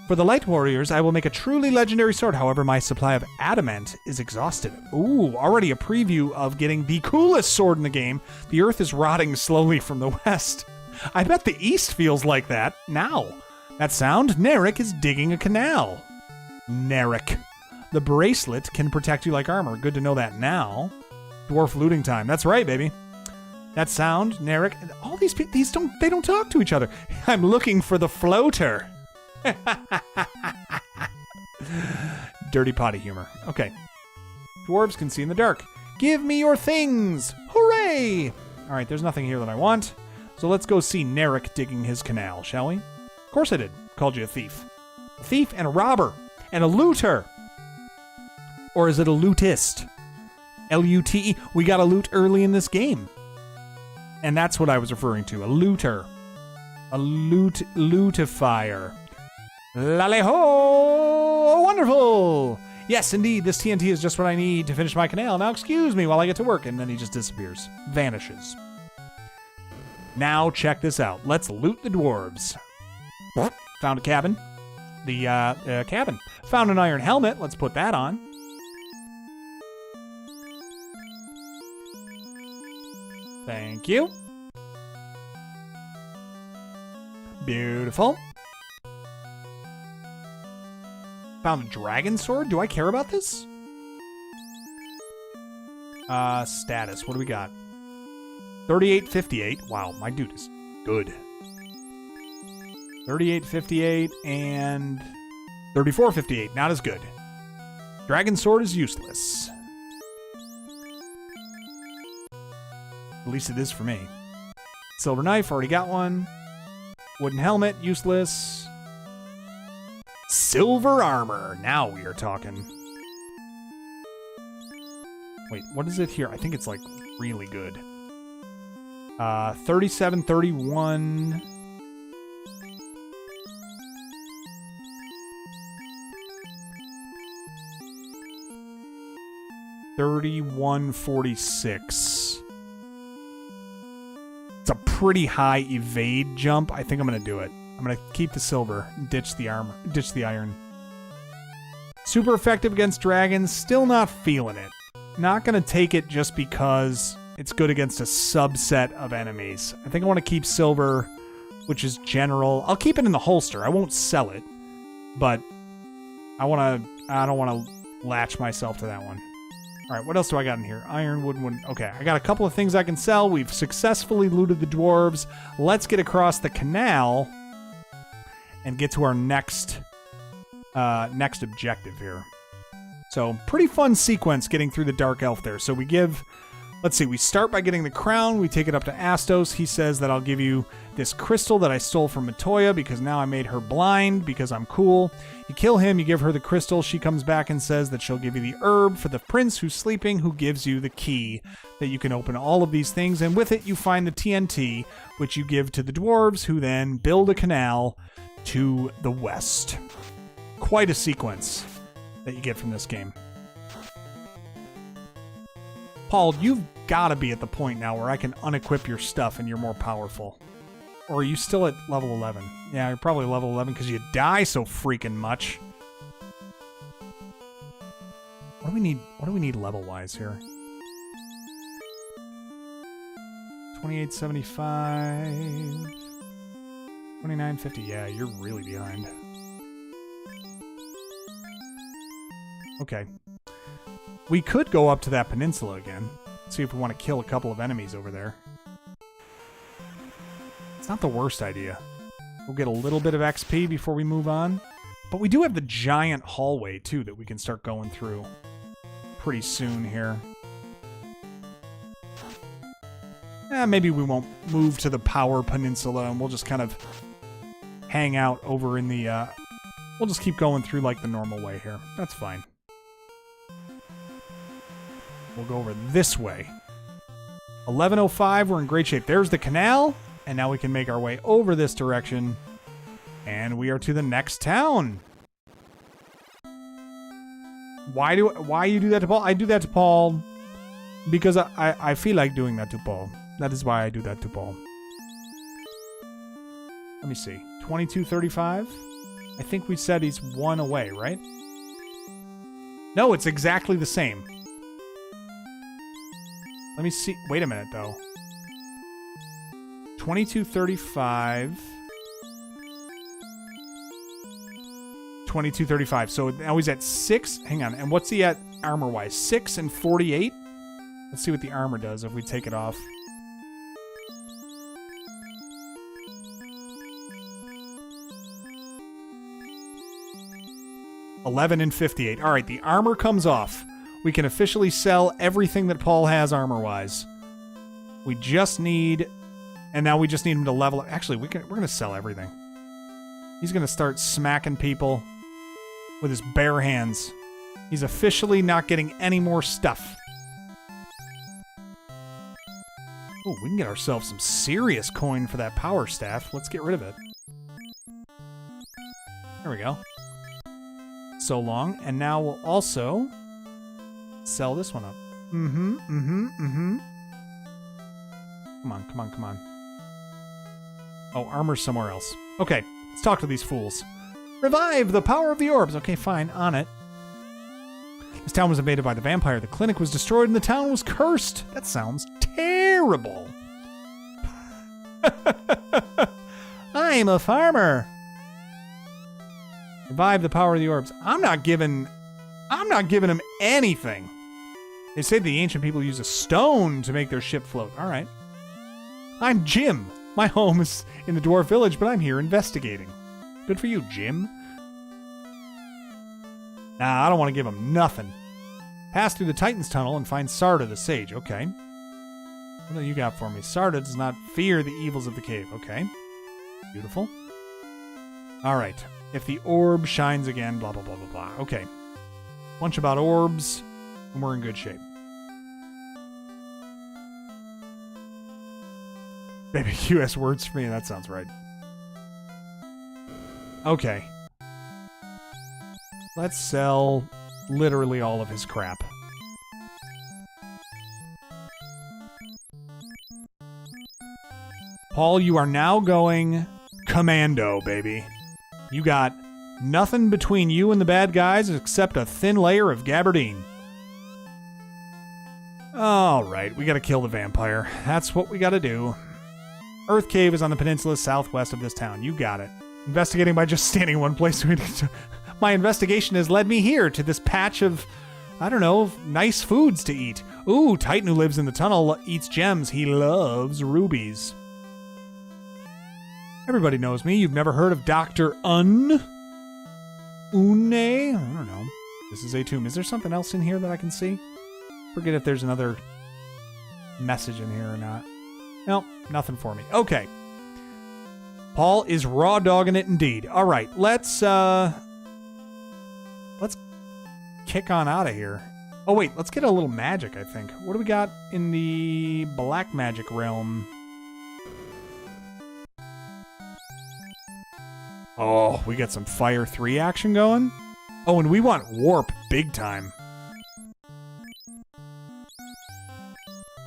For the Light Warriors, I will make a truly legendary sword. However, my supply of adamant is exhausted. Ooh, already a preview of getting the coolest sword in the game. The earth is rotting slowly from the west. I bet the east feels like that now. That sound? Narek is digging a canal. Narek. The bracelet can protect you like armor. Good to know that now. Dwarf looting time. That's right, baby. That sound, Narek. All these people, they don't talk to each other. I'm looking for the floater. Dirty potty humor. Okay. Dwarves can see in the dark. Give me your things. Hooray! All right, there's nothing here that I want. So let's go see Narek digging his canal, shall we? Of course I did. Called you a thief. A thief and a robber. And a looter. Or is it a lootist? L-U-T-E. We got a loot early in this game. And that's what I was referring to. A looter. A lootifier. Lally-ho! Wonderful! Yes, indeed, this TNT is just what I need to finish my canal. Now excuse me while I get to work. And then he just disappears. Vanishes. Now check this out. Let's loot the dwarves. Found a cabin. The cabin. Found an iron helmet. Let's put that on. Thank you. Beautiful. Found a dragon sword. Do I care about this? Status. What do we got? 3858. Wow, my dude is good. 3858 and 3458. Not as good. Dragon sword is useless. At least it is for me. Silver knife, already got one. Wooden helmet, useless. Silver armor. Now we are talking. Wait, what is it here? I think it's like really good. 3731. $31.46. It's a pretty high evade jump. I think I'm gonna do it. I'm gonna keep the silver, ditch the armor, ditch the iron. Super effective against dragons. Still not feeling it. Not gonna take it just because it's good against a subset of enemies. I think I want to keep silver, which is general. I'll keep it in the holster. I won't sell it, but I don't want to latch myself to that one. All right, what else do I got in here? Iron, wooden. Okay, I got a couple of things I can sell. We've successfully looted the dwarves. Let's get across the canal and get to our next objective here. So, pretty fun sequence getting through the Dark Elf there. So we give, let's see, we start by getting the crown. We take it up to Astos. He says that I'll give you this crystal that I stole from Matoya because now I made her blind because I'm cool. You kill him, you give her the crystal. She comes back and says that she'll give you the herb for the prince who's sleeping, who gives you the key that you can open all of these things. And with it, you find the TNT, which you give to the dwarves, who then build a canal to the west. Quite a sequence that you get from this game. Paul, you've got to be at the point now where I can unequip your stuff and you're more powerful. Or are you still at level 11? Yeah, you're probably level 11 because you die so freaking much. What do we need? What do we need level-wise here? 2875. 2950. Yeah, you're really behind. Okay. We could go up to that peninsula again. See if we want to kill a couple of enemies over there. It's not the worst idea. We'll get a little bit of XP before we move on. But we do have the giant hallway, too, that we can start going through pretty soon here. Maybe we won't move to the Power Peninsula, and we'll just kind of hang out over in the... we'll just keep going through like the normal way here. That's fine. We'll go over this way. 1105, we're in great shape. There's the canal, and now we can make our way over this direction, and we are to the next town. Why you do that to Paul? I do that to Paul because I feel like doing that to Paul. That is why I do that to Paul. Let me see. 2235? I think we said he's one away, right? No, it's exactly the same. Let me see. Wait a minute, though. 2235. 2235. So now he's at 6. Hang on. And what's he at armor-wise? 6 and 48? Let's see what the armor does if we take it off. $11 and 58. All right, the armor comes off. We can officially sell everything that Paul has armor-wise. We just need... And now we just need him to level up. Actually, we're going to sell everything. He's going to start smacking people with his bare hands. He's officially not getting any more stuff. Oh, we can get ourselves some serious coin for that power staff. Let's get rid of it. There we go. So long. And now we'll also sell this one up. Come on. Oh, armor's somewhere else. Okay. Let's talk to these fools. Revive the power of the orbs. Okay, fine. On it. This town was invaded by the vampire. The clinic was destroyed and the town was cursed. That sounds terrible. I'm a farmer. Revive the power of the orbs. I'm not giving him anything. They say the ancient people use a stone to make their ship float. All right. I'm Jim. My home is in the dwarf village, but I'm here investigating. Good for you, Jim. Nah, I don't want to give him nothing. Pass through the Titan's tunnel and find Sarda the sage. Okay. What do you got for me? Sarda does not fear the evils of the cave. Okay. Beautiful. All right. If the orb shines again, blah, blah, blah, blah, blah. Okay. Bunch about orbs, and we're in good shape. Maybe US words for me. That sounds right. Okay. Let's sell literally all of his crap. Paul, you are now going commando, baby. You got nothing between you and the bad guys except a thin layer of gabardine. Alright, we gotta kill the vampire. That's what we gotta do. Earth Cave is on the peninsula southwest of this town. You got it. Investigating by just standing in one place. My investigation has led me here to this patch of, I don't know, nice foods to eat. Ooh, Titan who lives in the tunnel eats gems. He loves rubies. Everybody knows me. You've never heard of Dr. Une? I don't know. This is a tomb. Is there something else in here that I can see? Forget if there's another message in here or not. Nope, nothing for me. Okay. Paul is raw dogging it indeed. All right, let's kick on out of here. Oh wait, let's get a little magic, I think. What do we got in the black magic realm? Oh, we got some Fire 3 action going. Oh, and we want Warp big time.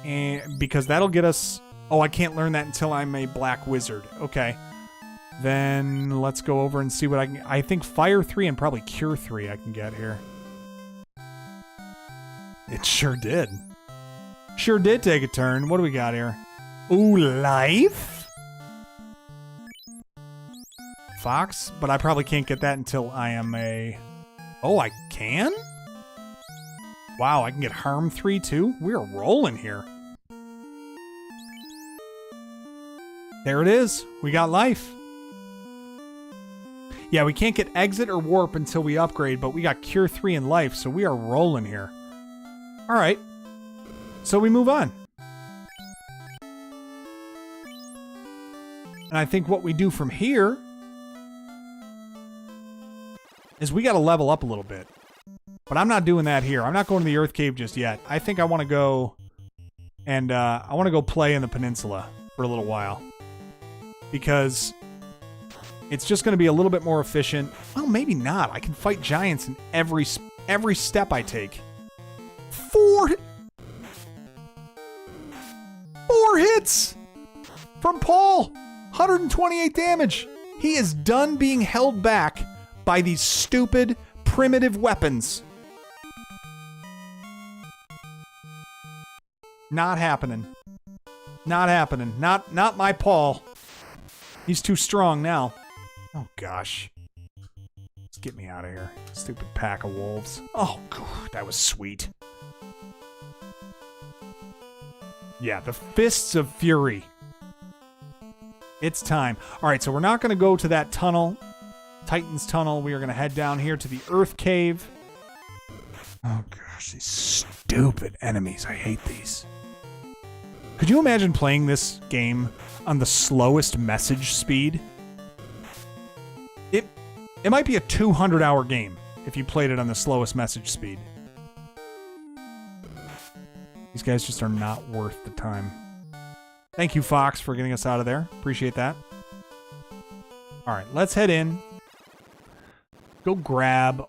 And because that'll get us... Oh, I can't learn that until I'm a black wizard. Okay. Then let's go over and see what I can... I think Fire 3 and probably Cure 3 I can get here. It sure did. Sure did take a turn. What do we got here? Ooh, life? Fox? But I probably can't get that until I am a... Oh, I can? Wow, I can get Harm 3 too? We're rolling here. There it is. We got life. Yeah, we can't get exit or warp until we upgrade, but we got Cure 3 and life, so we are rolling here. Alright. So we move on. And I think what we do from here is we got to level up a little bit. But I'm not doing that here. I'm not going to the Earth Cave just yet. I think I want to go and I want to go play in the peninsula for a little while. Because it's just going to be a little bit more efficient. Well, maybe not. I can fight giants in every step I take. Four hits from Paul. 128 damage. He is done being held back by these stupid, primitive weapons. Not happening. Not happening. Not my Paul. He's too strong now. Oh, gosh. Let's get me out of here. Stupid pack of wolves. Oh, God, that was sweet. Yeah, the Fists of Fury. It's time. All right, so we're not going to go to that tunnel. Titan's tunnel. We are going to head down here to the Earth Cave. Oh, gosh, these stupid enemies. I hate these. Could you imagine playing this game on the slowest message speed? It might be a 200-hour game if you played it on the slowest message speed. These guys just are not worth the time. Thank you, Fox, for getting us out of there. Appreciate that. All right, let's head in. Go grab...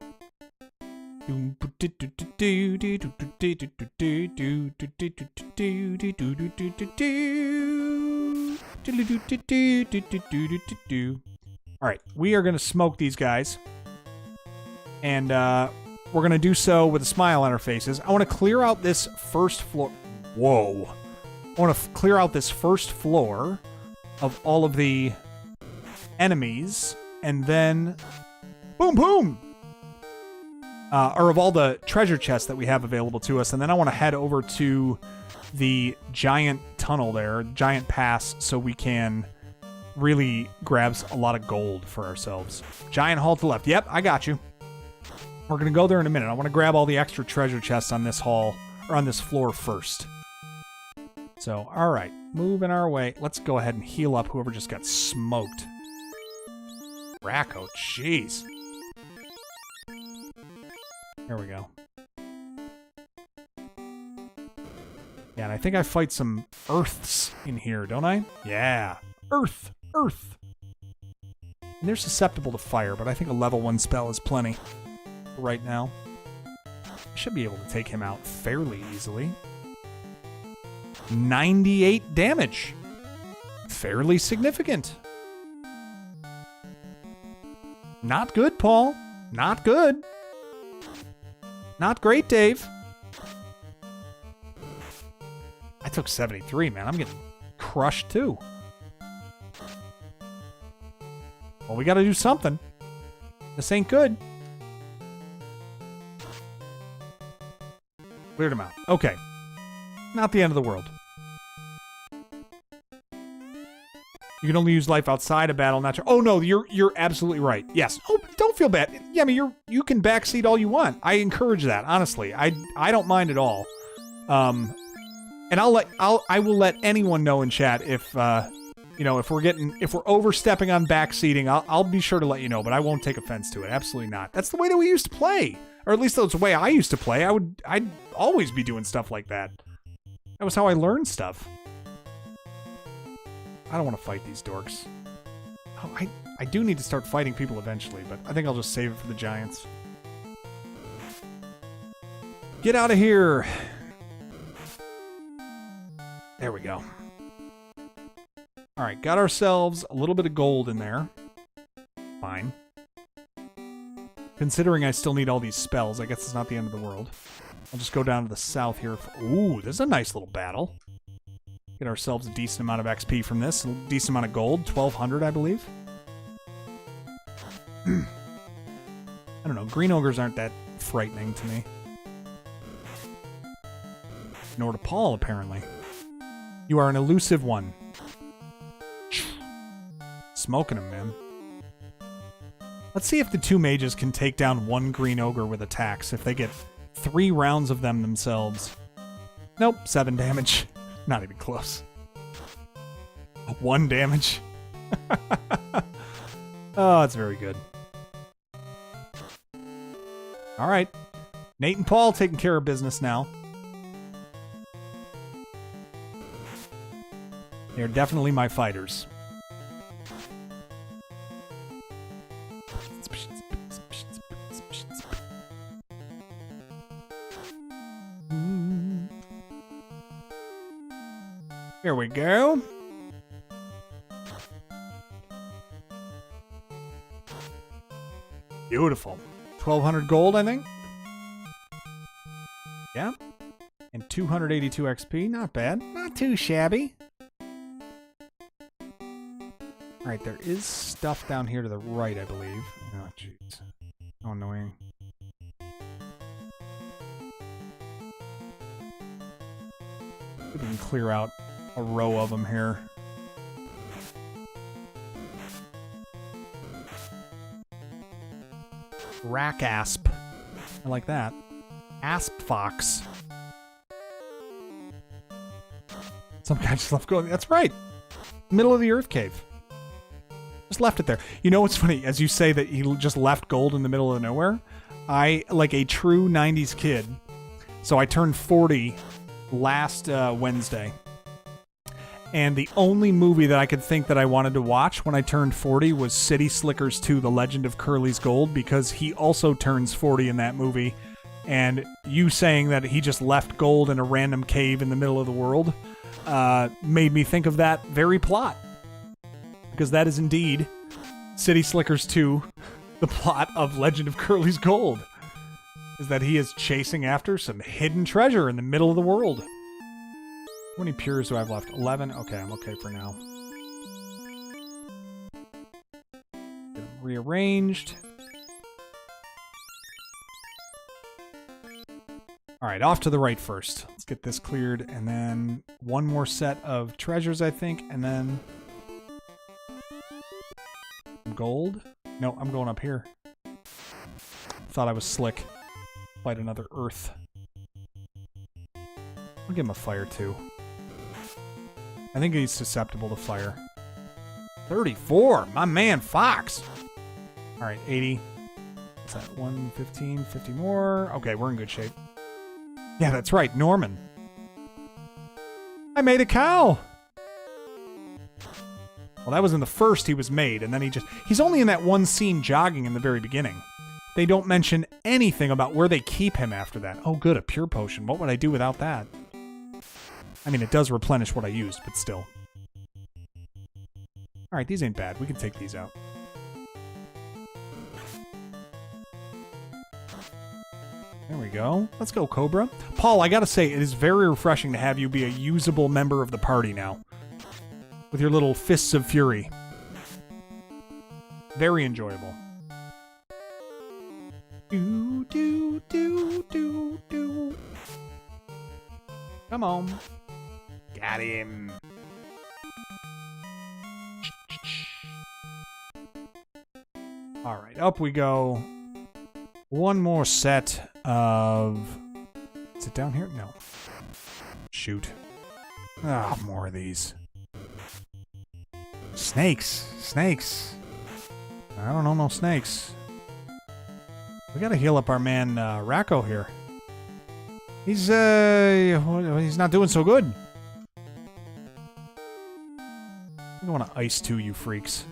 All right, we are going to smoke these guys. And we're going to do so with a smile on our faces. I want to clear out this first floor. Whoa. I want to clear out this first floor of all of the enemies. And then... Boom, boom! Or of all the treasure chests that we have available to us. And then I want to head over to the giant tunnel there, giant pass, so we can really grab a lot of gold for ourselves. Giant hall to the left. Yep, I got you. We're going to go there in a minute. I want to grab all the extra treasure chests on this hall, or on this floor first. So, alright. Moving our way. Let's go ahead and heal up whoever just got smoked. Racco, jeez. There we go. Yeah, and I think I fight some earths in here, don't I? Yeah. Earth. Earth. And they're susceptible to fire, but I think a level 1 spell is plenty right now. I should be able to take him out fairly easily. 98 damage. Fairly significant. Not good, Paul. Not good. Not great, Dave. I took 73, man. I'm getting crushed, too. Well, we gotta do something. This ain't good. Cleared him out. Okay. Not the end of the world. You can only use life outside a battle, not... Oh, no, you're absolutely right. Yes. Oh, don't feel bad. Yeah, I mean, you can backseat all you want. I encourage that, honestly. I don't mind at all. And I will let anyone know in chat if if we're overstepping on backseating, I'll be sure to let you know, but I won't take offense to it. Absolutely not. That's the way that we used to play. Or at least that's the way I used to play. I'd always be doing stuff like that. That was how I learned stuff. I don't want to fight these dorks. Oh, I do need to start fighting people eventually, but I think I'll just save it for the giants. Get out of here! There we go. Alright, got ourselves a little bit of gold in there. Fine. Considering I still need all these spells, I guess it's not the end of the world. I'll just go down to the south here. Ooh, this is a nice little battle. Get ourselves a decent amount of XP from this. A decent amount of gold. 1,200, I believe. I don't know. Green ogres aren't that frightening to me. Nor to Paul, apparently. You are an elusive one. Smoking him, man. Let's see if the two mages can take down one green ogre with attacks. If they get 3 rounds of them themselves. Nope, 7 damage. Not even close. 1 damage. Oh, that's very good. Alright. Nate and Paul taking care of business now. They're definitely my fighters. Here we go. Beautiful. 1,200 gold, I think. Yeah. And 282 XP. Not bad. Not too shabby. Alright, there is stuff down here to the right, I believe. Oh, jeez. How annoying. We can clear out a row of them here. Rack asp. I like that. Asp fox. Some guy just left going. That's right. Middle of the earth cave. Just left it there. You know what's funny? As you say that he just left gold in the middle of nowhere, I, like a true 90s kid, so I turned 40 last Wednesday. And the only movie that I could think that I wanted to watch when I turned 40 was City Slickers 2, The Legend of Curly's Gold, because he also turns 40 in that movie. And you saying that he just left gold in a random cave in the middle of the world made me think of that very plot. Because that is indeed City Slickers 2, the plot of Legend of Curly's Gold, is that he is chasing after some hidden treasure in the middle of the world. How many pures do I have left? 11? Okay, I'm okay for now. Get them rearranged. All right, off to the right first. Let's get this cleared, and then one more set of treasures, I think, and then gold? No, I'm going up here. Thought I was slick. Fight another earth. I'll give him a fire, too. I think he's susceptible to fire. 34! My man, Fox! All right, 80. What's that? 115, 50 more. Okay, we're in good shape. Yeah, that's right, Norman. I made a cow! Well, that was in the first he was made, and then he's only in that one scene jogging in the very beginning. They don't mention anything about where they keep him after that. Oh, good, a pure potion. What would I do without that? I mean, it does replenish what I used, but still. All right, these ain't bad. We can take these out. There we go. Let's go, Cobra. Paul, I gotta say, it is very refreshing to have you be a usable member of the party now. With your little fists of fury. Very enjoyable. Do, do, do, do, do. Come on. Got him. All right, up we go. One more set of... Is it down here? No. Shoot. Ah, more of these. Snakes. Snakes. I don't know no snakes. We gotta heal up our man, Racco here. He's not doing so good. I want to ice too, you freaks.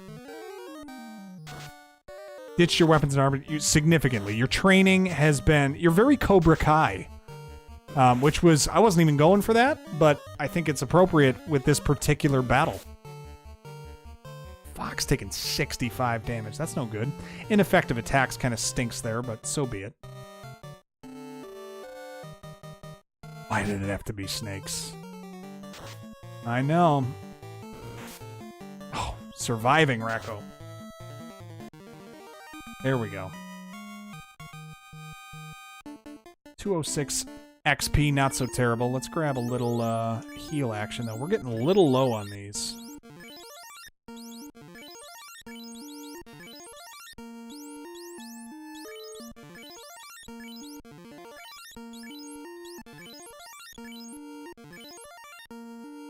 Ditch your weapons and armor significantly. Your training has been... You're very Cobra Kai. Which was... I wasn't even going for that, but I think it's appropriate with this particular battle. Fox taking 65 damage. That's no good. Ineffective attacks kind of stinks there, but so be it. Why did it have to be snakes? I know. Oh, surviving Racco. There we go. 206 XP, not so terrible. Let's grab a little heal action, though. We're getting a little low on these.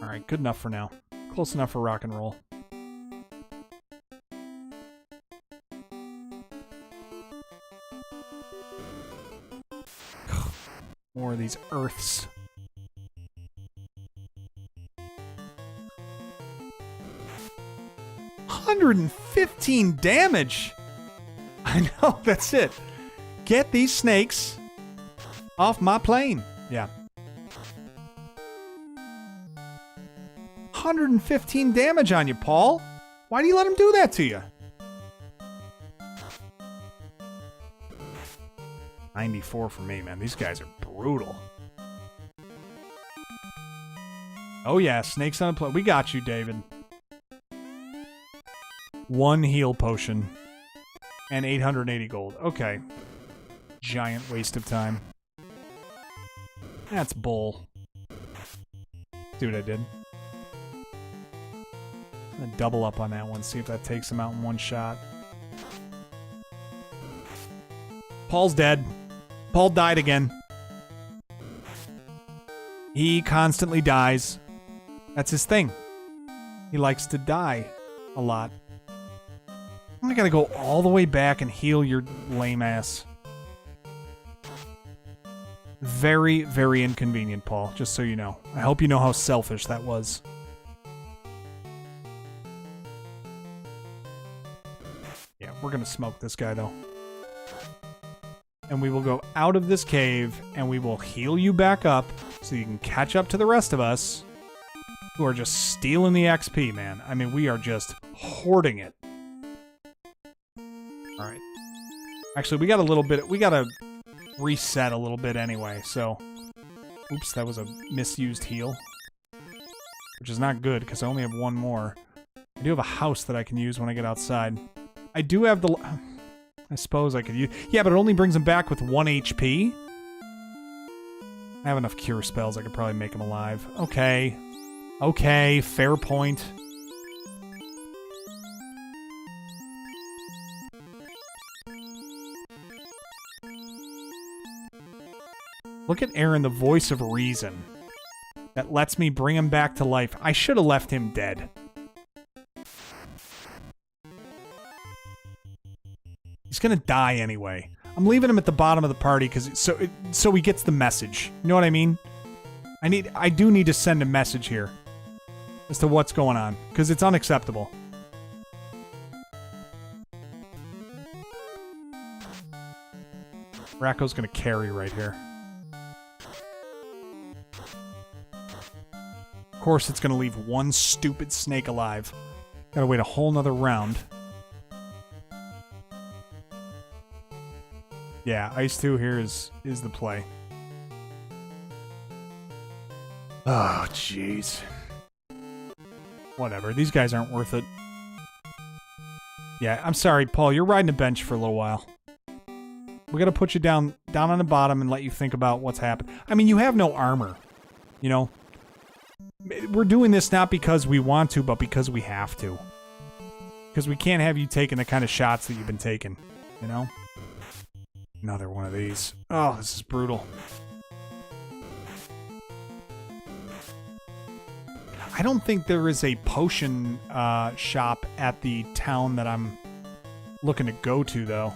Alright, good enough for now. Close enough for rock and roll. More of these earths. $115 damage! I know, that's it. Get these snakes off my plane. Yeah. 115 damage on you, Paul. Why do you let him do that to you? 94 for me, man. These guys are brutal. Oh yeah, snakes on a plate. We got you, David. One heal potion. And 880 gold. Okay. Giant waste of time. That's bull. See what I did? I'm gonna double up on that one, see if that takes him out in one shot. Paul's dead. Paul died again. He constantly dies. That's his thing. He likes to die a lot. I gotta go all the way back and heal your lame ass. Very, very inconvenient, Paul, just so you know. I hope you know how selfish that was. Yeah, we're gonna smoke this guy, though. And we will go out of this cave, and we will heal you back up so you can catch up to the rest of us who are just stealing the XP, man. I mean, we are just hoarding it. Actually, we got a little bit. We got to reset a little bit anyway, so... Oops, that was a misused heal. Which is not good, because I only have one more. I do have a house that I can use when I get outside. I do have the... I suppose I could use... Yeah, but it only brings him back with 1 HP. I have enough cure spells, I could probably make him alive. Okay. Okay, fair point. Look at Aaron, the voice of reason. That lets me bring him back to life. I should have left him dead. He's gonna die anyway. I'm leaving him at the bottom of the party because so he gets the message. You know what I mean? I do need to send a message here as to what's going on because it's unacceptable. Racco's gonna carry right here. Of course, it's gonna leave one stupid snake alive. Gotta wait a whole nother round. Yeah, Ice 2 here is the play. Oh, jeez. Whatever, these guys aren't worth it. Yeah, I'm sorry, Paul, you're riding a bench for a little while. We gotta put you down on the bottom and let you think about what's happened. I mean, you have no armor, you know? We're doing this not because we want to, but because we have to. Because we can't have you taking the kind of shots that you've been taking, you know? Another one of these. Oh, this is brutal. I don't think there is a potion shop at the town that I'm looking to go to, though.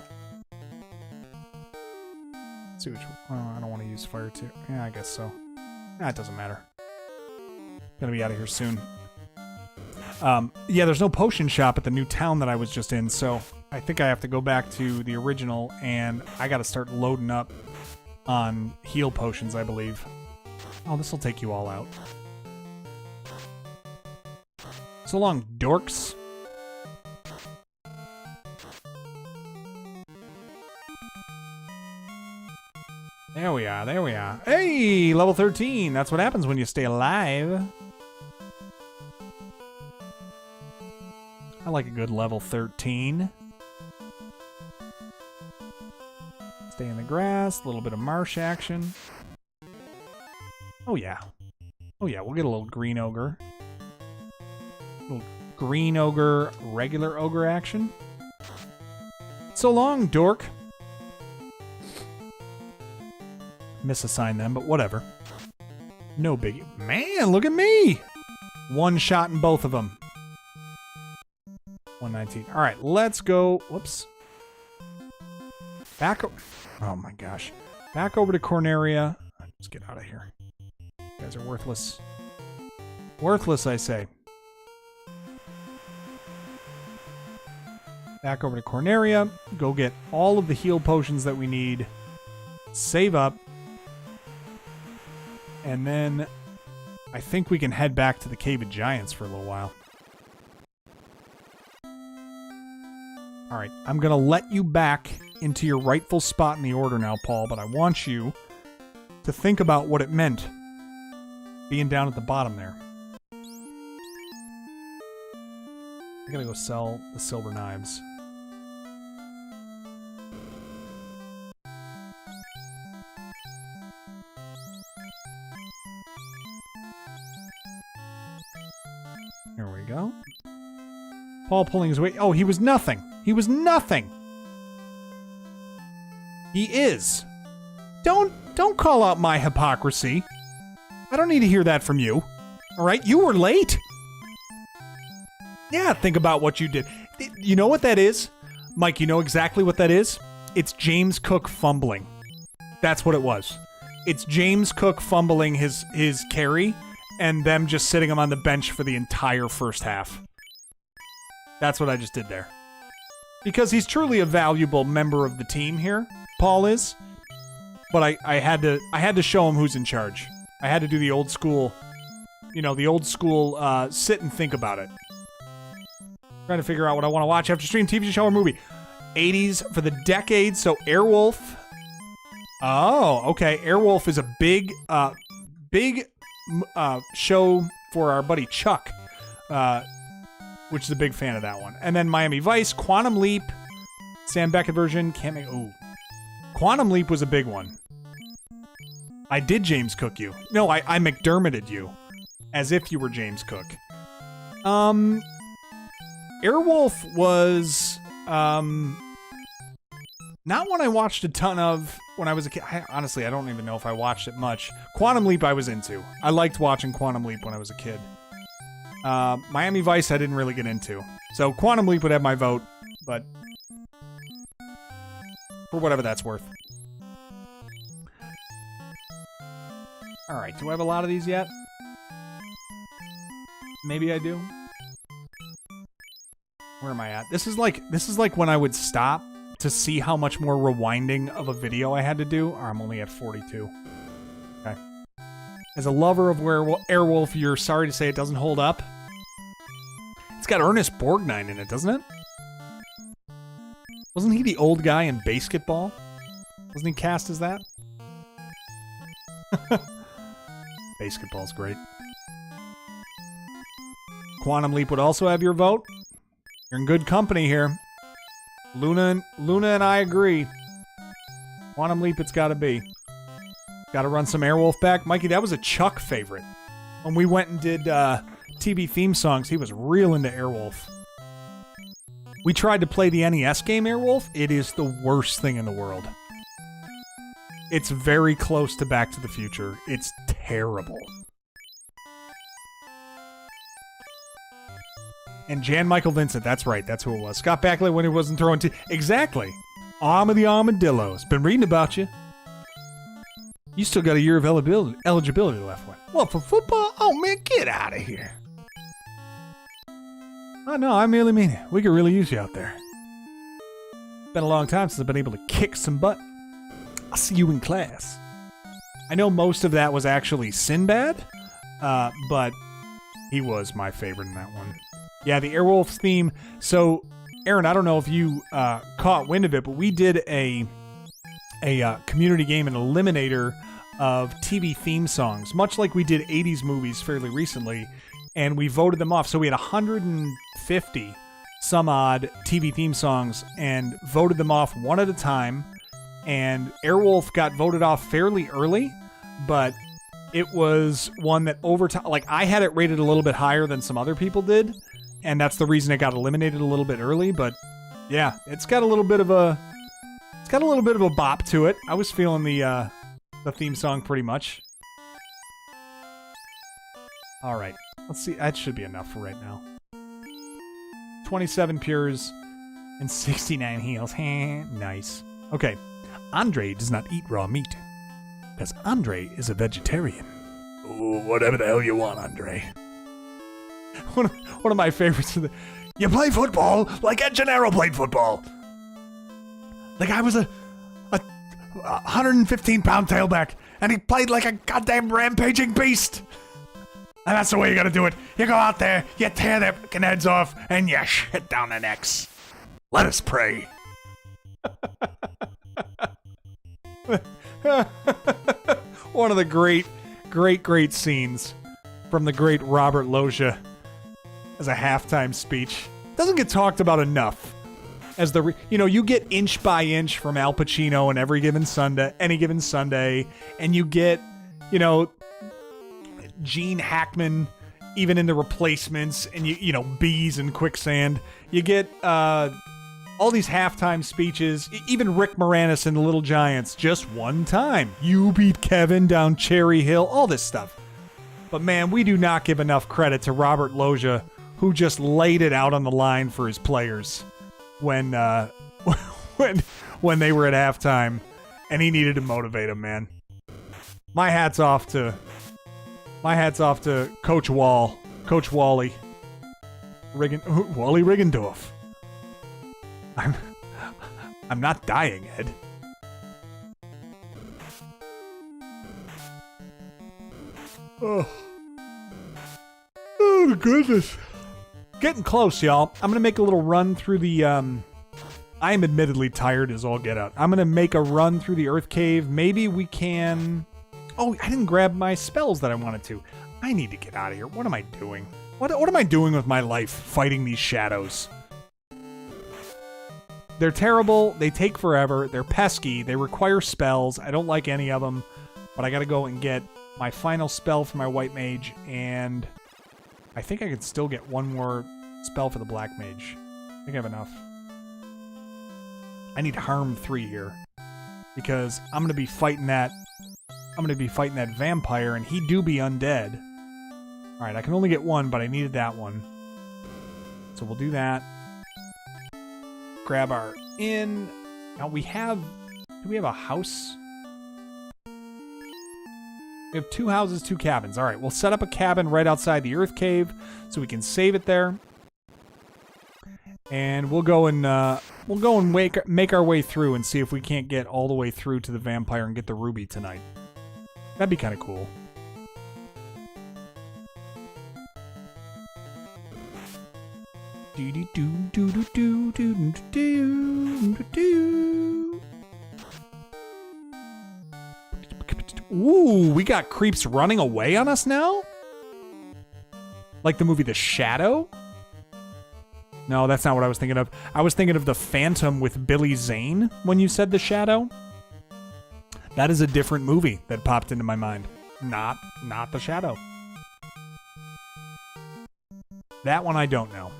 Let's see which one. Oh, I don't want to use fire too. Yeah, I guess so. Nah, it doesn't matter. Gonna be out of here soon. Yeah, there's no potion shop at the new town that I was just in, so I think I have to go back to the original, and I gotta start loading up on heal potions, I believe. Oh, this will take you all out. So long, dorks. There we are, there we are. Hey, level 13. That's what happens when you stay alive. I like a good level 13. Stay in the grass, a little bit of marsh action. Oh yeah. Oh yeah, we'll get a little green ogre. Little green ogre, regular ogre action. So long, dork. Misassign them, but whatever. No biggie. Man, look at me! One shot in both of them. 119. All right, let's go. Whoops. Back. Oh my gosh. Back over to Corneria. Let's get out of here. You guys are worthless. Worthless, I say. Back over to Corneria. Go get all of the heal potions that we need. Save up. And then I think we can head back to the Cave of Giants for a little while. Alright, I'm going to let you back into your rightful spot in the order now, Paul, but I want you to think about what it meant being down at the bottom there. I gotta go sell the silver knives. There we go. Paul pulling his weight. Oh, he was nothing. He was nothing. He is. Don't call out my hypocrisy. I don't need to hear that from you. All right, you were late. Yeah, think about what you did. You know what that is? Mike, you know exactly what that is? It's James Cook fumbling. That's what it was. It's James Cook fumbling his carry and them just sitting him on the bench for the entire first half. That's what I just did there. Because he's truly a valuable member of the team here, Paul is. But I had to show him who's in charge. I had to do the old school, sit and think about it. Trying to figure out what I want to watch after stream, TV show or movie. 80s for the decade. So Airwolf. Oh, okay. Airwolf is a big show for our buddy Chuck, which is a big fan of that one. And then Miami Vice, Quantum Leap, Sam Beckett version. Can't make. Ooh, Quantum Leap was a big one. I did James Cook you. No, I McDermotted you, as if you were James Cook. Airwolf was not one I watched a ton of when I was a kid. Honestly, I don't even know if I watched it much. Quantum Leap I was into. I liked watching Quantum Leap when I was a kid. Miami Vice I didn't really get into. So Quantum Leap would have my vote, but for whatever that's worth. All right, do I have a lot of these yet? Maybe I do. Where am I at? This is like when I would stop to see how much more rewinding of a video I had to do. Or I'm only at 42. Okay. As a lover of Airwolf, you're sorry to say it doesn't hold up. It's got Ernest Borgnine in it, doesn't it? Wasn't he the old guy in Basketball? Wasn't he cast as that? Basketball's great. Quantum Leap would also have your vote. You're in good company here. Luna and I agree. Quantum Leap it's gotta be. Gotta run some Airwolf back. Mikey, that was a Chuck favorite. When we went and did TV theme songs, he was real into Airwolf. We tried to play the NES game Airwolf. It is the worst thing in the world. It's very close to Back to the Future. It's terrible. And Jan Michael Vincent, that's right, that's who it was. Scott Bakula when he wasn't throwing exactly. Arm of the Armadillos. Been reading about you. You still got a year of eligibility left. What, for football? Oh, man, get out of here. Oh, no, I merely mean it. We could really use you out there. Been a long time since I've been able to kick some butt. I'll see you in class. I know most of that was actually Sinbad, but he was my favorite in that one. Yeah, the Airwolf theme. So, Aaron, I don't know if you caught wind of it, but we did a community game, an eliminator of TV theme songs, much like we did 80s movies fairly recently, and we voted them off. So we had 150 some odd TV theme songs and voted them off one at a time. And Airwolf got voted off fairly early, but it was one that over time, like I had it rated a little bit higher than some other people did, and that's the reason it got eliminated a little bit early. But yeah, it's got a little bit of a bop to it. I was feeling the theme song pretty much. All right, let's see. That should be enough for right now. 27 pures and 69 heals. Nice. Okay. Andre does not eat raw meat, because Andre is a vegetarian. Ooh, whatever the hell you want, Andre. One of my favorites. You play football like Ed Gennaro played football. The guy was a 115-pound tailback, and he played like a goddamn rampaging beast. And that's the way you gotta do it. You go out there, you tear their fucking heads off, and you shit down their necks. Let us pray. One of the great scenes from the great Robert Loggia as a halftime speech. Doesn't get talked about enough. As you get inch by inch from Al Pacino in any given Sunday, and you get, Gene Hackman even in The Replacements, and Bees and Quicksand. You get all these halftime speeches, even Rick Moranis in The Little Giants, just one time. You beat Kevin down Cherry Hill, all this stuff. But man, we do not give enough credit to Robert Loggia, who just laid it out on the line for his players when when they were at halftime, and he needed to motivate them, man. My hat's off to Coach Wally Riggendorf. I'm not dying, Ed. Oh goodness. Getting close, y'all. I'm gonna make a little run through the I'm admittedly tired as all get out. I'm going to make a run through the Earth Cave. Maybe we can... Oh, I didn't grab my spells that I wanted to. I need to get out of here. What am I doing? What am I doing with my life fighting these shadows? They're terrible. They take forever. They're pesky. They require spells. I don't like any of them. But I got to go and get my final spell for my white mage. And I think I could still get one more spell for the black mage. I think I have enough. I need harm 3 here. Because I'm going to be fighting that... vampire, and he do be undead. Alright, I can only get one, but I needed that one. So we'll do that. Grab our inn. Now we have... Do we have a house? We have 2 houses, 2 cabins. Alright, we'll set up a cabin right outside the Earth Cave so we can save it there. And we'll go and make our way through and see if we can't get all the way through to the vampire and get the ruby tonight. That'd be kind of cool. Ooh, we got creeps running away on us now? Like the movie The Shadow? No, that's not what I was thinking of. I was thinking of The Phantom with Billy Zane when you said The Shadow. That is a different movie that popped into my mind. Not The Shadow. That one I don't know.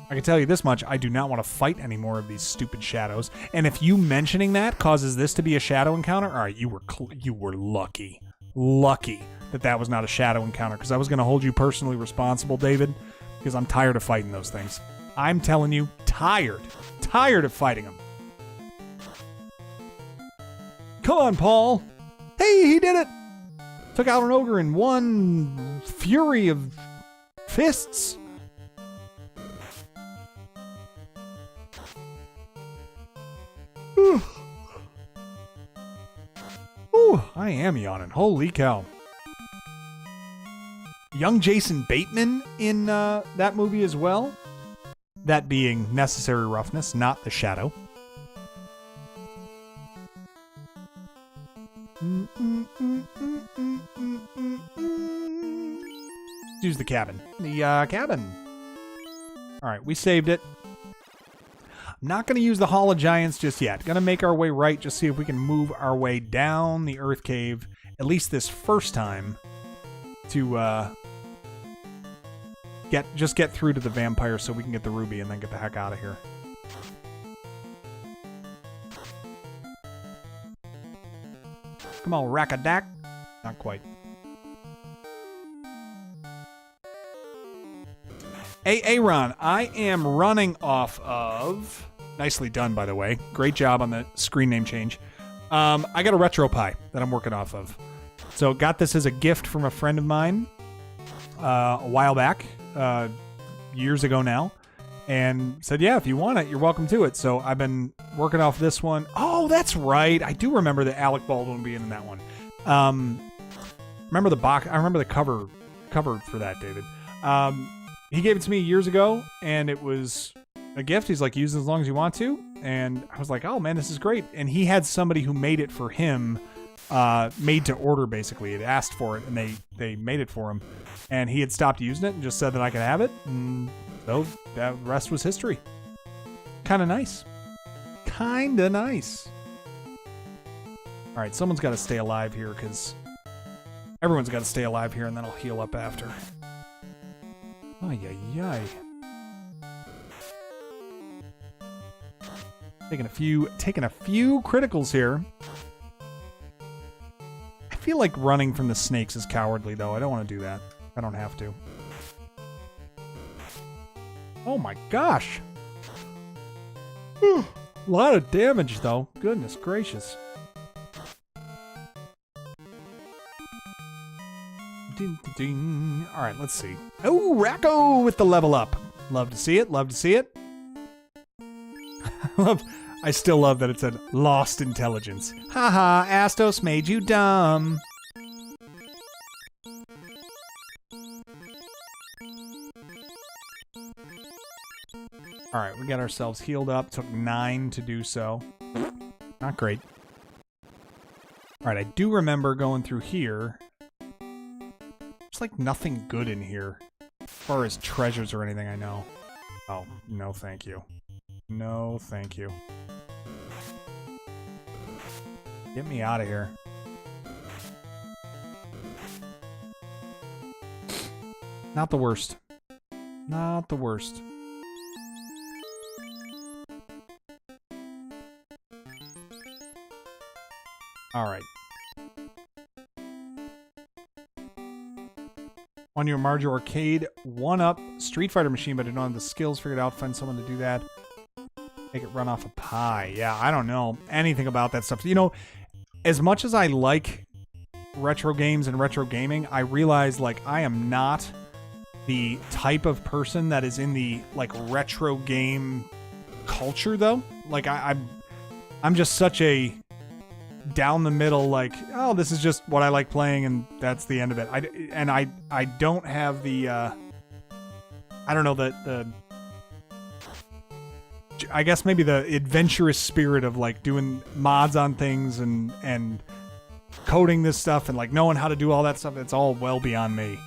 I can tell you this much, I do not want to fight any more of these stupid shadows. And if you mentioning that causes this to be a shadow encounter, all right, you were lucky. Lucky that was not a shadow encounter, because I was going to hold you personally responsible, David, because I'm tired of fighting those things. I'm telling you, tired of fighting them. Come on, Paul. Hey, he did it. Took out an ogre in one fury of fists. Ooh, I am yawning. Holy cow. Young Jason Bateman in that movie as well. That being Necessary Roughness, not The Shadow. Use the cabin. The cabin. Alright, we saved it. I'm not going to use the Hall of Giants just yet. Going to make our way right, just see if we can move our way down the Earth Cave, at least this first time, to get through to the vampire so we can get the ruby and then get the heck out of here. Come on, Rack-a-dack. Not quite. Hey, Aaron, I am running off of... Nicely done, by the way. Great job on the screen name change. I got a retro pie that I'm working off of. So got this as a gift from a friend of mine a while back, years ago now, and said, yeah, if you want it, you're welcome to it. So I've been working off this one. Oh, that's right. I do remember the Alec Baldwin being in that one. Remember the box? I remember the cover for that, David. He gave it to me years ago, and it was a gift. He's like, use it as long as you want to. And I was like, oh man, this is great. And he had somebody who made it for him, made to order basically. It asked for it, and they made it for him. And he had stopped using it and just said that I could have it. And so that rest was history. Kind of nice. Kinda nice. All right, someone's got to stay alive here, because everyone's got to stay alive here, and then I'll heal up after. Ay, ay, ay. Taking a few criticals here. I feel like running from the snakes is cowardly, though. I don't want to do that. I don't have to. Oh my gosh. Whew. A lot of damage, though. Goodness gracious. Ding, ding, ding. All right, let's see. Oh, Racco with the level up. Love to see it. Love to see it. I still love that it said lost intelligence. Haha, Astos made you dumb. we got ourselves healed up. Took 9 to do so. Not great. Alright, I do remember going through here. There's like nothing good in here. As far as treasures or anything I know. Oh, no thank you. No thank you. Get me out of here. Not the worst. Not the worst. Alright. On your Marge Arcade, 1-up Street Fighter machine, but I don't have the skills figured out. Find someone to do that. Make it run off a pie. Yeah, I don't know anything about that stuff. You know, as much as I like retro games and retro gaming, I realize, like, I am not the type of person that is in the, like, retro game culture, though. Like, I'm just such a down the middle, like, oh, this is just what I like playing, and that's the end of it. I don't have the, I don't know, the I guess maybe the adventurous spirit of, like, doing mods on things and coding this stuff and, like, knowing how to do all that stuff. It's all well beyond me.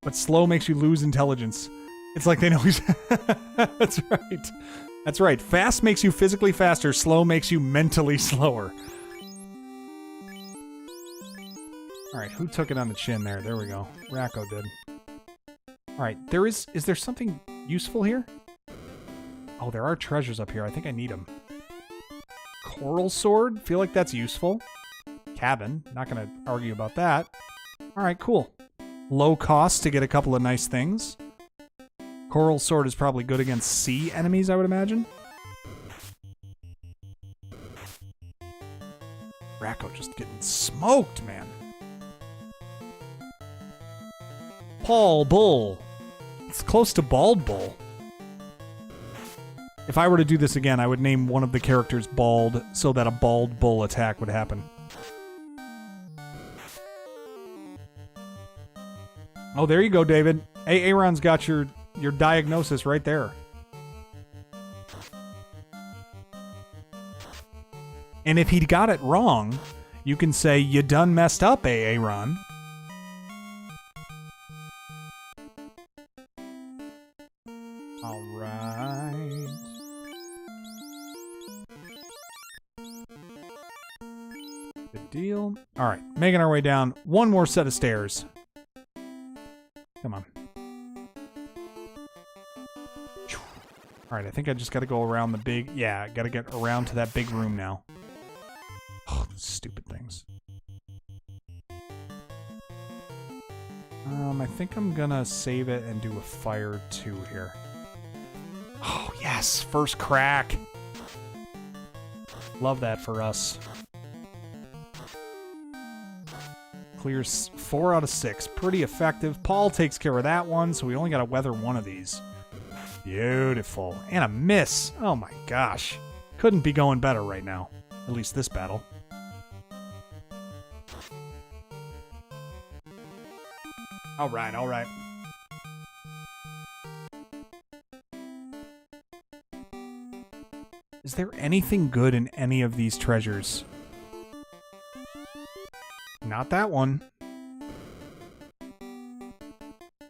But slow makes you lose intelligence. It's like they know he's... That's right. That's right. Fast makes you physically faster. Slow makes you mentally slower. Alright, who took it on the chin there? There we go. Racco did. Alright, is there something useful here? Oh, there are treasures up here. I think I need them. Coral sword? Feel like that's useful. Cabin. Not gonna argue about that. Alright, cool. Low cost to get a couple of nice things. Coral sword is probably good against sea enemies, I would imagine. Racco just getting smoked, man. Paul Bull. It's close to Bald Bull. If I were to do this again, I would name one of the characters Bald so that a Bald Bull attack would happen. Oh, there you go, David. Hey, Aaron's got your diagnosis right there. And if he got it wrong, you can say, you done messed up, Aaron. Alright. Good deal. Alright, making our way down. One more set of stairs. Come on. Alright, I think I just gotta go around the big... Yeah, gotta get around to that big room now. Oh, those stupid things. I think I'm gonna save it and do a fire 2 here. Oh, yes! First crack! Love that for us. Clears 4 out of 6. Pretty effective. Paul takes care of that one, so we only gotta weather one of these. Beautiful. And a miss. Oh my gosh. Couldn't be going better right now. At least this battle. Alright, alright. Is there anything good in any of these treasures? Not that one.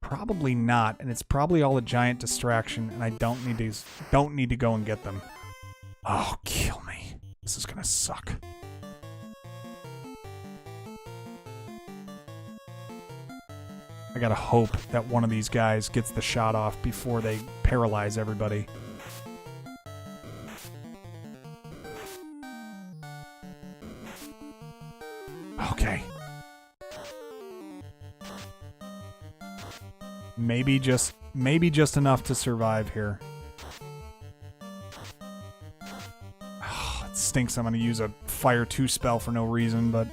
Probably not, and it's probably all a giant distraction, and I don't need to go and get them. Oh, kill me. This is gonna suck. I gotta hope that one of these guys gets the shot off before they paralyze everybody. Okay. Maybe just enough to survive here. Oh, it stinks I'm gonna use a Fire 2 spell for no reason, but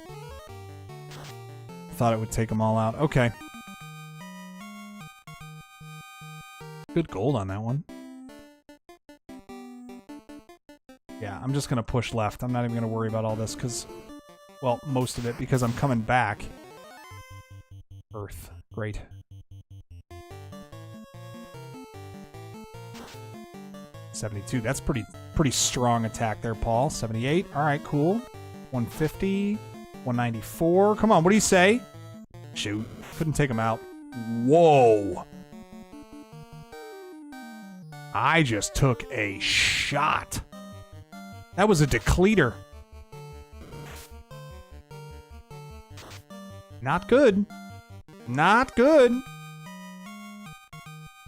thought it would take them all out. Okay. Good gold on that one. Yeah, I'm just gonna push left. I'm not even gonna worry about all this because, well, most of it, because I'm coming back. Earth. Great. 72. That's pretty strong attack there, Paul. 78. All right, cool. 150. 194. Come on, what do you say? Shoot. Couldn't take him out. Whoa. I just took a shot. That was a depleter. Not good. Not good.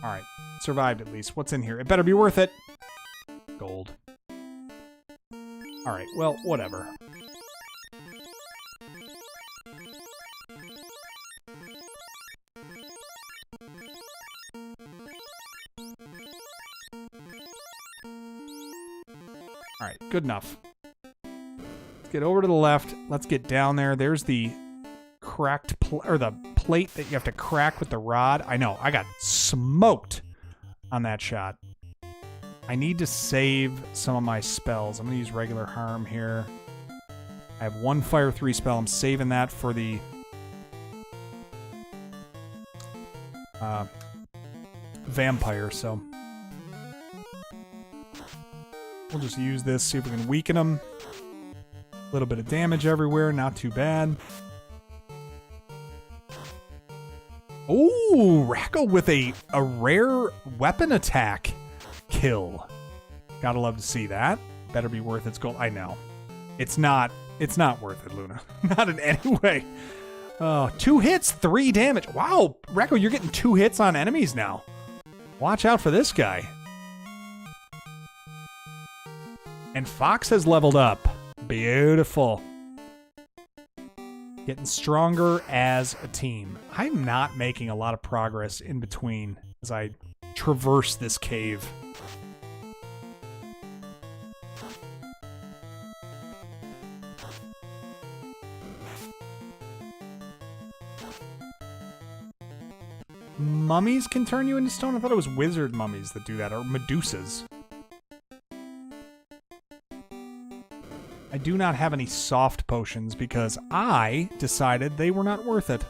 All right. Survived at least. What's in here? It better be worth it. Gold. All right. Well, whatever. All right. Good enough. Let's get over to the left. Let's get down there. There's the cracked or the plate that you have to crack with the rod. I know. I got smoked on that shot. I need to save some of my spells. I'm going to use regular harm here. I have 1 fire 3 spell. I'm saving that for the vampire, so we'll just use this, see if we can weaken him. A little bit of damage everywhere, not too bad. Ooh, Racco with a rare weapon attack kill. Gotta love to see that. Better be worth its gold. I know. It's not worth it, Luna. Not in any way. 2 hits, 3 damage. Wow, Racco, you're getting 2 hits on enemies now. Watch out for this guy. And Fox has leveled up. Beautiful. Getting stronger as a team. I'm not making a lot of progress in between as I traverse this cave. Mummies can turn you into stone? I thought it was wizard mummies that do that, or Medusas. I do not have any soft potions because I decided they were not worth it.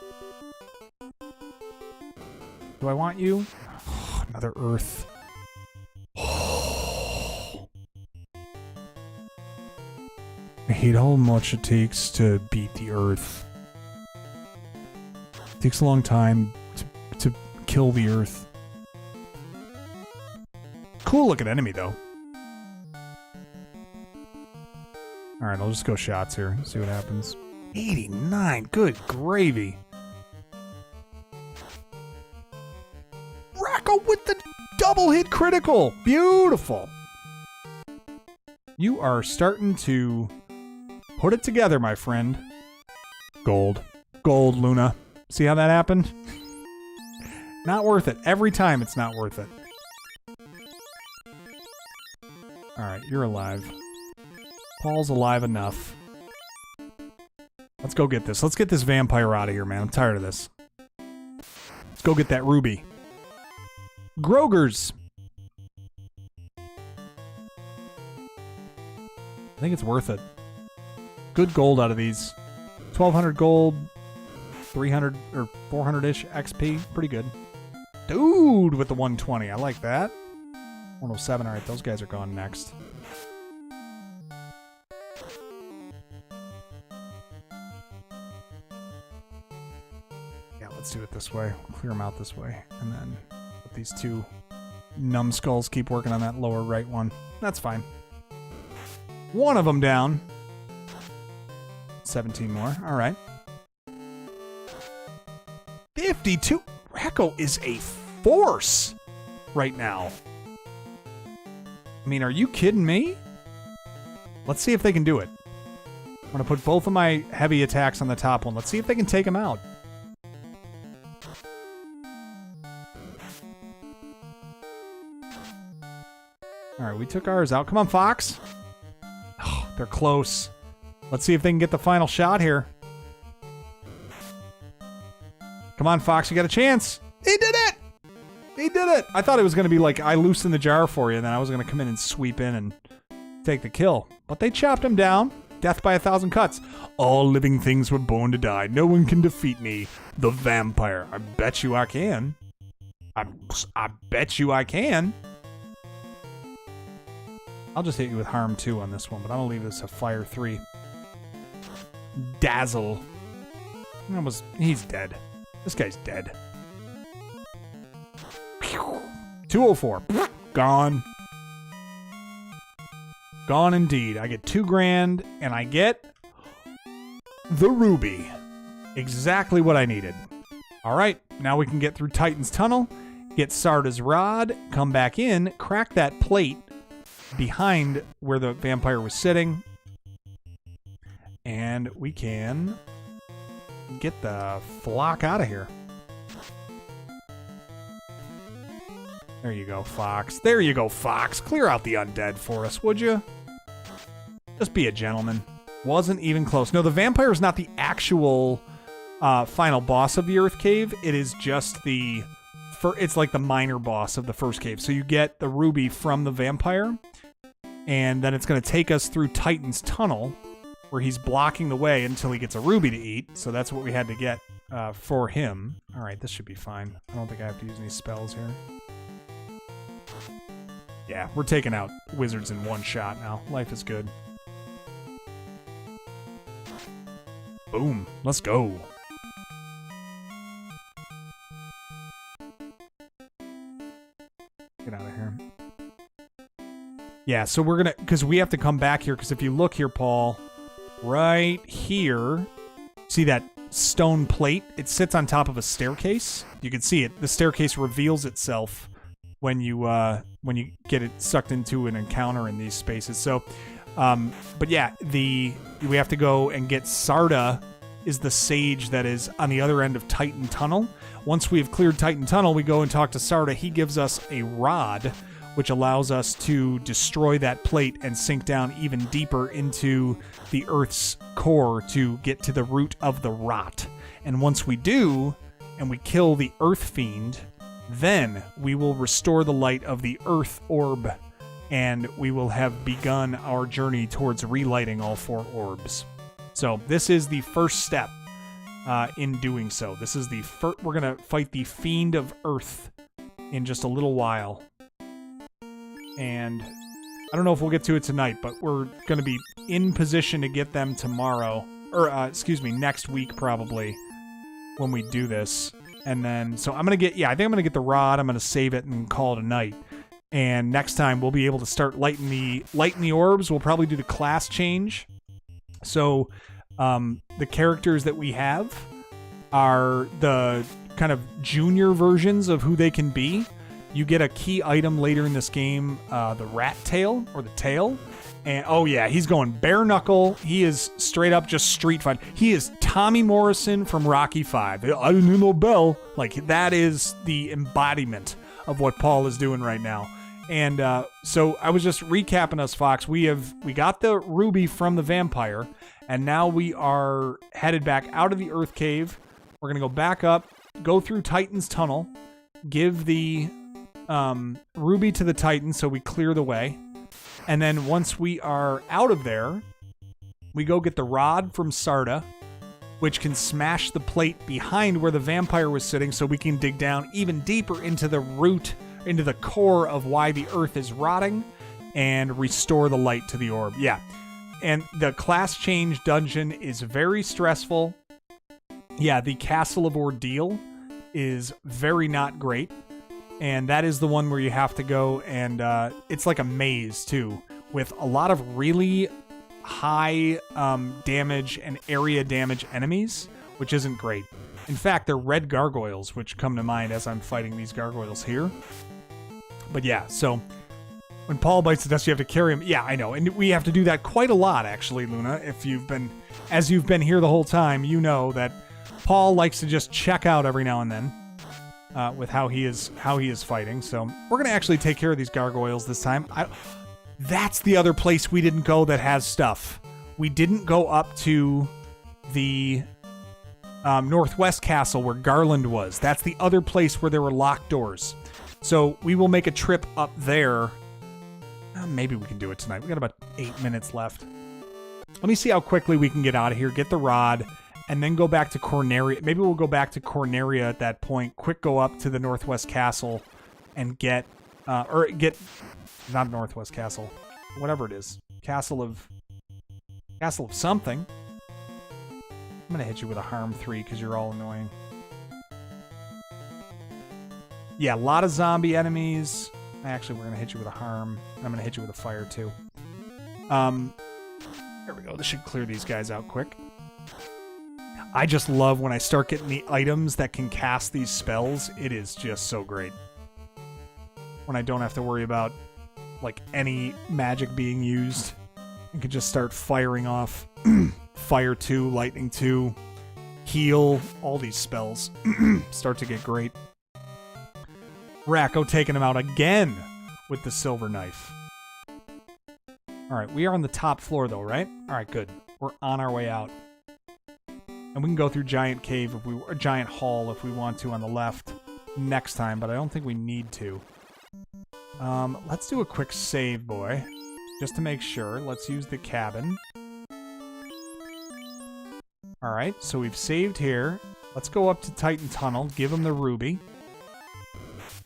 Do I want you? Oh, another earth. Oh. I hate how much it takes to beat the earth. It takes a long time to kill the earth. Cool looking enemy though. Alright, I'll just go shots here. See what happens. 89. Good gravy. Racco with the double hit critical. Beautiful. You are starting to put it together, my friend. Gold. Gold, Luna. See how that happened? Not worth it. Every time it's not worth it. Alright, you're alive. Paul's alive enough. Let's go get this. Let's get this vampire out of here, man. I'm tired of this. Let's go get that ruby. Grogers. I think it's worth it. Good gold out of these. 1,200 gold. 300 or 400-ish XP. Pretty good. Dude with the 120. I like that. 107. Alright, those guys are gone next. Let's do it this way. Clear them out this way. And then let these 2 numbskulls keep working on that lower right one. That's fine. 1 of them down. 17 more. All right. 52. Racco is a force right now. I mean, are you kidding me? Let's see if they can do it. I'm going to put both of my heavy attacks on the top one. Let's see if they can take him out. Alright, we took ours out. Come on, Fox. Oh, they're close. Let's see if they can get the final shot here. Come on, Fox, you got a chance. He did it! He did it! I thought it was going to be like, I loosened the jar for you, and then I was going to come in and sweep in and take the kill. But they chopped him down. Death by 1,000 cuts. All living things were born to die. No one can defeat me. The vampire. I bet you I can. I bet you I can. I'll just hit you with harm 2 on this one, but I'm gonna leave this a fire 3. Dazzle. He's dead. This guy's dead. 204. Gone. Gone indeed. I get 2 grand, and I get the ruby. Exactly what I needed. All right, now we can get through Titan's Tunnel, get Sarda's rod, come back in, crack that plate behind where the vampire was sitting, and we can get the flock out of here. There you go, Fox. There you go, Fox. Clear out the undead for us, would you? Just be a gentleman. Wasn't even close. No, the vampire is not the actual final boss of the Earth Cave. It is just it's like the minor boss of the first cave. So you get the ruby from the vampire, and then it's going to take us through Titan's Tunnel, where he's blocking the way until he gets a ruby to eat. So that's what we had to get for him. All right, this should be fine. I don't think I have to use any spells here. Yeah, we're taking out wizards in one shot now. Life is good. Boom. Let's go. Get out of here. Yeah, so we're going to... Because we have to come back here, because if you look here, Paul, right here, see that stone plate? It sits on top of a staircase. You can see it. The staircase reveals itself when you get it sucked into an encounter in these spaces. So, but yeah, we have to go and get Sarda is the sage that is on the other end of Titan Tunnel. Once we have cleared Titan Tunnel, we go and talk to Sarda. He gives us a rod, which allows us to destroy that plate and sink down even deeper into the Earth's core to get to the root of the rot. And once we do, and we kill the Earth Fiend, then we will restore the light of the Earth Orb, and we will have begun our journey towards relighting all 4 orbs. So this is the first step in doing so. This is we're going to fight the Fiend of Earth in just a little while. And I don't know if we'll get to it tonight, but we're going to be in position to get them tomorrow, or next week probably, when we do this. And then, so I'm going to get, I think I'm going to get the rod. I'm going to save it and call it a night. And next time we'll be able to start lighting the orbs. We'll probably do the class change. So the characters that we have are the kind of junior versions of who they can be. You get a key item later in this game, the rat tail, or the tail. And oh yeah, he's going bare knuckle. He is straight up just street fight. He is Tommy Morrison from Rocky V. I didn't need no bell. Like, that is the embodiment of what Paul is doing right now. And so I was just recapping us, Fox. We got the ruby from the vampire, and now we are headed back out of the Earth Cave. We're gonna go back up, go through Titan's Tunnel, give the ruby to the Titan so we clear the way. And then once we are out of there, we go get the rod from Sarda, which can smash the plate behind where the vampire was sitting so we can dig down even deeper into the root, into the core of why the earth is rotting, and restore the light to the orb. Yeah. And the class change dungeon is very stressful. Yeah, the Castle of Ordeal is very not great. And that is the one where you have to go, and it's like a maze, too, with a lot of really high damage and area damage enemies, which isn't great. In fact, they're red gargoyles, which come to mind as I'm fighting these gargoyles here. But yeah, so when Paul bites the dust, you have to carry him. Yeah, I know, and we have to do that quite a lot, actually, Luna. As you've been here the whole time, you know that Paul likes to just check out every now and then. With how he is fighting. So we're going to actually take care of these gargoyles this time. That's the other place we didn't go that has stuff. We didn't go up to the Northwest Castle where Garland was. That's the other place where there were locked doors. So we will make a trip up there. Maybe we can do it tonight. We got about 8 minutes left. Let me see how quickly we can get out of here, get the rod, and then go back to Corneria. Maybe we'll go back to Corneria at that point. Quick go up to the Northwest Castle and not Northwest Castle. whatever it is. Castle of something. I'm going to hit you with a harm 3 because you're all annoying. Yeah, a lot of zombie enemies. Actually, we're going to hit you with a harm. And I'm going to hit you with a fire too. There we go. This should clear these guys out quick. I just love when I start getting the items that can cast these spells. It is just so great. When I don't have to worry about like any magic being used. I can just start firing off Fire 2, Lightning 2, Heal, all these spells start to get great. Racco taking him out again with the silver knife. Alright, we are on the top floor though, right? Alright, good. We're on our way out. And we can go through Giant Cave or Giant Hall if we want to on the left next time, but I don't think we need to. Let's do a quick save, boy. Just to make sure. Let's use the cabin. Alright, so we've saved here. Let's go up to Titan Tunnel, give him the ruby.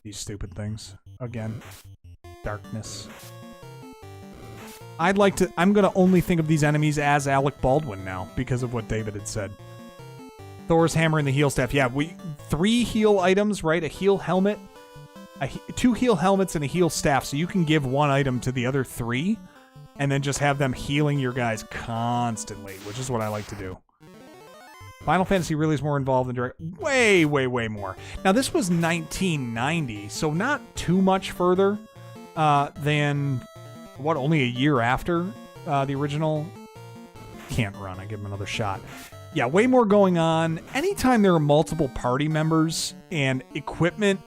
These stupid things. Again. Darkness. I'm gonna only think of these enemies as Alec Baldwin now, because of what David had said. Thor's hammer and the heal staff. Yeah, 3 heal items, right? A heal helmet. 2 heal helmets and a heal staff, so you can give 1 item to the other 3, and then just have them healing your guys constantly, which is what I like to do. Final Fantasy really is more involved in direct... Way, way, way more. Now, this was 1990, so not too much further than, what, only a year after the original? Can't run. I give him another shot. Yeah, way more going on. Anytime there are multiple party members and equipment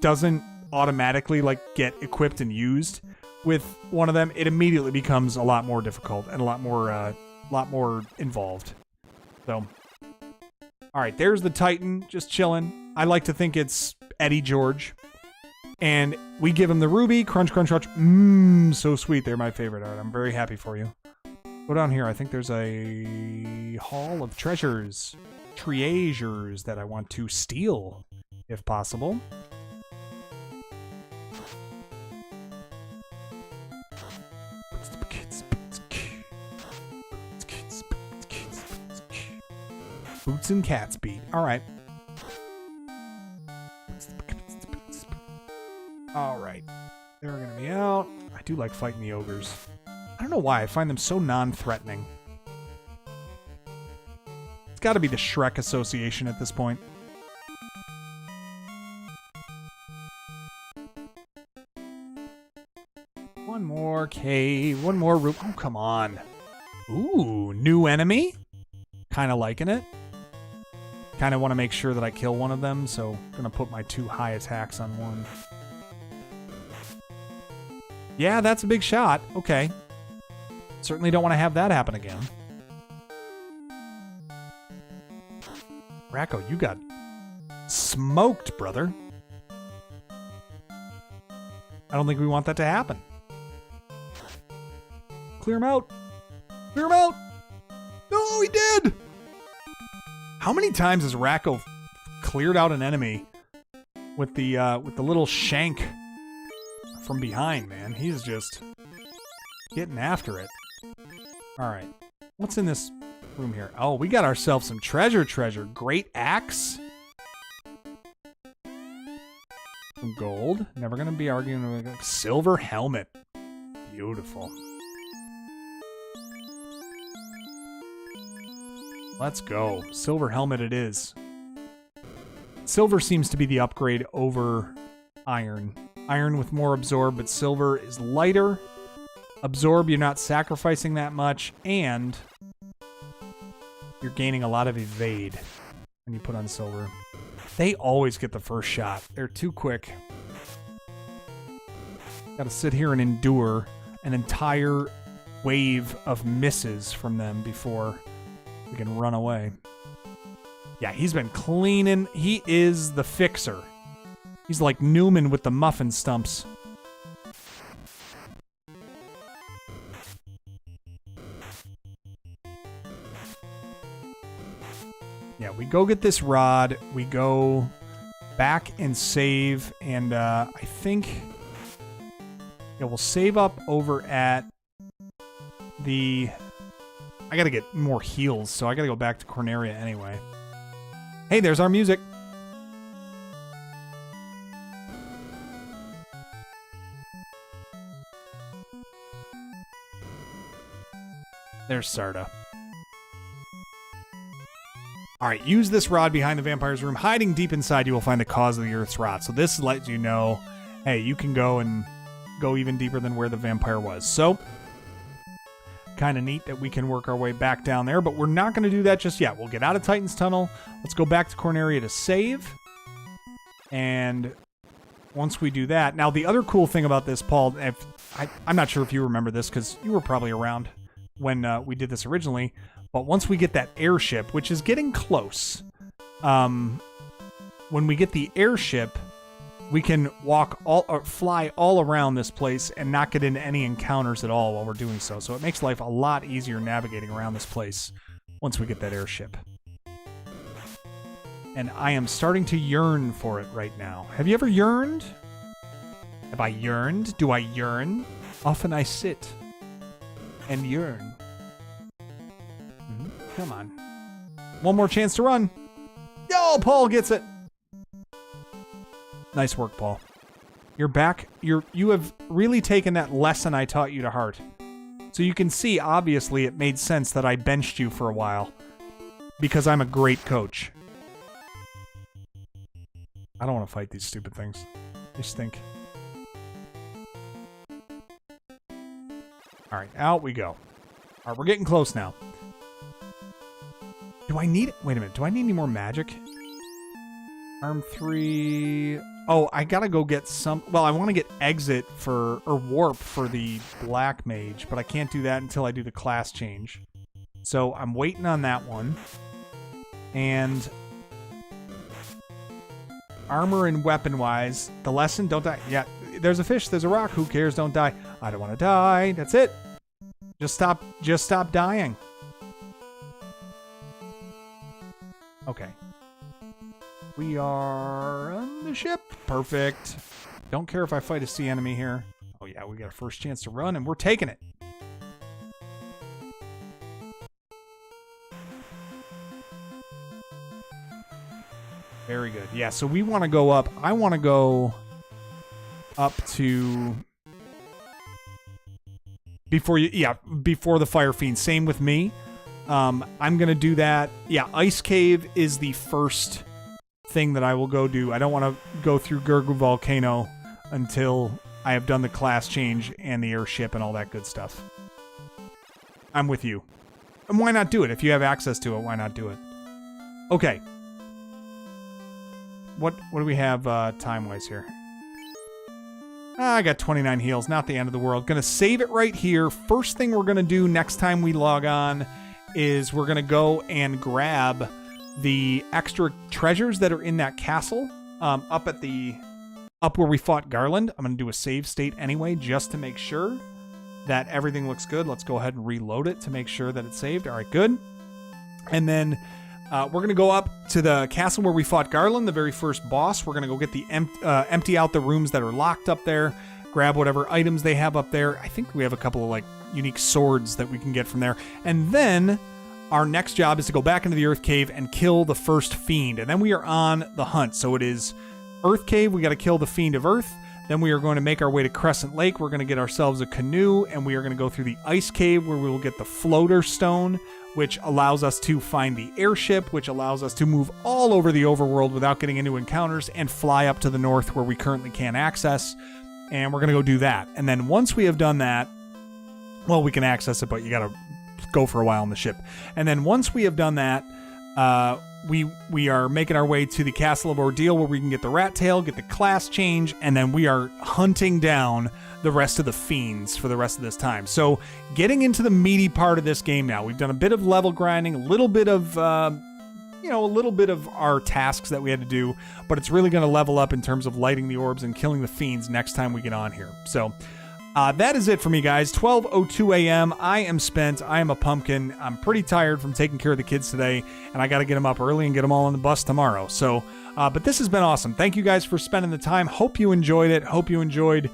doesn't automatically like get equipped and used with one of them, it immediately becomes a lot more difficult and a lot more involved. So, all right, there's the Titan just chilling. I like to think it's Eddie George, and we give him the ruby. Crunch, crunch, crunch. So sweet. They're my favorite. All right, I'm very happy for you. Go down here. I think there's a hall of treasures, that I want to steal, if possible. Boots and cats beat. All right. All right. They're going to be out. I do like fighting the ogres. I don't know why. I find them so non-threatening. It's got to be the Shrek association at this point. One more cave. One more room. Oh, come on. Ooh, new enemy? Kind of liking it. Kind of want to make sure that I kill one of them, so I'm going to put my 2 high attacks on one. Yeah, that's a big shot. Okay. Certainly don't want to have that happen again. Racco, you got smoked, brother. I don't think we want that to happen. Clear him out. Clear him out. No, he did. How many times has Racco cleared out an enemy with the little shank from behind, man? He's just getting after it. All right. What's in this room here? Oh, we got ourselves some treasure. Great axe. Some gold. Never going to be arguing with a silver helmet. Beautiful. Let's go. Silver helmet it is. Silver seems to be the upgrade over iron. Iron with more absorb, but silver is lighter. Absorb, you're not sacrificing that much, and you're gaining a lot of evade when you put on silver. They always get the first shot. They're too quick. Gotta sit here and endure an entire wave of misses from them before we can run away. Yeah, he's been cleaning. He is the fixer. He's like Newman with the muffin stumps. Yeah, we go get this rod. We go back and save. And I think... Yeah, we'll save up over at I gotta get more heals, so I gotta go back to Corneria anyway. Hey, there's our music. There's Sarda. Alright, use this rod behind the vampire's room. Hiding deep inside, you will find the cause of the earth's rot. So this lets you know, hey, you can go even deeper than where the vampire was. So, kind of neat that we can work our way back down there, but we're not going to do that just yet. We'll get out of Titan's Tunnel. Let's go back to Corneria to save. And once we do that... Now, the other cool thing about this, Paul, I'm not sure if you remember this, because you were probably around when we did this originally, but once we get that airship, which is getting close, when we get the airship, we can fly all around this place and not get into any encounters at all while we're doing so. So it makes life a lot easier navigating around this place once we get that airship. And I am starting to yearn for it right now. Have you ever yearned? Have I yearned? Do I yearn? Often I sit and yearn. Come on. One more chance to run. Yo, Paul gets it. Nice work, Paul. You're back. You have really taken that lesson I taught you to heart. So you can see, obviously, it made sense that I benched you for a while. Because I'm a great coach. I don't want to fight these stupid things. They stink. Alright, out we go. Alright, we're getting close now. Do I need... Wait a minute. Do I need any more magic? Arm 3... Oh, I gotta go get some... Well, I want to get exit for... Or warp for the black mage, but I can't do that until I do the class change. So, I'm waiting on that one. And... Armor and weapon-wise, the lesson, don't die. Yeah, there's a fish, there's a rock, who cares, don't die. I don't want to die, that's it. Just stop dying. Okay. We are on the ship. Perfect. Don't care if I fight a sea enemy here. Oh yeah, we got a first chance to run, and we're taking it. Very good. Yeah, so we want to go up. I want to go up to... Before the Fire Fiend. Same with me. I'm going to do that. Yeah, Ice Cave is the first thing that I will go do. I don't want to go through Gurgu Volcano until I have done the class change and the airship and all that good stuff. I'm with you. And why not do it? If you have access to it, why not do it? Okay. What do we have time-wise here? I got 29 heals, not the end of the world. Gonna save it right here. First thing we're gonna do next time we log on is we're gonna go and grab the extra treasures that are in that castle up where we fought Garland. I'm gonna do a save state anyway, just to make sure that everything looks good. Let's go ahead and reload it to make sure that it's saved. All right, good. And then we're going to go up to the castle where we fought Garland, the very first boss. We're going to go get the empty out the rooms that are locked up there, grab whatever items they have up there. I think we have a couple of like unique swords that we can get from there. And then our next job is to go back into the Earth Cave and kill the first fiend. And then we are on the hunt. So it is Earth Cave. We got to kill the Fiend of Earth. Then we are going to make our way to Crescent Lake. We're going to get ourselves a canoe, and we are going to go through the Ice Cave where we will get the floater stone, which allows us to find the airship, which allows us to move all over the overworld without getting into encounters and fly up to the north where we currently can't access. And we're going to go do that. And then once we have done that, well, we can access it, but you got to go for a while on the ship. And then once we have done that, we are making our way to the Castle of Ordeal where we can get the rat tail, get the class change, and then we are hunting down the rest of the fiends for the rest of this time. So getting into the meaty part of this game now. We've done a bit of level grinding, a little bit of our tasks that we had to do, but it's really going to level up in terms of lighting the orbs and killing the fiends next time we get on here. So that is it for me, guys. 12:02 a.m. I am spent. I am a pumpkin. I'm pretty tired from taking care of the kids today, and I got to get them up early and get them all on the bus tomorrow. So, but this has been awesome. Thank you guys for spending the time. Hope you enjoyed it. Hope you enjoyed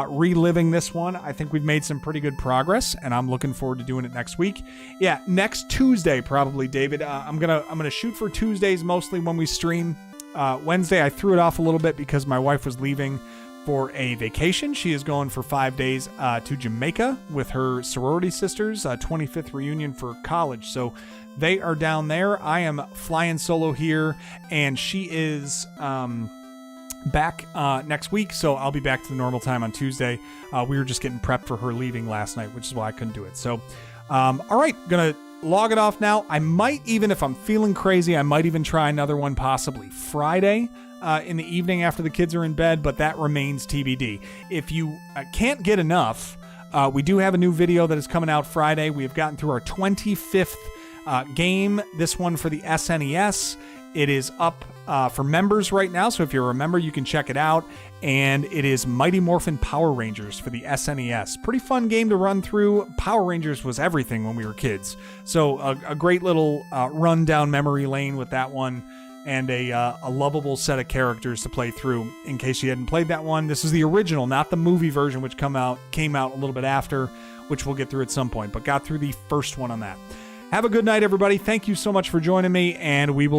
reliving this one. I think we've made some pretty good progress, and I'm looking forward to doing it next week. Yeah, next Tuesday probably, David. I'm gonna shoot for Tuesdays mostly when we stream. Wednesday I threw it off a little bit because my wife was leaving for a vacation. She is going for 5 days to Jamaica with her sorority sisters, 25th reunion for college. So they are down there. I am flying solo here, and she is back next week, so I'll be back to the normal time on Tuesday. We were just getting prepped for her leaving last night, which is why I couldn't do it. So, all right, gonna log it off now. I might even, if I'm feeling crazy, I might even try another one possibly Friday in the evening after the kids are in bed, but that remains TBD. If you can't get enough, we do have a new video that is coming out Friday. We have gotten through our 25th game, this one for the SNES. It is up for members right now, so if you're a member, you can check it out. And it is Mighty Morphin Power Rangers for the SNES. Pretty fun game to run through. Power Rangers was everything when we were kids. So a great little run down memory lane with that one, and a lovable set of characters to play through. In case you hadn't played that one, this is the original, not the movie version, which came out a little bit after, which we'll get through at some point, but got through the first one on that. Have a good night, everybody. Thank you so much for joining me, and we will